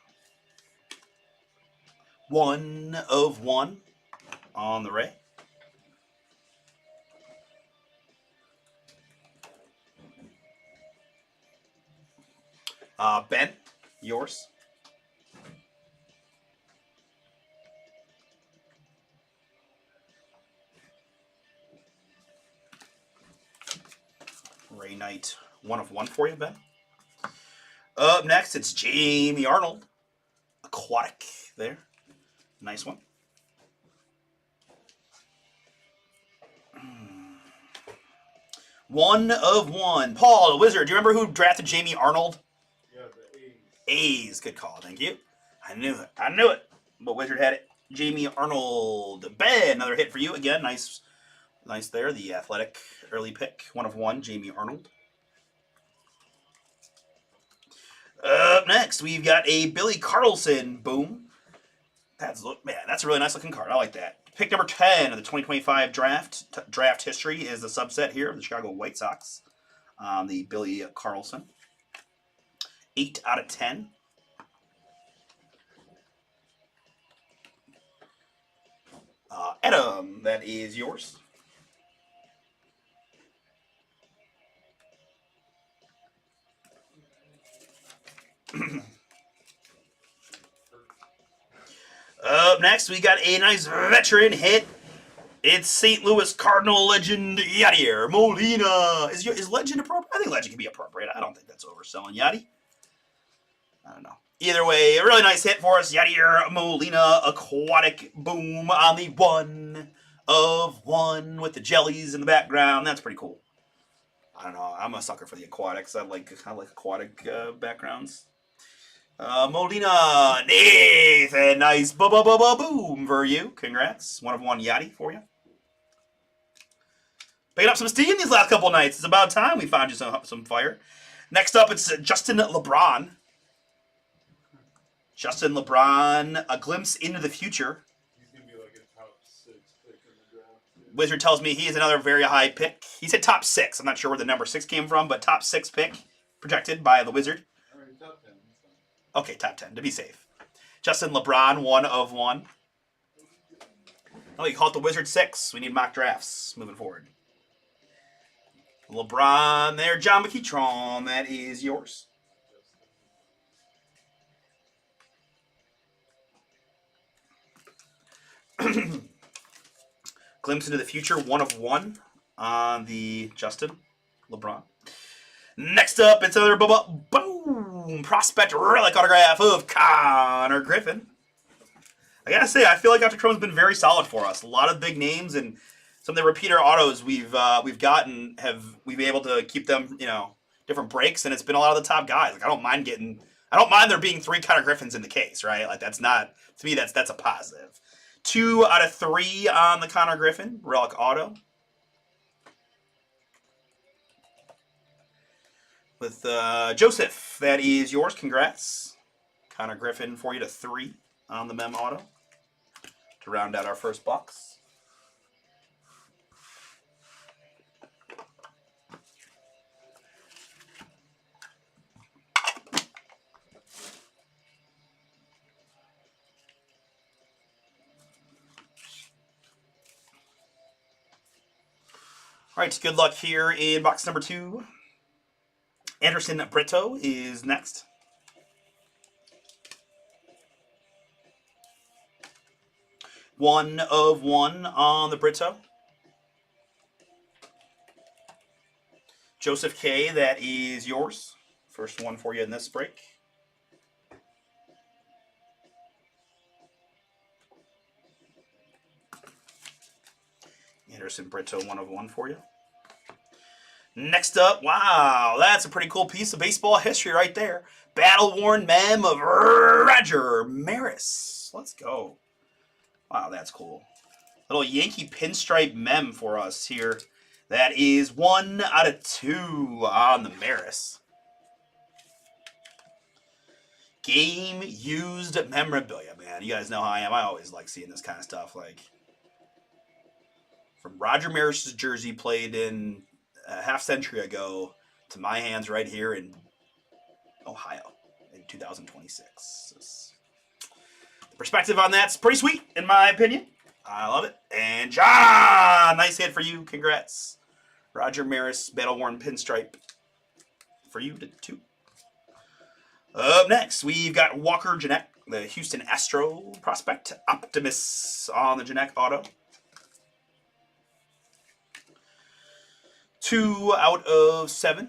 1 of 1 on the Ray. Ben, yours. Ray Knight, 1 of 1 for you, Ben. Up next, it's Jamie Arnold. Aquatic there. Nice one. One of 1. Paul, the Wizard. Do you remember who drafted Jamie Arnold? Yeah, the A's. A's. Good call. Thank you. I knew it. I knew it. But Wizard had it. Jamie Arnold. Ben, another hit for you. Again, nice there. The athletic early pick. 1 of 1. Jamie Arnold. Up next, we've got a Billy Carlson. Boom. That's a really nice looking card. I like that. Pick number 10 of the 2025 draft. Draft history is the subset here of the Chicago White Sox. The Billy Carlson. 8 out of 10. Adam, that is yours. Up next, we got a nice veteran hit. It's St. Louis Cardinal legend Yadier Molina. Is legend appropriate? I think legend can be appropriate. I don't think that's overselling Yadi. I don't know. Either way, a really nice hit for us. Yadier Molina, aquatic boom on the 1 of 1 with the jellies in the background. That's pretty cool. I don't know. I'm a sucker for the aquatics. I like aquatic backgrounds. Molina, Nathan, nice boom for you. Congrats. 1 of 1 Yachty for you. Picking up some steam these last couple nights. It's about time we found you some fire. Next up, it's Justin LeBron. Justin LeBron, a glimpse into the future. He's going to be like a top 6 pick in the draft. Yeah. Wizard tells me he is another very high pick. He said top 6. I'm not sure where the number 6 came from, but top 6 pick projected by the Wizard. All right, top 10. Okay, top 10 to be safe. Justin LeBron, 1 of 1. Oh, you call it the Wizard 6. We need mock drafts moving forward. LeBron there. John McKeitron, that is yours. Glimpse into the future, 1 of 1 on the Justin LeBron. Next up, it's another boom prospect relic autograph of Connor Griffin. I gotta say, I feel like Dr. Chrome's been very solid for us. A lot of big names and some of the repeater autos we've gotten we've been able to keep them, different breaks, and it's been a lot of the top guys. Like I don't mind there being 3 Connor Griffins in the case, right? Like that's not, to me, that's a positive. 2 out of 3 on the Connor Griffin relic auto. With Joseph, that is yours. Congrats, Connor Griffin, for you to 3 on the mem auto to round out our first box. All right, good luck here in box number 2. Anderson Brito is next. One of 1 on the Brito. Joseph K, that is yours. First one for you in this break. Anderson Brito, 1 of 1 for you. Next up, wow, that's a pretty cool piece of baseball history right there. Battle-worn mem of Roger Maris. Let's go. Wow, that's cool. Little Yankee pinstripe mem for us here. That is 1 out of 2 on the Maris. Game used memorabilia, man. You guys know how I am. I always like seeing this kind of stuff. Like, from Roger Maris's jersey played in a half century ago to my hands right here in Ohio in 2026. The perspective on that's pretty sweet, in my opinion. I love it. And John, nice hit for you. Congrats. Roger Maris, battle-worn pinstripe for you to 2. Up next, we've got Walker Janek, the Houston Astro prospect. Optimus on the Janek auto. 2 out of 7.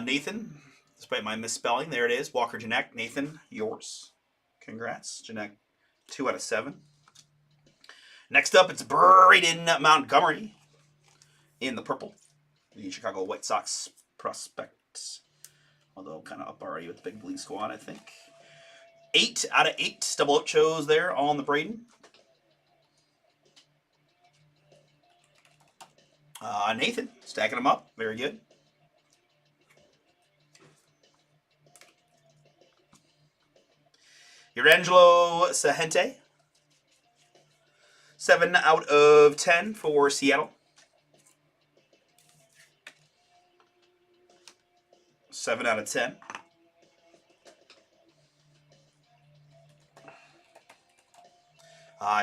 Nathan, despite my misspelling, there it is. Walker Janek. Nathan, yours. Congrats. Janek, 2 out of 7. Next up, it's Braden Montgomery in the purple. The Chicago White Sox prospect. Although kind of up already with the big blue squad, I think. 8 out of 8 double ochos there on the Braden. Nathan, stacking them up. Very good. Urangelo Sahente. 7 out of 10 for Seattle. 7 out of 10.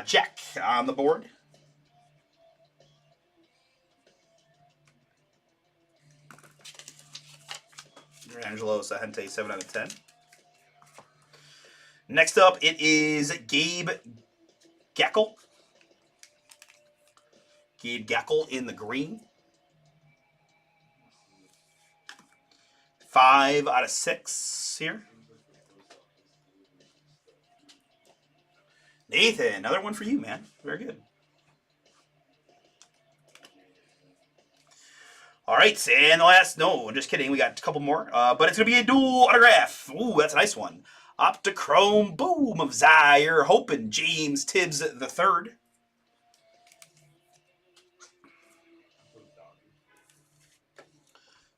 Jack on the board. Angelo Sahente, 7 out of 10. Next up, it is Gabe Gackel. Gabe Gackel in the green. 5 out of 6 here. Nathan, another one for you, man. Very good. All right, and the last, no, I'm just kidding. We got a couple more, but it's going to be a dual autograph. Ooh, that's a nice one. Optichrome Boom of Zaire Hope and James Tibbs III.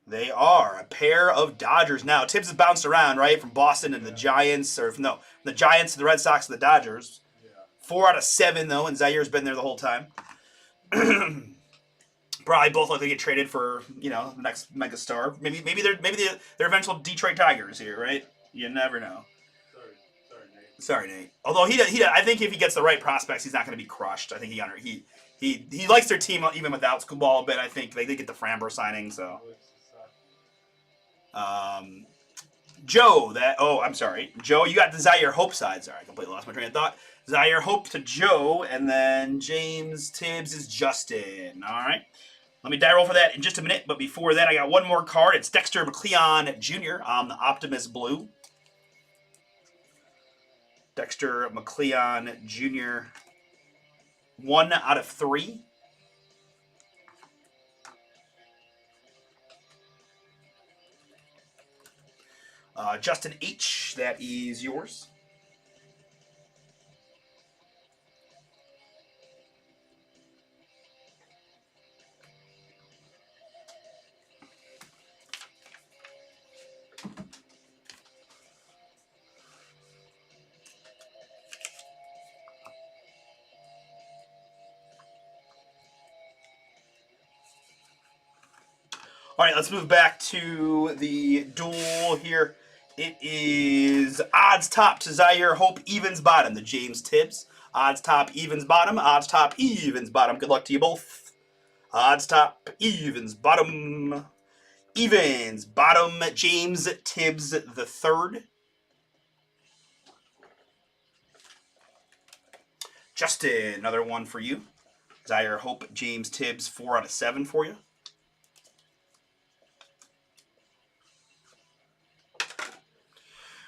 They are a pair of Dodgers now. Tibbs has bounced around, right, from Boston to the Giants, or no, from the Giants to the Red Sox to the Dodgers. 4 out of 7 though, and Zaire's been there the whole time. Probably both likely to get traded for, the next megastar. Maybe they're eventual Detroit Tigers here, right? You never know. Sorry, Nate. Although I think if he gets the right prospects, he's not going to be crushed. I think he likes their team even without Skubal a bit. I think they get the Framber signing, so. Joe, I'm sorry. Joe, you got the Zaire Hope side. Sorry, I completely lost my train of thought. Zaire Hope to Joe, and then James Tibbs is Justin. All right. Let me die roll for that in just a minute, but before that, I got one more card. It's Dexter McLeon Jr. on the Optimus Blue. Dexter McLeon Jr. 1 out of 3. Justin H., that is yours. All right, let's move back to the duel here. It is odds top to Zaire Hope, evens bottom to James Tibbs. Odds top, evens bottom. Odds top, evens bottom. Good luck to you both. Odds top, evens bottom. Evens bottom, James Tibbs the third. Justin, another one for you. Zaire Hope, James Tibbs, 4 out of 7 for you.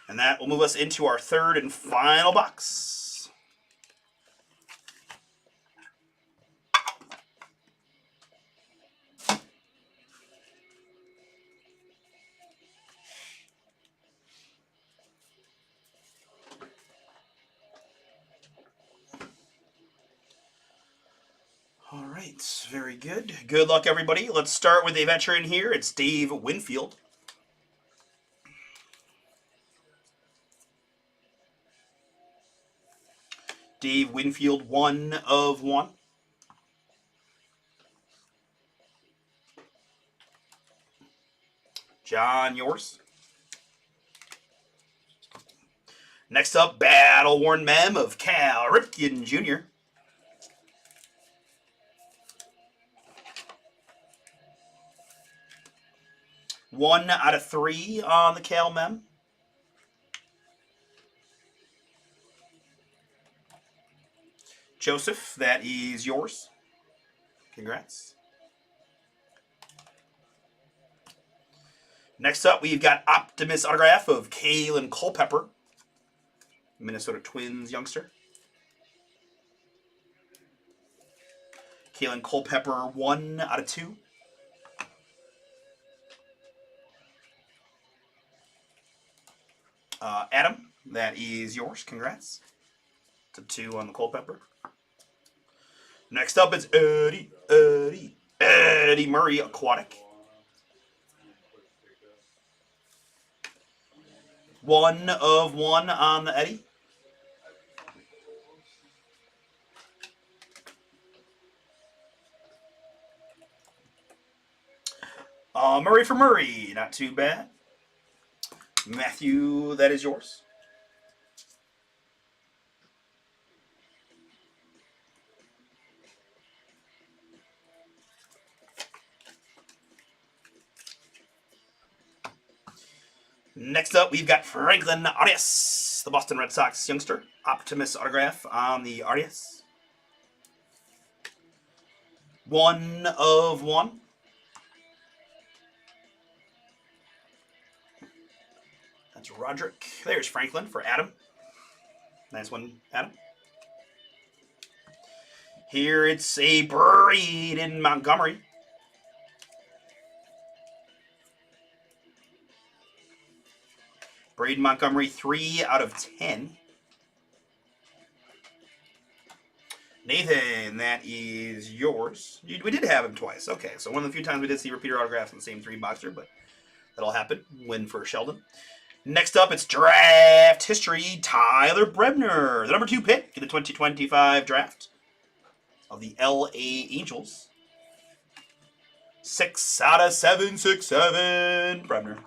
And that will move us into our third and final box. All right, very good. Good luck, everybody. Let's start with a veteran here. It's Dave Winfield. Dave Winfield, 1 of 1. John, yours. Next up, Battle Worn Mem of Cal Ripken Jr. One out of 3 on the Cal Mem. Joseph, that is yours. Congrats. Next up, we've got Optimus autograph of Kalen Culpepper, Minnesota Twins youngster. Kalen Culpepper, 1 out of 2. Adam, that is yours. Congrats. To 2 on the Culpepper. Next up is Eddie Murray Aquatic. 1 of 1 on the Eddie. Murray for Murray, not too bad. Matthew, that is yours. Next up, we've got Franklin Arias, the Boston Red Sox youngster. Optimus autograph on the Arias. 1 of 1. That's Roderick. There's Franklin for Adam. Nice one, Adam. Here it's a Braden Montgomery. Braden Montgomery, 3 out of 10. Nathan, that is yours. We did have him twice. Okay, so one of the few times we did see repeater autographs in the same 3-boxer, but that'll happen. Win for Sheldon. Next up, it's draft history. Tyler Brebner, the number 2 pick in the 2025 draft of the LA Angels. 6 out of 7, 6-7. Brebner.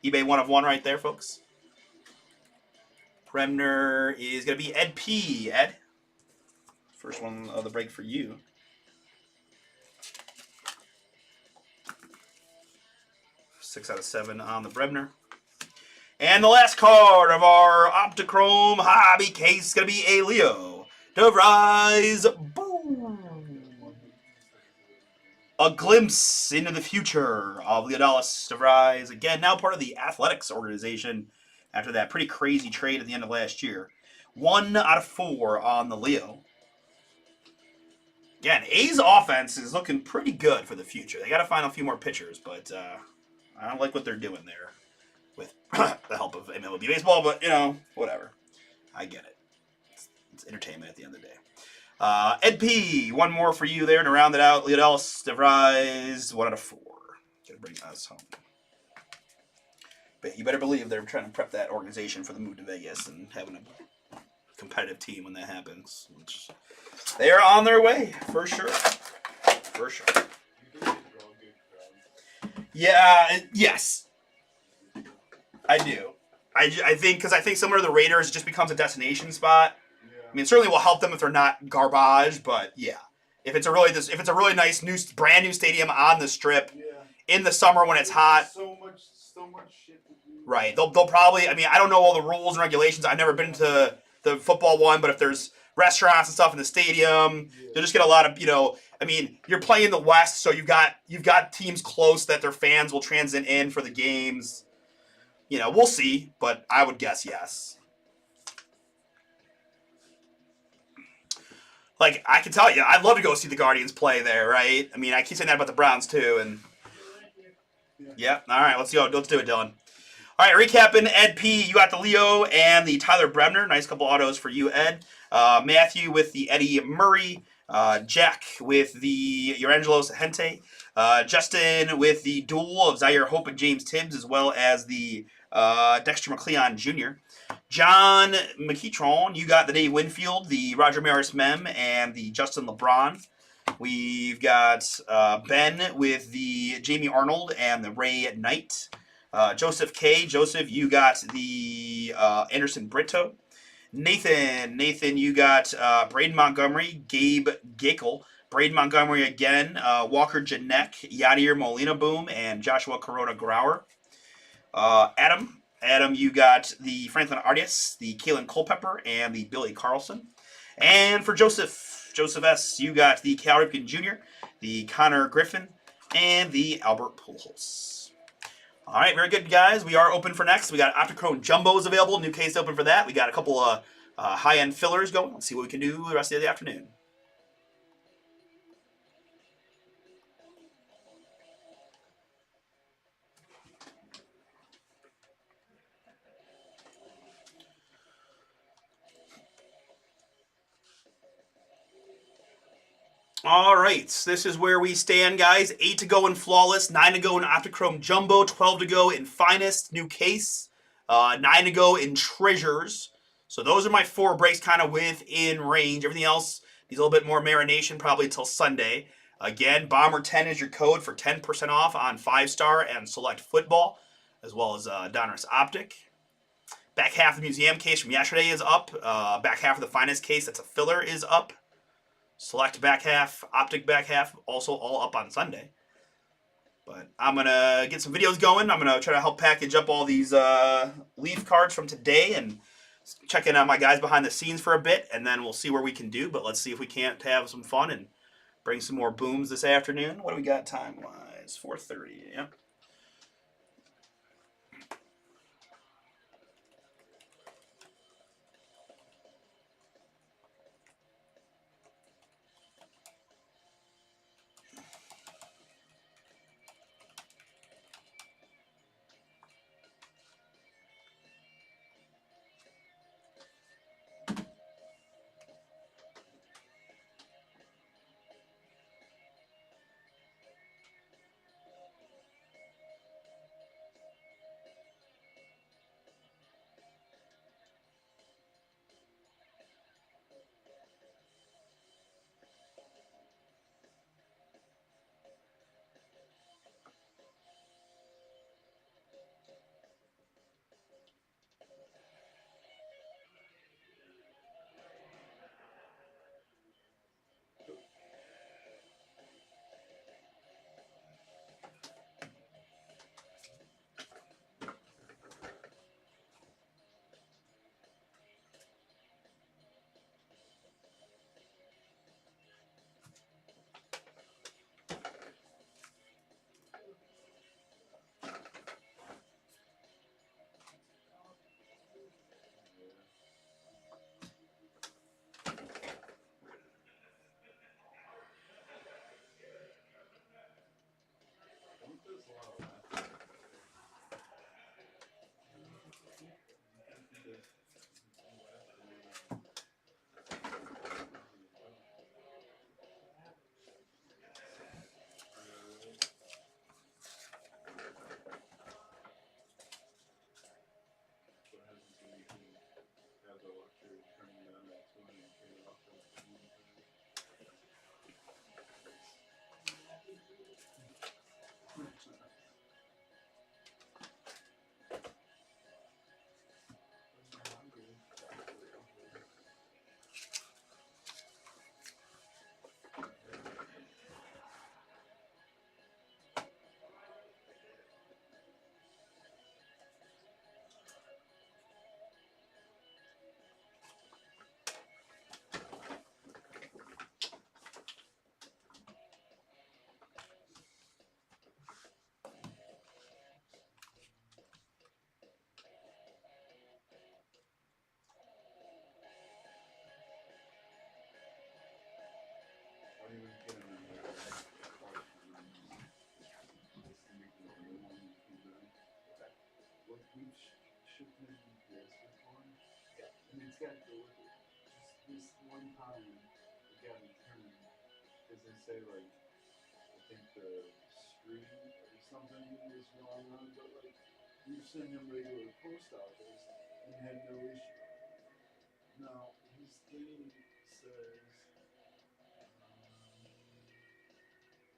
eBay 1 of 1 right there, folks. Bremner is going to be Ed P. Ed. First one of the break for you. Six out of 7 on the Bremner. And the last card of our Optichrome hobby case is going to be a Leo DeVries. Boom! A glimpse into the future of Leonidas DeVries. Again, now part of the Athletics organization after that pretty crazy trade at the end of last year. 1 out of 4 on the Leo. Again, A's offense is looking pretty good for the future. They got to find a few more pitchers, but I don't like what they're doing there with the help of MLB baseball. But whatever. I get it. It's entertainment at the end of the day. Ed P, one more for you there to round it out. Liddell DeVries, 1 out of 4. Gonna bring us home. But you better believe they're trying to prep that organization for the move to Vegas and having a competitive team when that happens. Which they are on their way, for sure. For sure. Yeah, yes. I do. I think, because I think similar to the Raiders, it just becomes a destination spot. I mean, it certainly will help them if they're not garbage, but yeah. If it's a really nice brand new stadium on the strip in the summer when it's hot. So much shit to do. Right. They'll probably, I mean, I don't know all the rules and regulations. I've never been to the football one, but if there's restaurants and stuff in the stadium, you'll just get a lot of, I mean, you're playing the West, so you've got teams close that their fans will transit in for the games. We'll see, but I would guess yes. Like, I can tell you, I'd love to go see the Guardians play there, right? I mean, I keep saying that about the Browns, too, and... Yeah, all right, let's go. Let's do it, Dylan. All right, recapping, Ed P, you got the Leo and the Tyler Bremner. Nice couple autos for you, Ed. Matthew with the Eddie Murray. Jack with the Eurangelos Hente. Justin with the duel of Zaire Hope and James Tibbs, as well as the Dexter McCleon Jr. John McKeitron, you got the Dave Winfield, the Roger Maris Mem, and the Justin LeBron. We've got Ben with the Jamie Arnold and the Ray Knight. Joseph K. Joseph, you got the Anderson Brito. Nathan, you got Braden Montgomery, Gabe Gakel, Braden Montgomery again, Walker Janek, Yadier Molina Boom, and Joshua Corona Grauer. Adam, you got the Franklin Artis, the Kalen Culpepper, and the Billy Carlson. And for Joseph S., you got the Cal Ripken Jr., the Connor Griffin, and the Albert Pujols. All right, very good, guys. We are open for next. We got Optichrome Jumbos available. New case open for that. We got a couple of high-end fillers going. Let's see what we can do the rest of the afternoon. All right, this is where we stand, guys. 8 to go in Flawless, 9 to go in Optichrome Jumbo, 12 to go in Finest, new case, 9 to go in Treasures. So those are my 4 breaks kind of within range. Everything else needs a little bit more marination, probably until Sunday. Again, Bomber10 is your code for 10% off on 5-star and Select Football, as well as Donruss Optic. Back half of the museum case from yesterday is up. Back half of the Finest case, that's a filler, is up. Select back half, Optic back half, also all up on Sunday. But I'm going to get some videos going. I'm going to try to help package up all these Leaf cards from today and check in on my guys behind the scenes for a bit, and then we'll see where we can do. But let's see if we can't have some fun and bring some more booms this afternoon. What do we got time-wise? 4:30, yeah. he's got to look at just this one time it got me turned because they say like I think the street or something is wrong on, but like you send him regular post office and had no issue. Now his thing says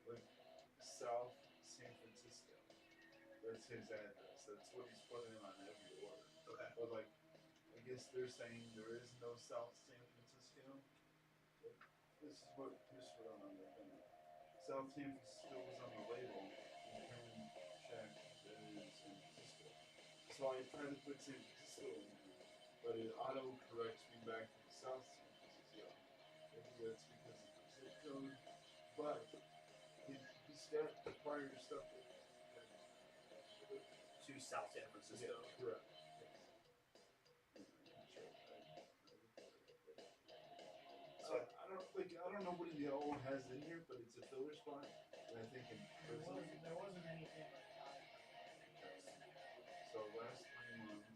like South San Francisco. That's his address. That's what he's putting on every order. Okay. But like I guess they're saying there is no South San Francisco. But this is what I'm understanding. South San Francisco was on the label, and Karen checked that it is San Francisco. So I tried to put San Francisco in here, but it auto corrects me back to the South San Francisco. Maybe that's because of the zip code, but he's got the prior stuff that. To South San Francisco. Yeah, correct. I don't know what he all has in here, but it's a filler spot. And I think in prison. There wasn't anything like that. So last 3 months.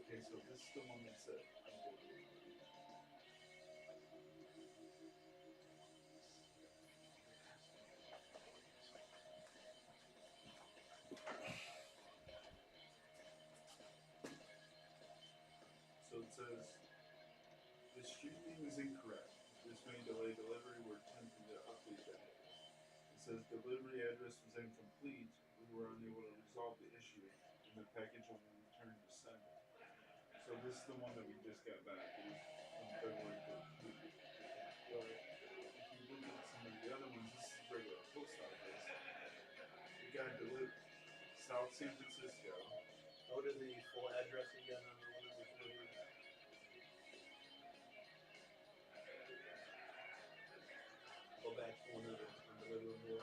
Okay, so this is the one that said. So it says, the street name is incorrect. This may delay delivery. We're attempting to update that. It says delivery address was incomplete. We were unable to resolve the issue, and the package will be returned to sender. So this is the one that we just got back. It was from February 13th. But if you look at some of the other ones, this is regular post office. We got delivered South San Francisco. What is the full address again on the one that we delivered? Go back to one of the undeliverable.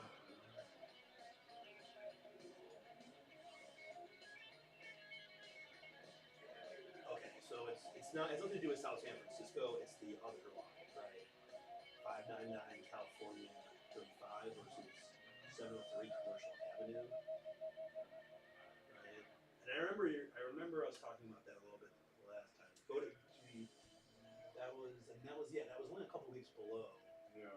Okay, so it's not, it's nothing to do with South San Francisco, it's the other line, right? 599 California 35 versus 703 Commercial Avenue. Right. And I remember us talking about that a little bit the last time. Go to that was only a couple weeks below. Yeah.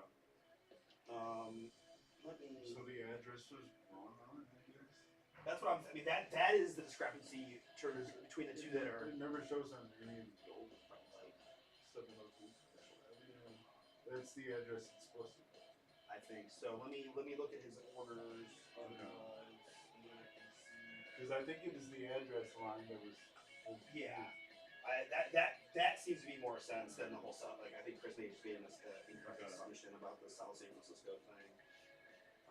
Let me. So the address was wrong on it, I guess. That's what I mean. That is the discrepancy between the two that are. It never shows on any of the old ones, like 702 Commercial Avenue. That's the address it's supposed to be. I think so. Let me look at his orders. Because I think it was the address line that was. Yeah. That seems to be more sense than the whole stuff. Like I think Chris may just be in this incorrect assumption about the South San Francisco thing.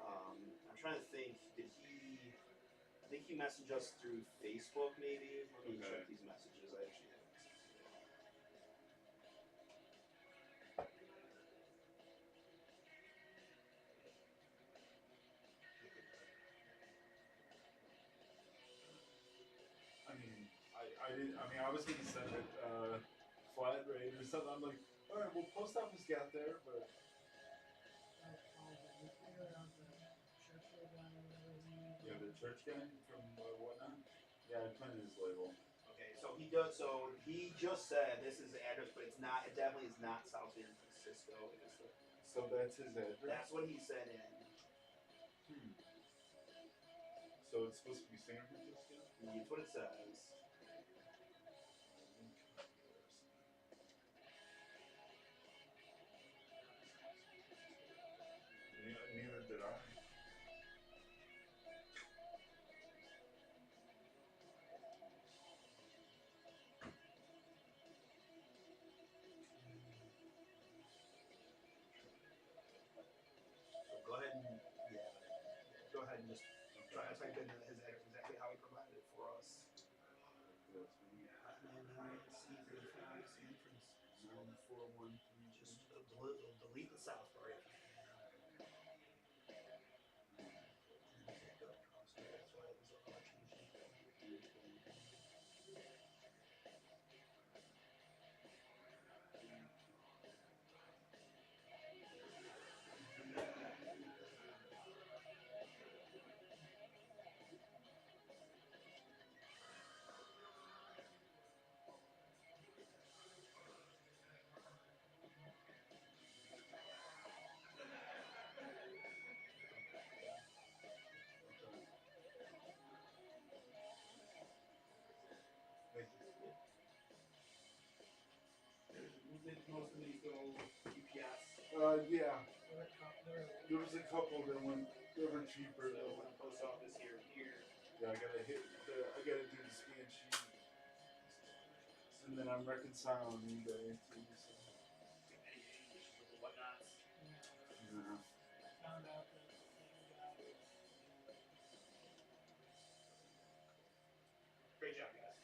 I'm trying to think. I think he messaged us through Facebook, maybe. Let me check these messages. I actually have messages. I was gonna send it flat rate or something. I'm like, all right, well, post office got there, but. Yeah, the church guy from whatnot. Yeah, I printed his label. Okay, so he does. So he just said this is the address, but it's not. It definitely is not South San Francisco. So that's his address. That's what he said in. So it's supposed to be San Francisco. That's what it says. Neither did I. So go ahead and just try to type in his address exactly how he provided it for us. Just delete the South part. Did most of these go UPS? Yeah. They're There was a couple that went. They were cheaper. so Though. when the post office here and here. Yeah, I gotta hit. I gotta do the scan sheet, and then I'm reconciling eBay too. So. Any issues with the whatnots? Yeah. Found out that they got. Great job, guys.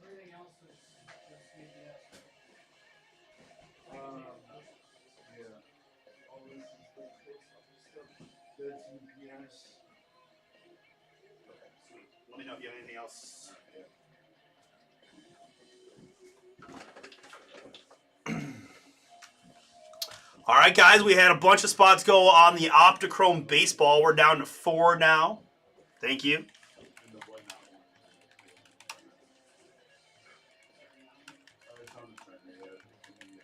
Everything else is just UPS, right? Yeah. All this is the post office stuff. That's UPS. Okay, sweet. Let me know if you have anything else. Yeah. All right, guys, we had a bunch of spots go on the Optichrome baseball. We're down to 4 now. Thank you. And the whatnot one. It's on the center. Yeah.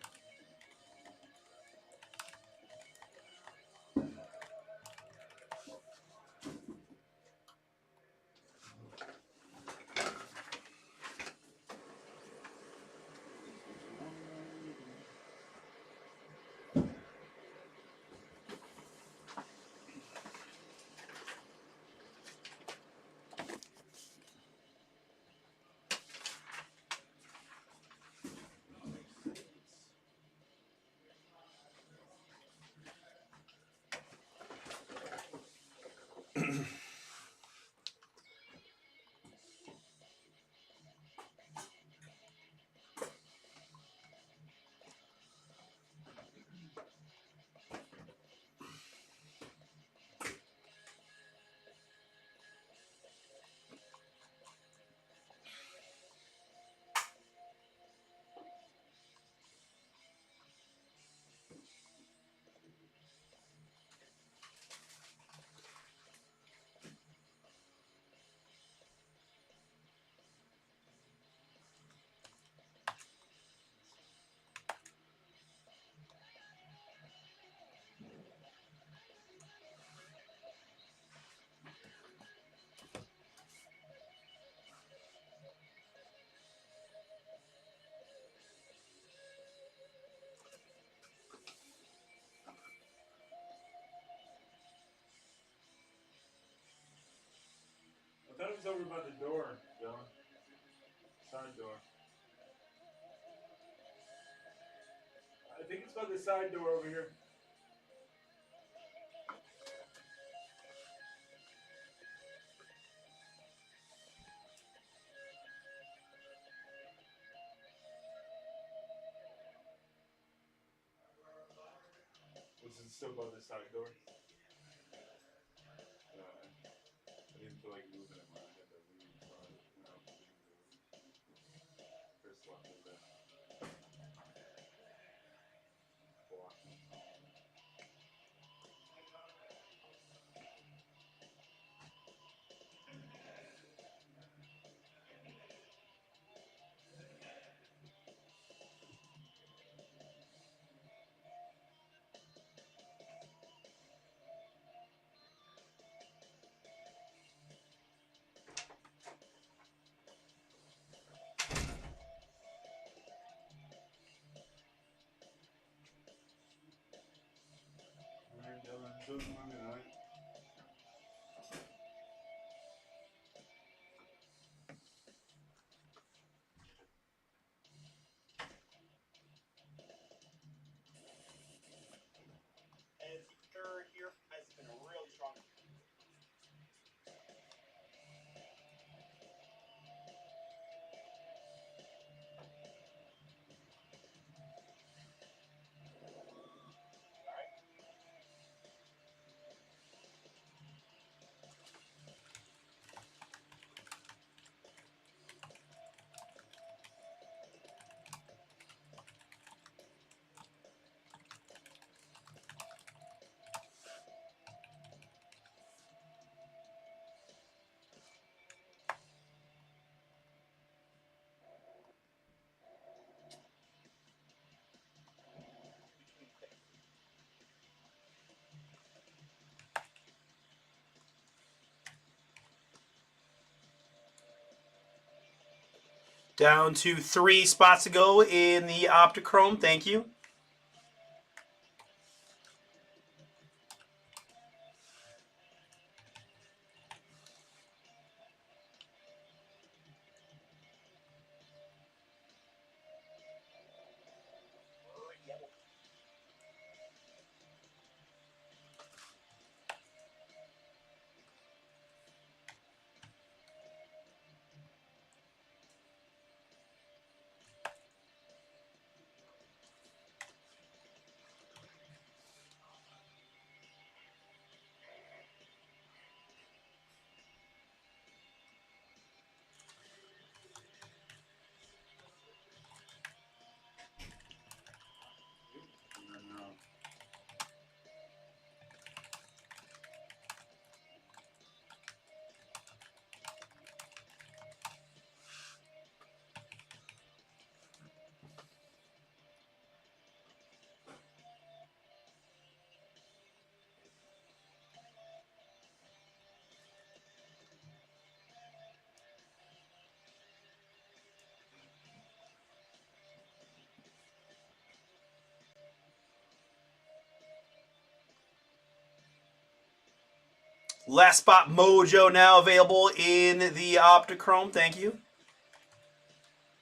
I thought it was over by the door, Dylan. Side door. I think it's by the side door over here. Was it still by the side door? I didn't feel like moving it when I had to leave, so I went out the window. Chris left it there. Blocked it. Down to 3 spots to go in the Optichrome. Thank you. Last spot mojo now available in the Optichrome. Thank you.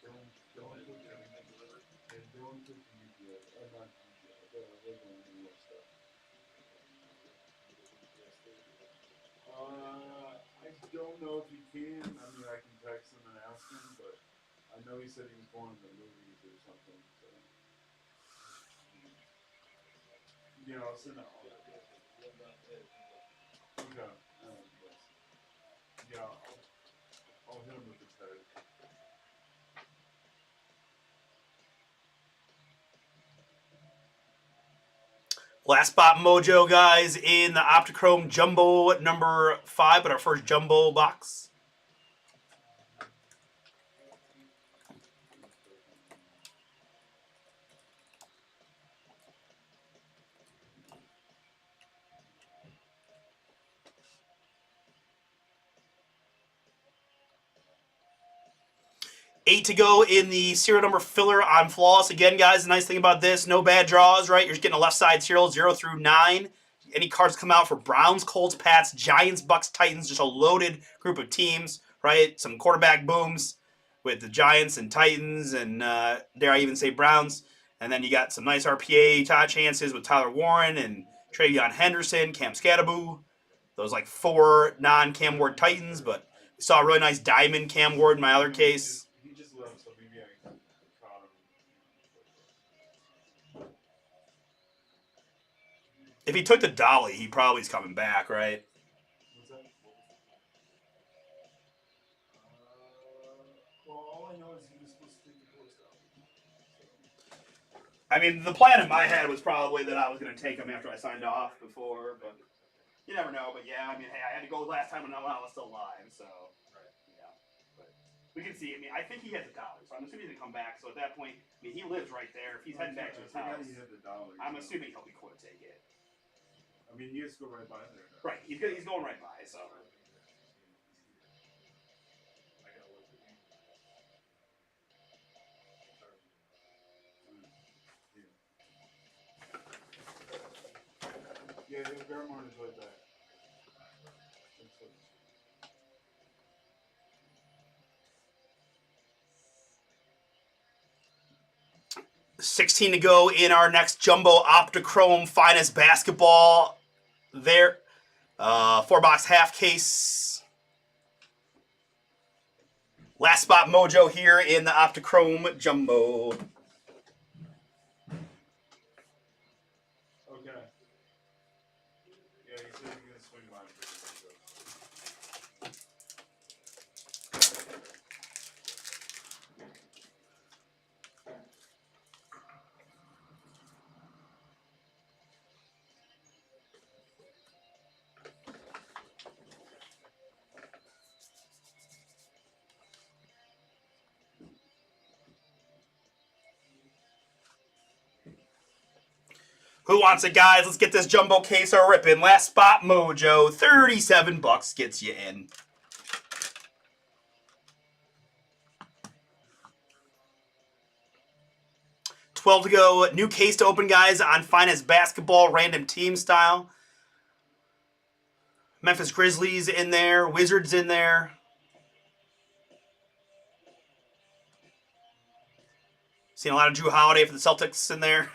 Don't put the UPS, not UPS, the regular stuff. I don't know if he can. I mean, I can text him and ask him, but I know he said he was going to the movies or something. So, yeah, I'll send it all. Okay. Yeah, I'll hit him with the text. Last spot mojo, guys, in the Optichrome Jumbo number 5, but our first Jumbo box. Eight to go in the serial number filler on Flawless. Again, guys, the nice thing about this, no bad draws, right? You're just getting a left side serial 0 through 9. Any cards come out for Browns, Colts, Pats, Giants, Bucks, Titans, just a loaded group of teams, right? Some quarterback booms with the Giants and Titans and, dare I even say, Browns. And then you got some nice RPA chances with Tyler Warren and Travion Henderson, Cam Scattaboo. Those like 4 non-Cam Ward Titans, but we saw a really nice diamond Cam Ward in my other case. He just left, so maybe I caught him. If he took the dolly, he probably is coming back, right? What's that? Well, all I know is he was supposed to take the post out. I mean, the plan in my head was probably that I was going to take him after I signed off before, but you never know. But yeah, I mean, hey, I had to go last time when I was still live, so yeah. But we can see. I mean, I think he has a dollar, so I'm assuming he's going to come back. So at that point, I mean, he lives right there. If he's heading back to his house, He had the dollar, I'm assuming he'll be cool to take it. I mean, he has to go right by there. Now. Right, he's going right by, so. Yeah, Garamond is right back. 16 to go in our next Jumbo Optichrome Finest Basketball there. 4-box half case. Last spot mojo here in the Optichrome Jumbo. Okay. Yeah, he said he's gonna swing by. Who wants it, guys? Let's get this jumbo case a ripping. Last spot mojo, $37 gets you in. 12 to go. New case to open, guys, on Finest Basketball, random team style. Memphis Grizzlies in there. Wizards in there. Seen a lot of Drew Holiday for the Celtics in there.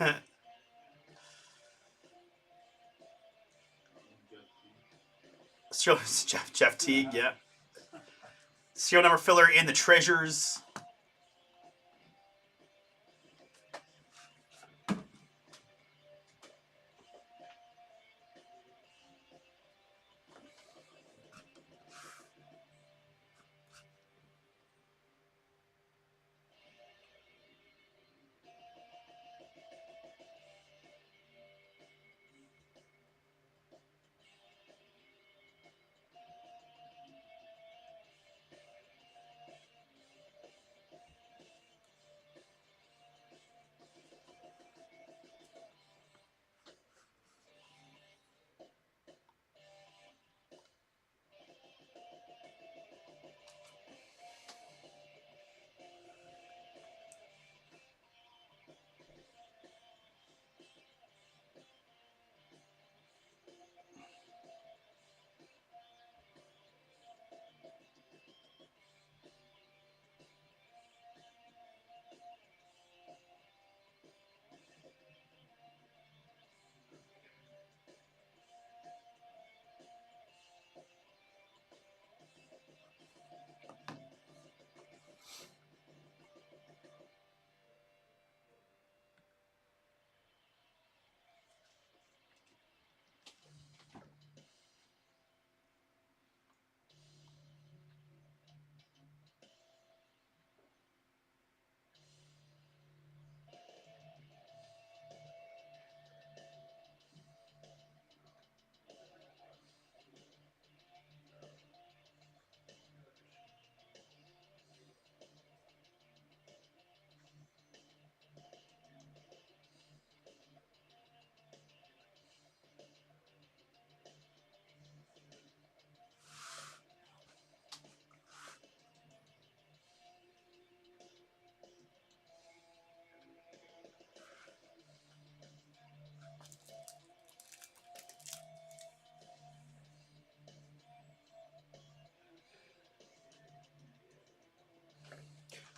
Jeff Teague, yeah. Serial number filler in the Treasures.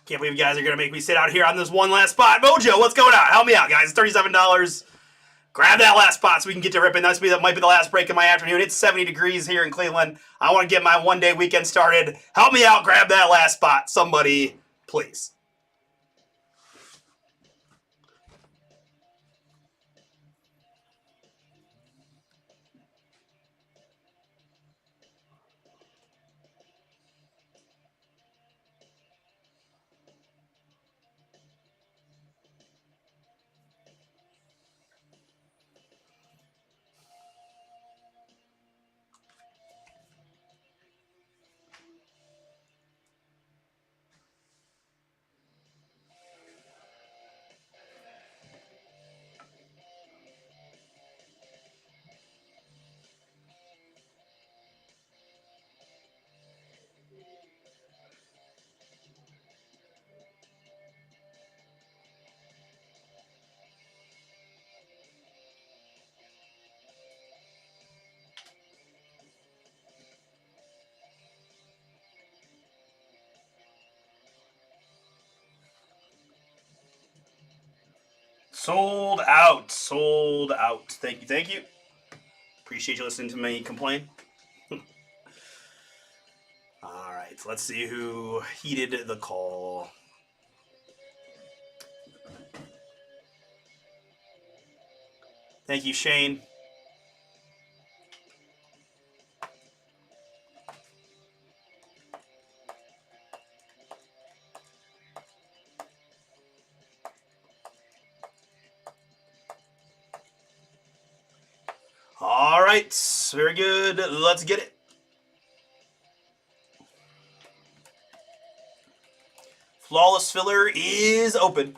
Can't believe you guys are going to make me sit out here on this one last spot. Mojo, what's going on? Help me out, guys. It's $37. Grab that last spot so we can get to ripping. That might be the last break of my afternoon. It's 70 degrees here in Cleveland. I want to get my one-day weekend started. Help me out. Grab that last spot. Somebody, please. Sold out. Sold out. Thank you. Thank you. Appreciate you listening to me complain. All right. Let's see who heeded the call. Thank you, Shane. All right. Very good. Let's get it. Flawless filler is open.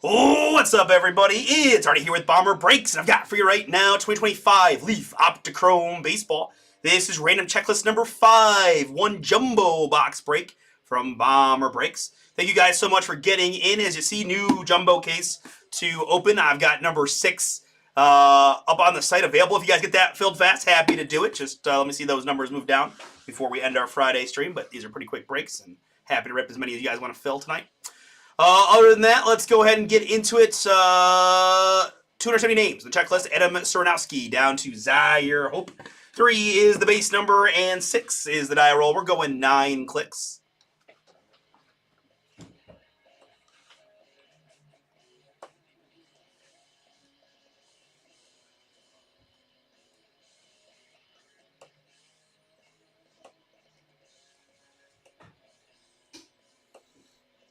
Oh, what's up, everybody? It's Artie here with BomberBreaks, and I've got for you right now 2025 Leaf Optichrome Baseball. This is random checklist number 5, one jumbo box break from BomberBreaks. Thank you guys so much for getting in. As you see, new jumbo case to open. I've got number 6 up on the site available. If you guys get that filled fast, happy to do it. Just let me see those numbers move down before we end our Friday stream, but these are pretty quick breaks, and happy to rip as many as you guys want to fill tonight. Other than that, let's go ahead and get into it. 270 names. The checklist: Adam Serenowski down to Zaire Hope. 3 is the base number, and 6 is the die roll. We're going 9 clicks.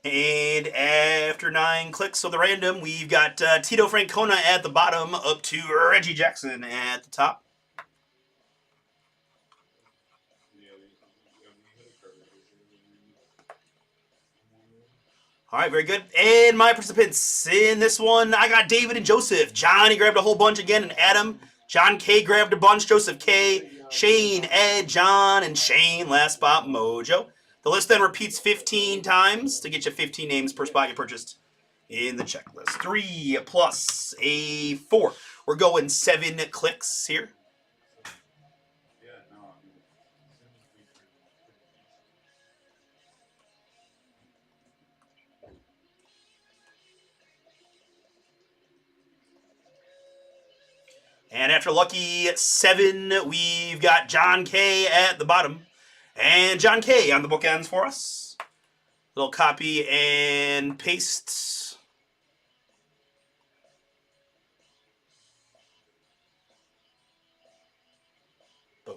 And after 9 clicks of the random, we've got Tito Francona at the bottom, up to Reggie Jackson at the top. All right, very good. And my participants in this one, I got David and Joseph. Johnny grabbed a whole bunch again, and Adam. John K grabbed a bunch. Joseph K, Shane, Ed, John, and Shane. Last spot, Mojo. The list then repeats 15 times to get you 15 names per spot you purchased in the checklist. 3 plus a 4. We're going 7 clicks here. And after lucky 7, we've got John K at the bottom. And John K on the bookends for us. Little copy and paste. Boom.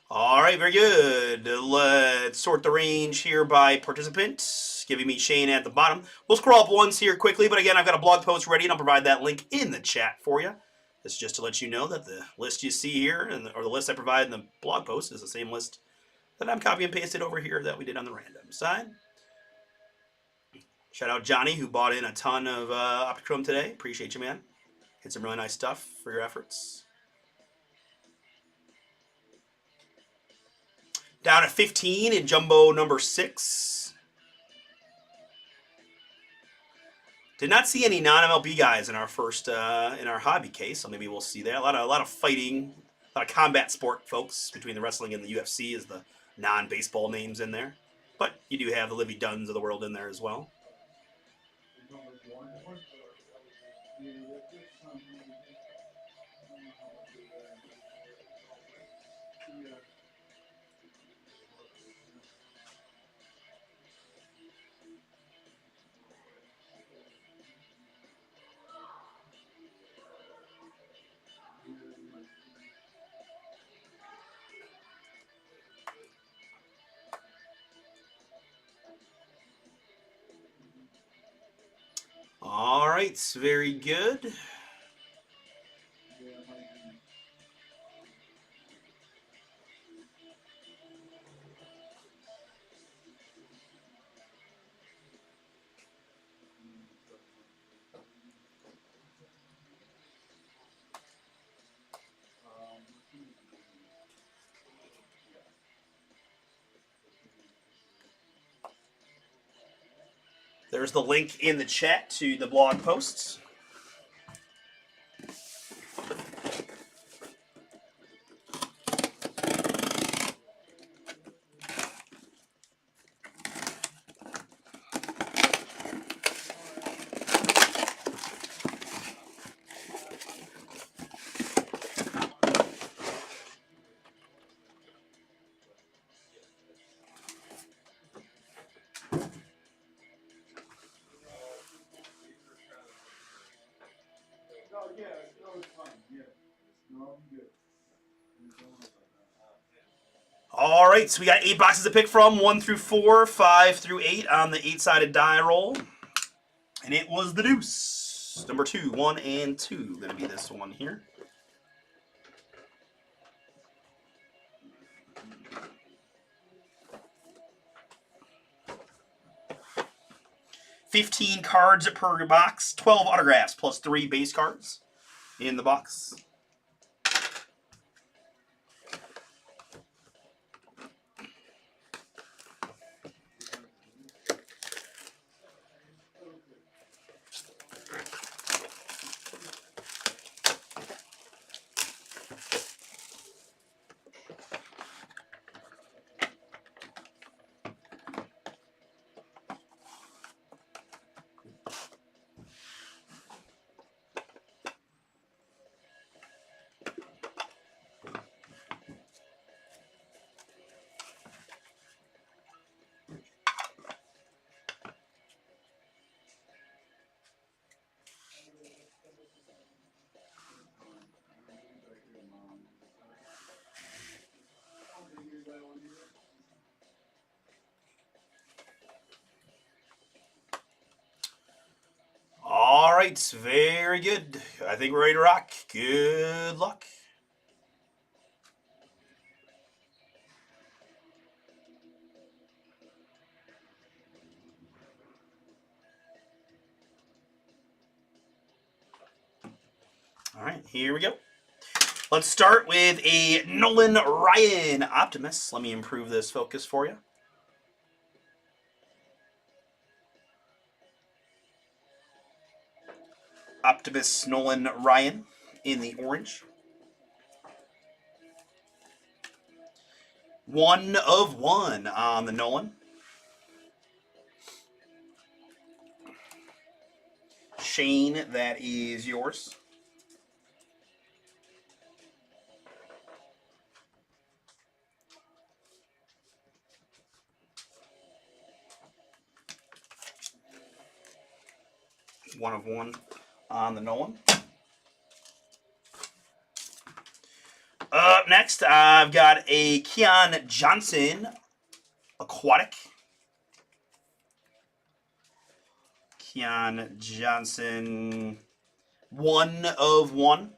All right, very good. Let's sort the range here by participant, giving me Shane at the bottom. We'll scroll up once here quickly, but again, I've got a blog post ready, and I'll provide that link in the chat for you. It's just to let you know that the list you see here, or the list I provide in the blog post, is the same list that I'm copy and pasted over here that we did on the random side. Shout out Johnny, who bought in a ton of Optichrome today. Appreciate you, man. Hit some really nice stuff for your efforts. Down to 15 in jumbo number 6. Did not see any non-MLB guys in our first in our hobby case, so maybe we'll see that. A lot of fighting, a lot of combat sport folks between the wrestling and the UFC is the non-baseball names in there. But you do have the Livy Duns of the world in there as well. All right, very good. There's the link in the chat to the blog posts. All right, so we got 8 boxes to pick from, 1 through 4, 5 through 8 on the 8-sided die roll. And it was the deuce. Number 2, 1 and 2. Gonna be this one here. 15 cards per box, 12 autographs plus 3 base cards in the box. All right, very good. I think we're ready to rock. Good luck. All right, here we go. Let's start with a Nolan Ryan Optimus. Let me improve this focus for you. Optimus Nolan Ryan in the orange. 1 of 1 on the Nolan. Shane, that is yours. One of 1 on the Nolan. Up next, I've got a Keon Johnson Aquatic. Keon Johnson, 1 of 1.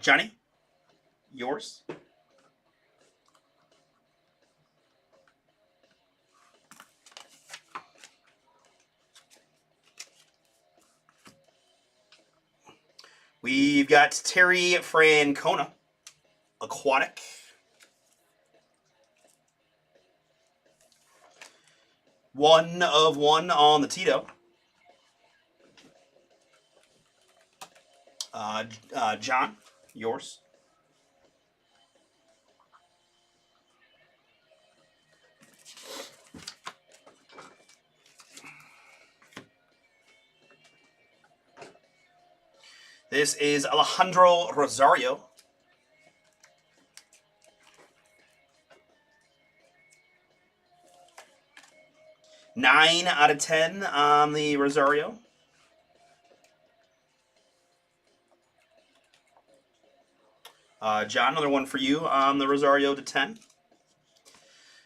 Johnny, yours. We've got Terry Francona, Aquatic. One of 1 on the Tito. John, yours. This is Alejandro Rosario. Nine out of 10 on the Rosario. John, another one for you on the Rosario to 10.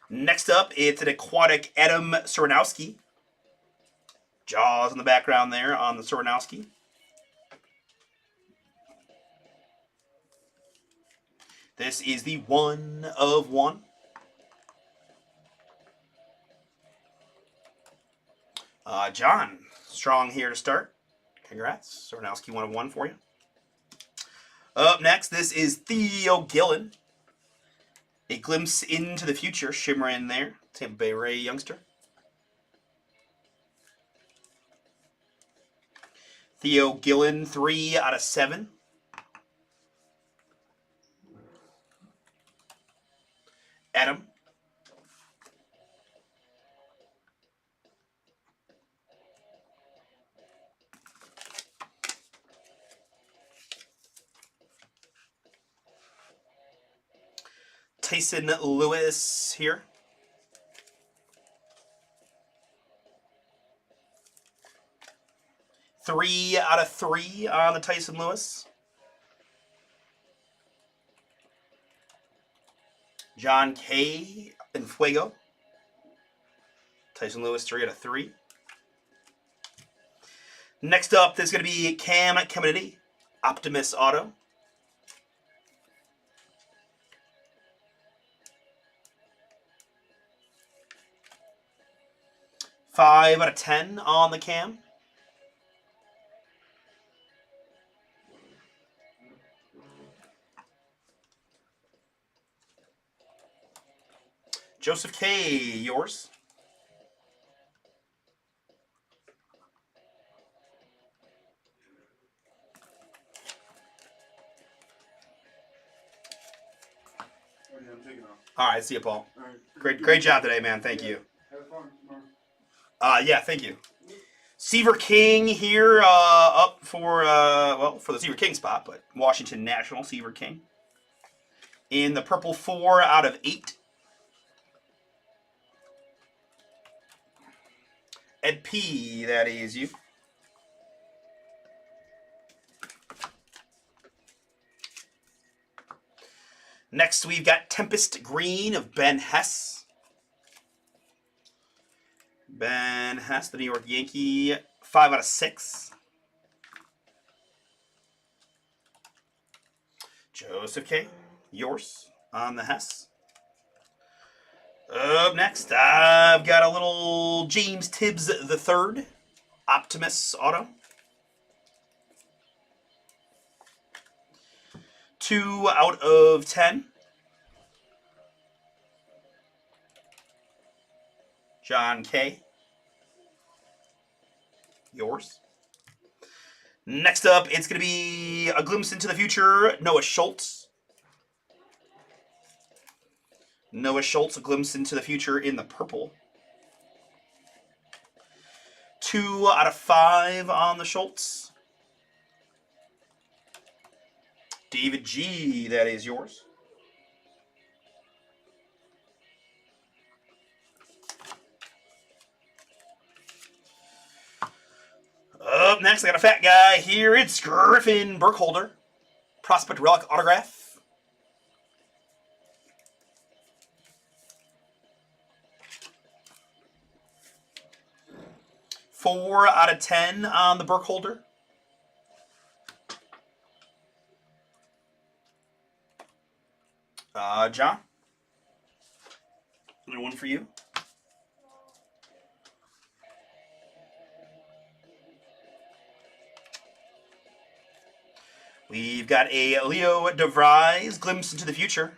Next up, it's an Aquatic Adam Soranowski. Jaws in the background there on the Soranowski. This is the 1 of 1. John, strong here to start. Congrats. Soranowski 1 of 1 for you. Up next, this is Theo Gillen. A glimpse into the future, shimmering there. Tampa Bay Ray youngster. Theo Gillen, 3 out of 7. Adam. Tyson Lewis here. Three out of 3 on the Tyson Lewis. John K. and Fuego. Tyson Lewis, 3 out of 3. Next up, there's going to be Cam Kennedy. Optimus Auto. Five out of 10 on the cam. Joseph K, yours. Oh, yeah, I'm taking off. All right, see you, Paul. All right. Great job today, man. Thank you. Have fun tomorrow. Yeah, thank you. Seaver King here, up for for the Seaver King spot, but Washington National Seaver King. In the purple 4 out of 8. Ed P, that is you. Next, we've got Tempest Green of Ben Hess. Ben Hess, the New York Yankee, 5 out of 6. Joseph K, yours on the Hess. Up next, I've got a little James Tibbs III, Optimus Auto. 2 out of 10. John K, yours. Next up, it's going to be a glimpse into the future, Noah Schultz. Noah Schultz, a glimpse into the future in the purple. 2 out of 5 on the Schultz. David G, that is yours. Up next, I got a fat guy here. It's Griffin Burkholder. Prospect Relic Autograph. Four out of 10 on the Burkholder. John? Another one for you. We've got a Leo DeVries, Glimpse into the Future.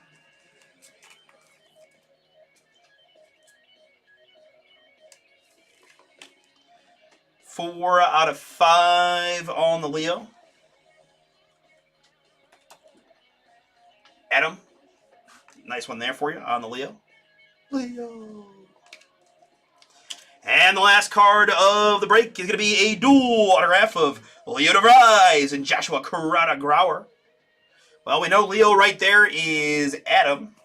Four out of 5 on the Leo. Adam, nice one there for you on the Leo. Leo. And the last card of the break is going to be a dual autograph of Leo DeVries and Joshua Karada Grauer. Well, we know Leo right there is Adam.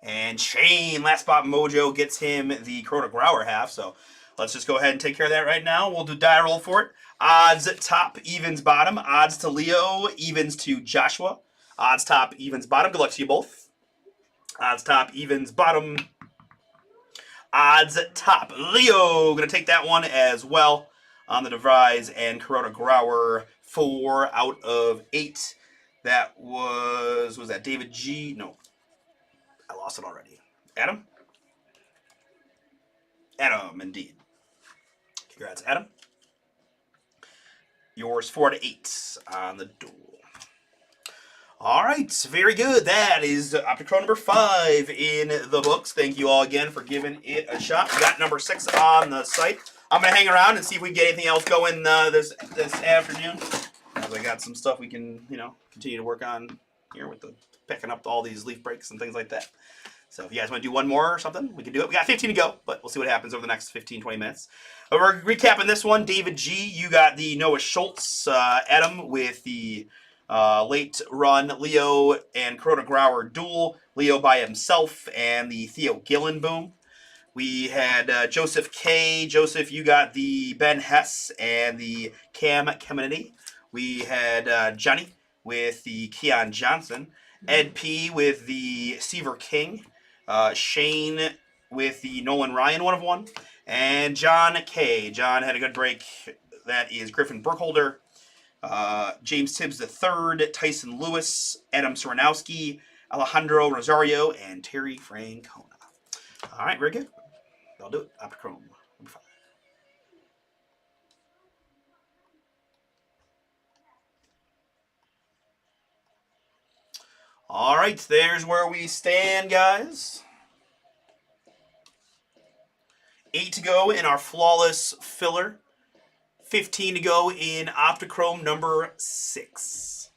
And Shane, last spot mojo, gets him the Karada Grauer half. So let's just go ahead and take care of that right now. We'll do die roll for it. Odds top, evens bottom. Odds to Leo, evens to Joshua. Odds top, evens bottom. Good luck to you both. Odds top, evens bottom. Odds top. Leo, going to take that one as well on the DeVries and Karada Grauer. 4 out of 8. That was that David G? No, I lost it already. Adam? Adam, indeed. Congrats, Adam. Yours 4 to 8 on the duel. All right, very good. That is Opticron number 5 in the books. Thank you all again for giving it a shot. We got number 6 on the site. I'm going to hang around and see if we can get anything else going this afternoon. As I got some stuff we can, continue to work on here with the picking up all these leaf breaks and things like that. So if you guys want to do one more or something, we can do it. We got 15 to go, but we'll see what happens over the next 15, 20 minutes. We're recapping this one. David G, you got the Noah Schultz. Adam with the late run Leo and Karada Grauer duel. Leo by himself and the Theo Gillen boom. We had Joseph K. Joseph, you got the Ben Hess and the Cam Kennedy. We had Johnny with the Keon Johnson. Ed P with the Seaver King. Shane with the Nolan Ryan 1/1. And John K. John had a good break. That is Griffin Burkholder, James Tibbs III, Tyson Lewis, Adam Soranowski, Alejandro Rosario, and Terry Francona. All right, very good. That'll do it. Optichrome number 5. All right, there's where we stand, guys. 8 to go in our flawless filler. 15 to go in Optichrome number 6.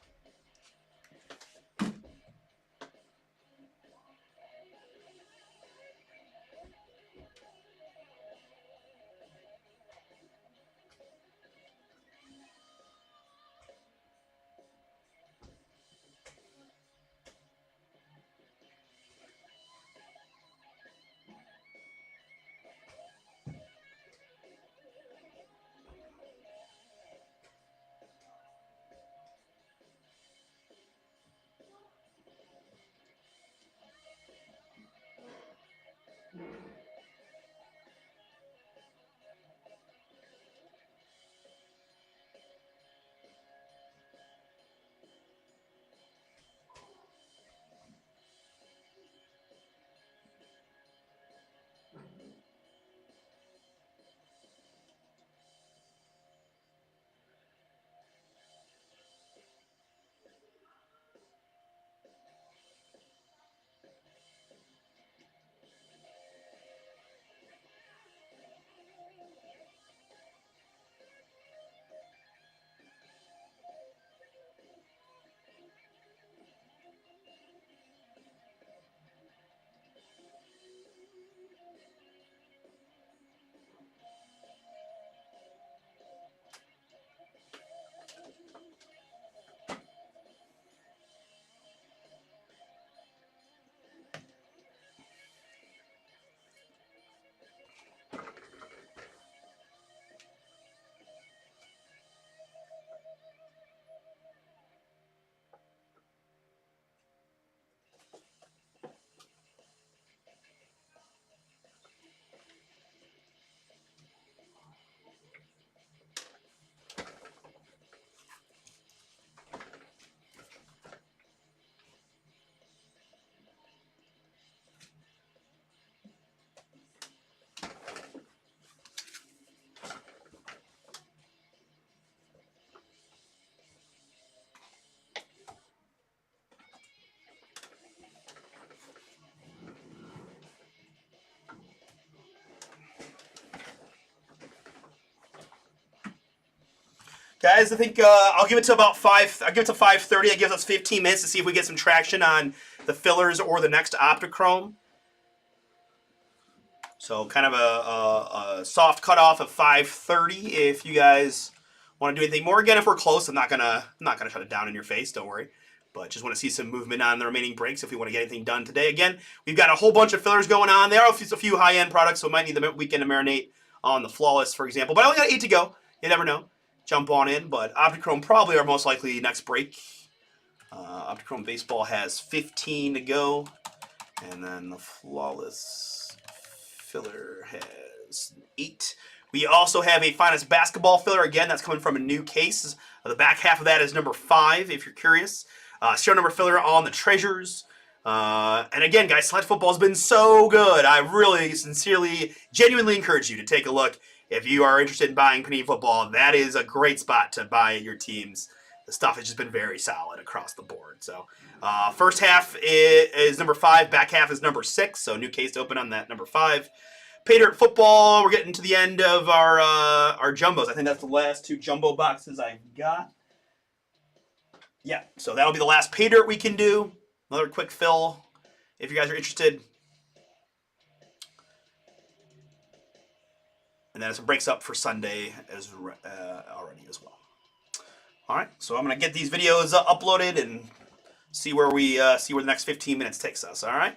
Guys, I think I'll give it to about 5. I'll give it to 5:30. That gives us 15 minutes to see if we get some traction on the fillers or the next Optichrome. So kind of a soft cutoff of 5:30. If you guys want to do anything more, again, if we're close, I'm not gonna shut it down in your face. Don't worry. But just want to see some movement on the remaining breaks if we want to get anything done today. Again, we've got a whole bunch of fillers going on. There are a few high-end products, so we might need the weekend to marinate on the Flawless, for example. But I only got 8 to go. You never know. Jump on in. But Optichrome probably our most likely next break. Optichrome Baseball has 15 to go. And then the Flawless filler has 8. We also have a Finest Basketball filler. Again, that's coming from a new case. The back half of that is number 5, if you're curious. Serial number filler on the Treasures. And again, guys, select football has been so good. I really, sincerely, genuinely encourage you to take a look. If you are interested in buying Panini Football, that is a great spot to buy your teams. The stuff has just been very solid across the board. So, first half is number 5. Back half is number 6. So, new case to open on that number 5. Pay Dirt Football. We're getting to the end of our jumbos. I think that's the last 2 jumbo boxes I've got. Yeah, so that'll be the last Pay Dirt we can do. Another quick fill if you guys are interested. And then some breaks up for Sunday as already as well. All right, so I'm gonna get these videos uploaded and see where the next 15 minutes takes us. All right.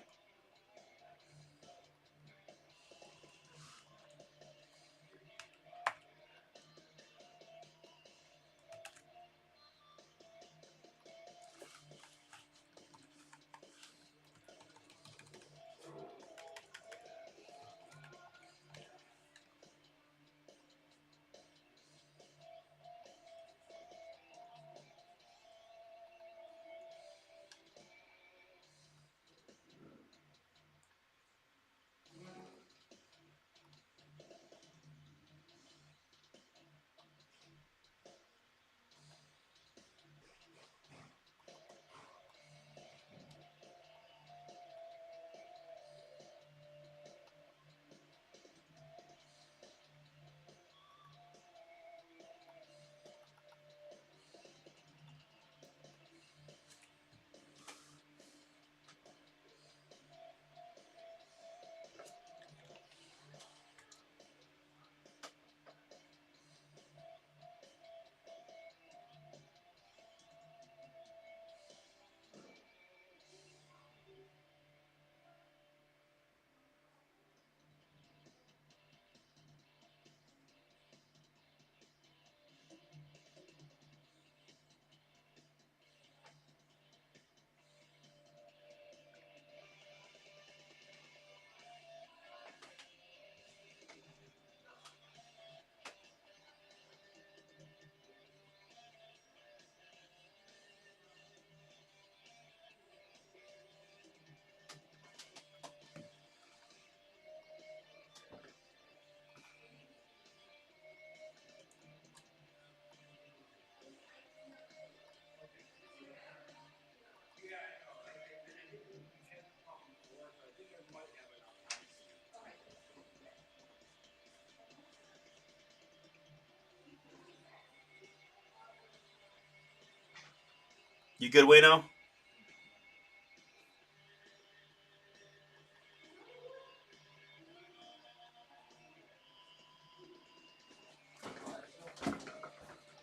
You good, Wayno?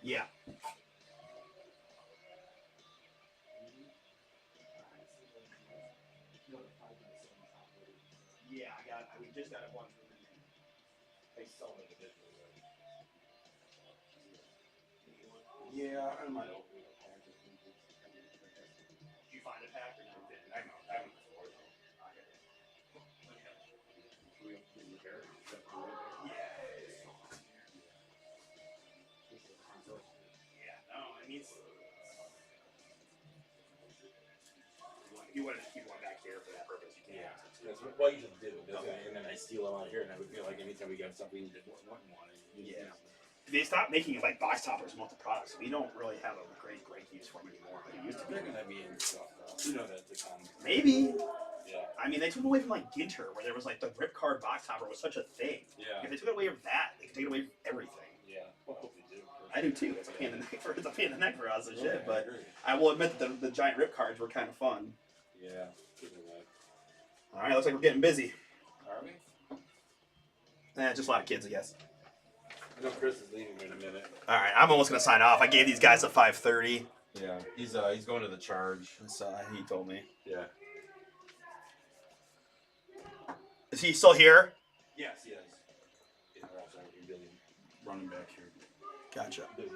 Yeah. Yeah, we just got a bunch of them in. They sell them individually, right? Yeah, I might open. A pack of people. Did you find a pack or no? I haven't before though. Should we repair it? Is that the way there? Yeah. This is a console. Yeah, no, it needs. You want to just keep one back here for that purpose, you can. Yeah, that's what I usually do. Okay. And then I steal them out of here, and I would feel like anytime we got something that wasn't one, Yeah. They stopped making like box toppers, multi products. We don't really have a great use for them anymore. Like it used to be. They're gonna be in stuff though. You know that to come. Maybe. Yeah. I mean, they took it away from like Ginter, where there was like the rip card box topper was such a thing. Yeah. If they took it away from that, they could take it away from everything. Yeah. Well, I hope they do. I do too. It's a pain in the neck for us and shit. I But agree. I will admit that the giant rip cards were kind of fun. Yeah. Either way. All right, looks like we're getting busy. Are we? Just a lot of kids, I guess. I know Chris is leaving in a minute. All right, I'm almost gonna sign off. I gave these guys a 5:30. Yeah, he's going to the charge. So he told me. Yeah. Is he still here? Yes, he is. Yeah, we're also really running back here. Gotcha. Busy.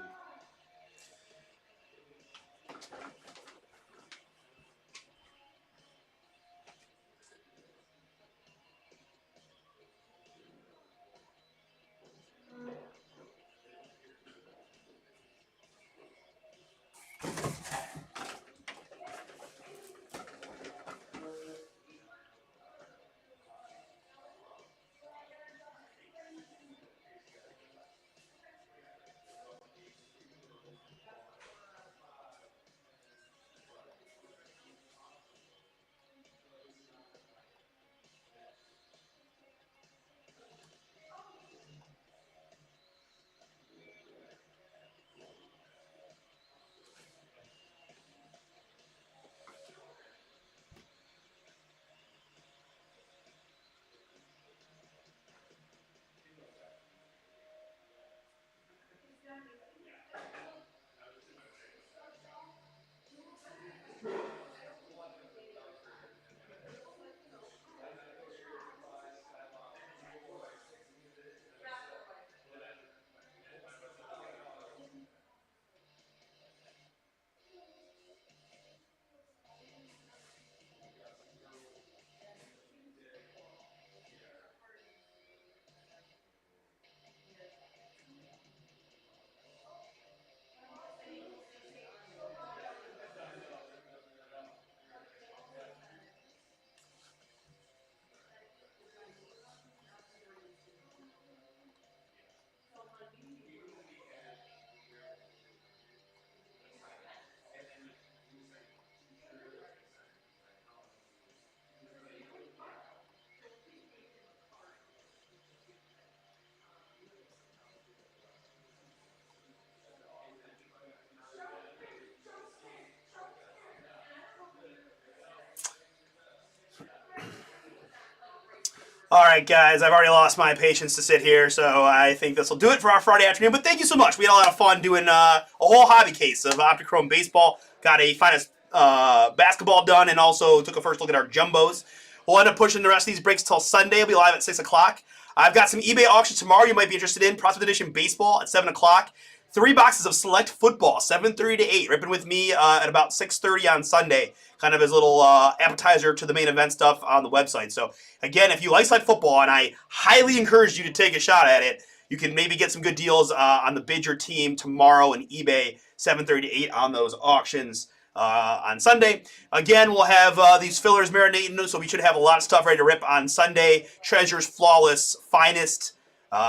All right, guys, I've already lost my patience to sit here, so I think this will do it for our Friday afternoon. But thank you so much. We had a lot of fun doing a whole hobby case of Optichrome baseball. Got a finest basketball done and also took a first look at our jumbos. We'll end up pushing the rest of these breaks until Sunday. We'll be live at 6 o'clock. I've got some eBay auctions tomorrow you might be interested in. Prospect Edition Baseball at 7 o'clock. 3 boxes of Select Football, 7:30 to 8. Ripping with me at about 6:30 on Sunday. Kind of as a little appetizer to the main event stuff on the website. So, again, if you like Select Football, and I highly encourage you to take a shot at it, you can maybe get some good deals on the Bid Your Team tomorrow and eBay, 7:30 to 8 on those auctions on Sunday. Again, we'll have these fillers marinating, so we should have a lot of stuff ready to rip on Sunday. Treasures, Flawless, Finest.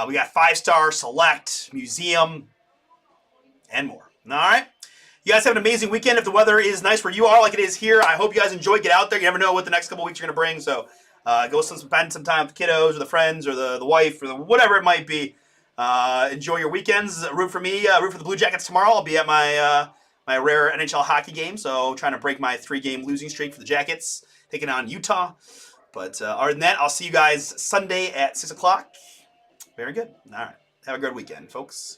We got 5-star, Select, Museum, and more. All right? You guys have an amazing weekend. If the weather is nice where you are like it is here, I hope you guys enjoy. Get out there. You never know what the next couple weeks are going to bring. So go spend some time with the kiddos or the friends or the wife or whatever it might be. Enjoy your weekends. Root for me. Root for the Blue Jackets tomorrow. I'll be at my my rare NHL hockey game. So trying to break my 3-game losing streak for the Jackets, taking on Utah. But other than that, I'll see you guys Sunday at 6 o'clock. Very good. All right. Have a good weekend, folks.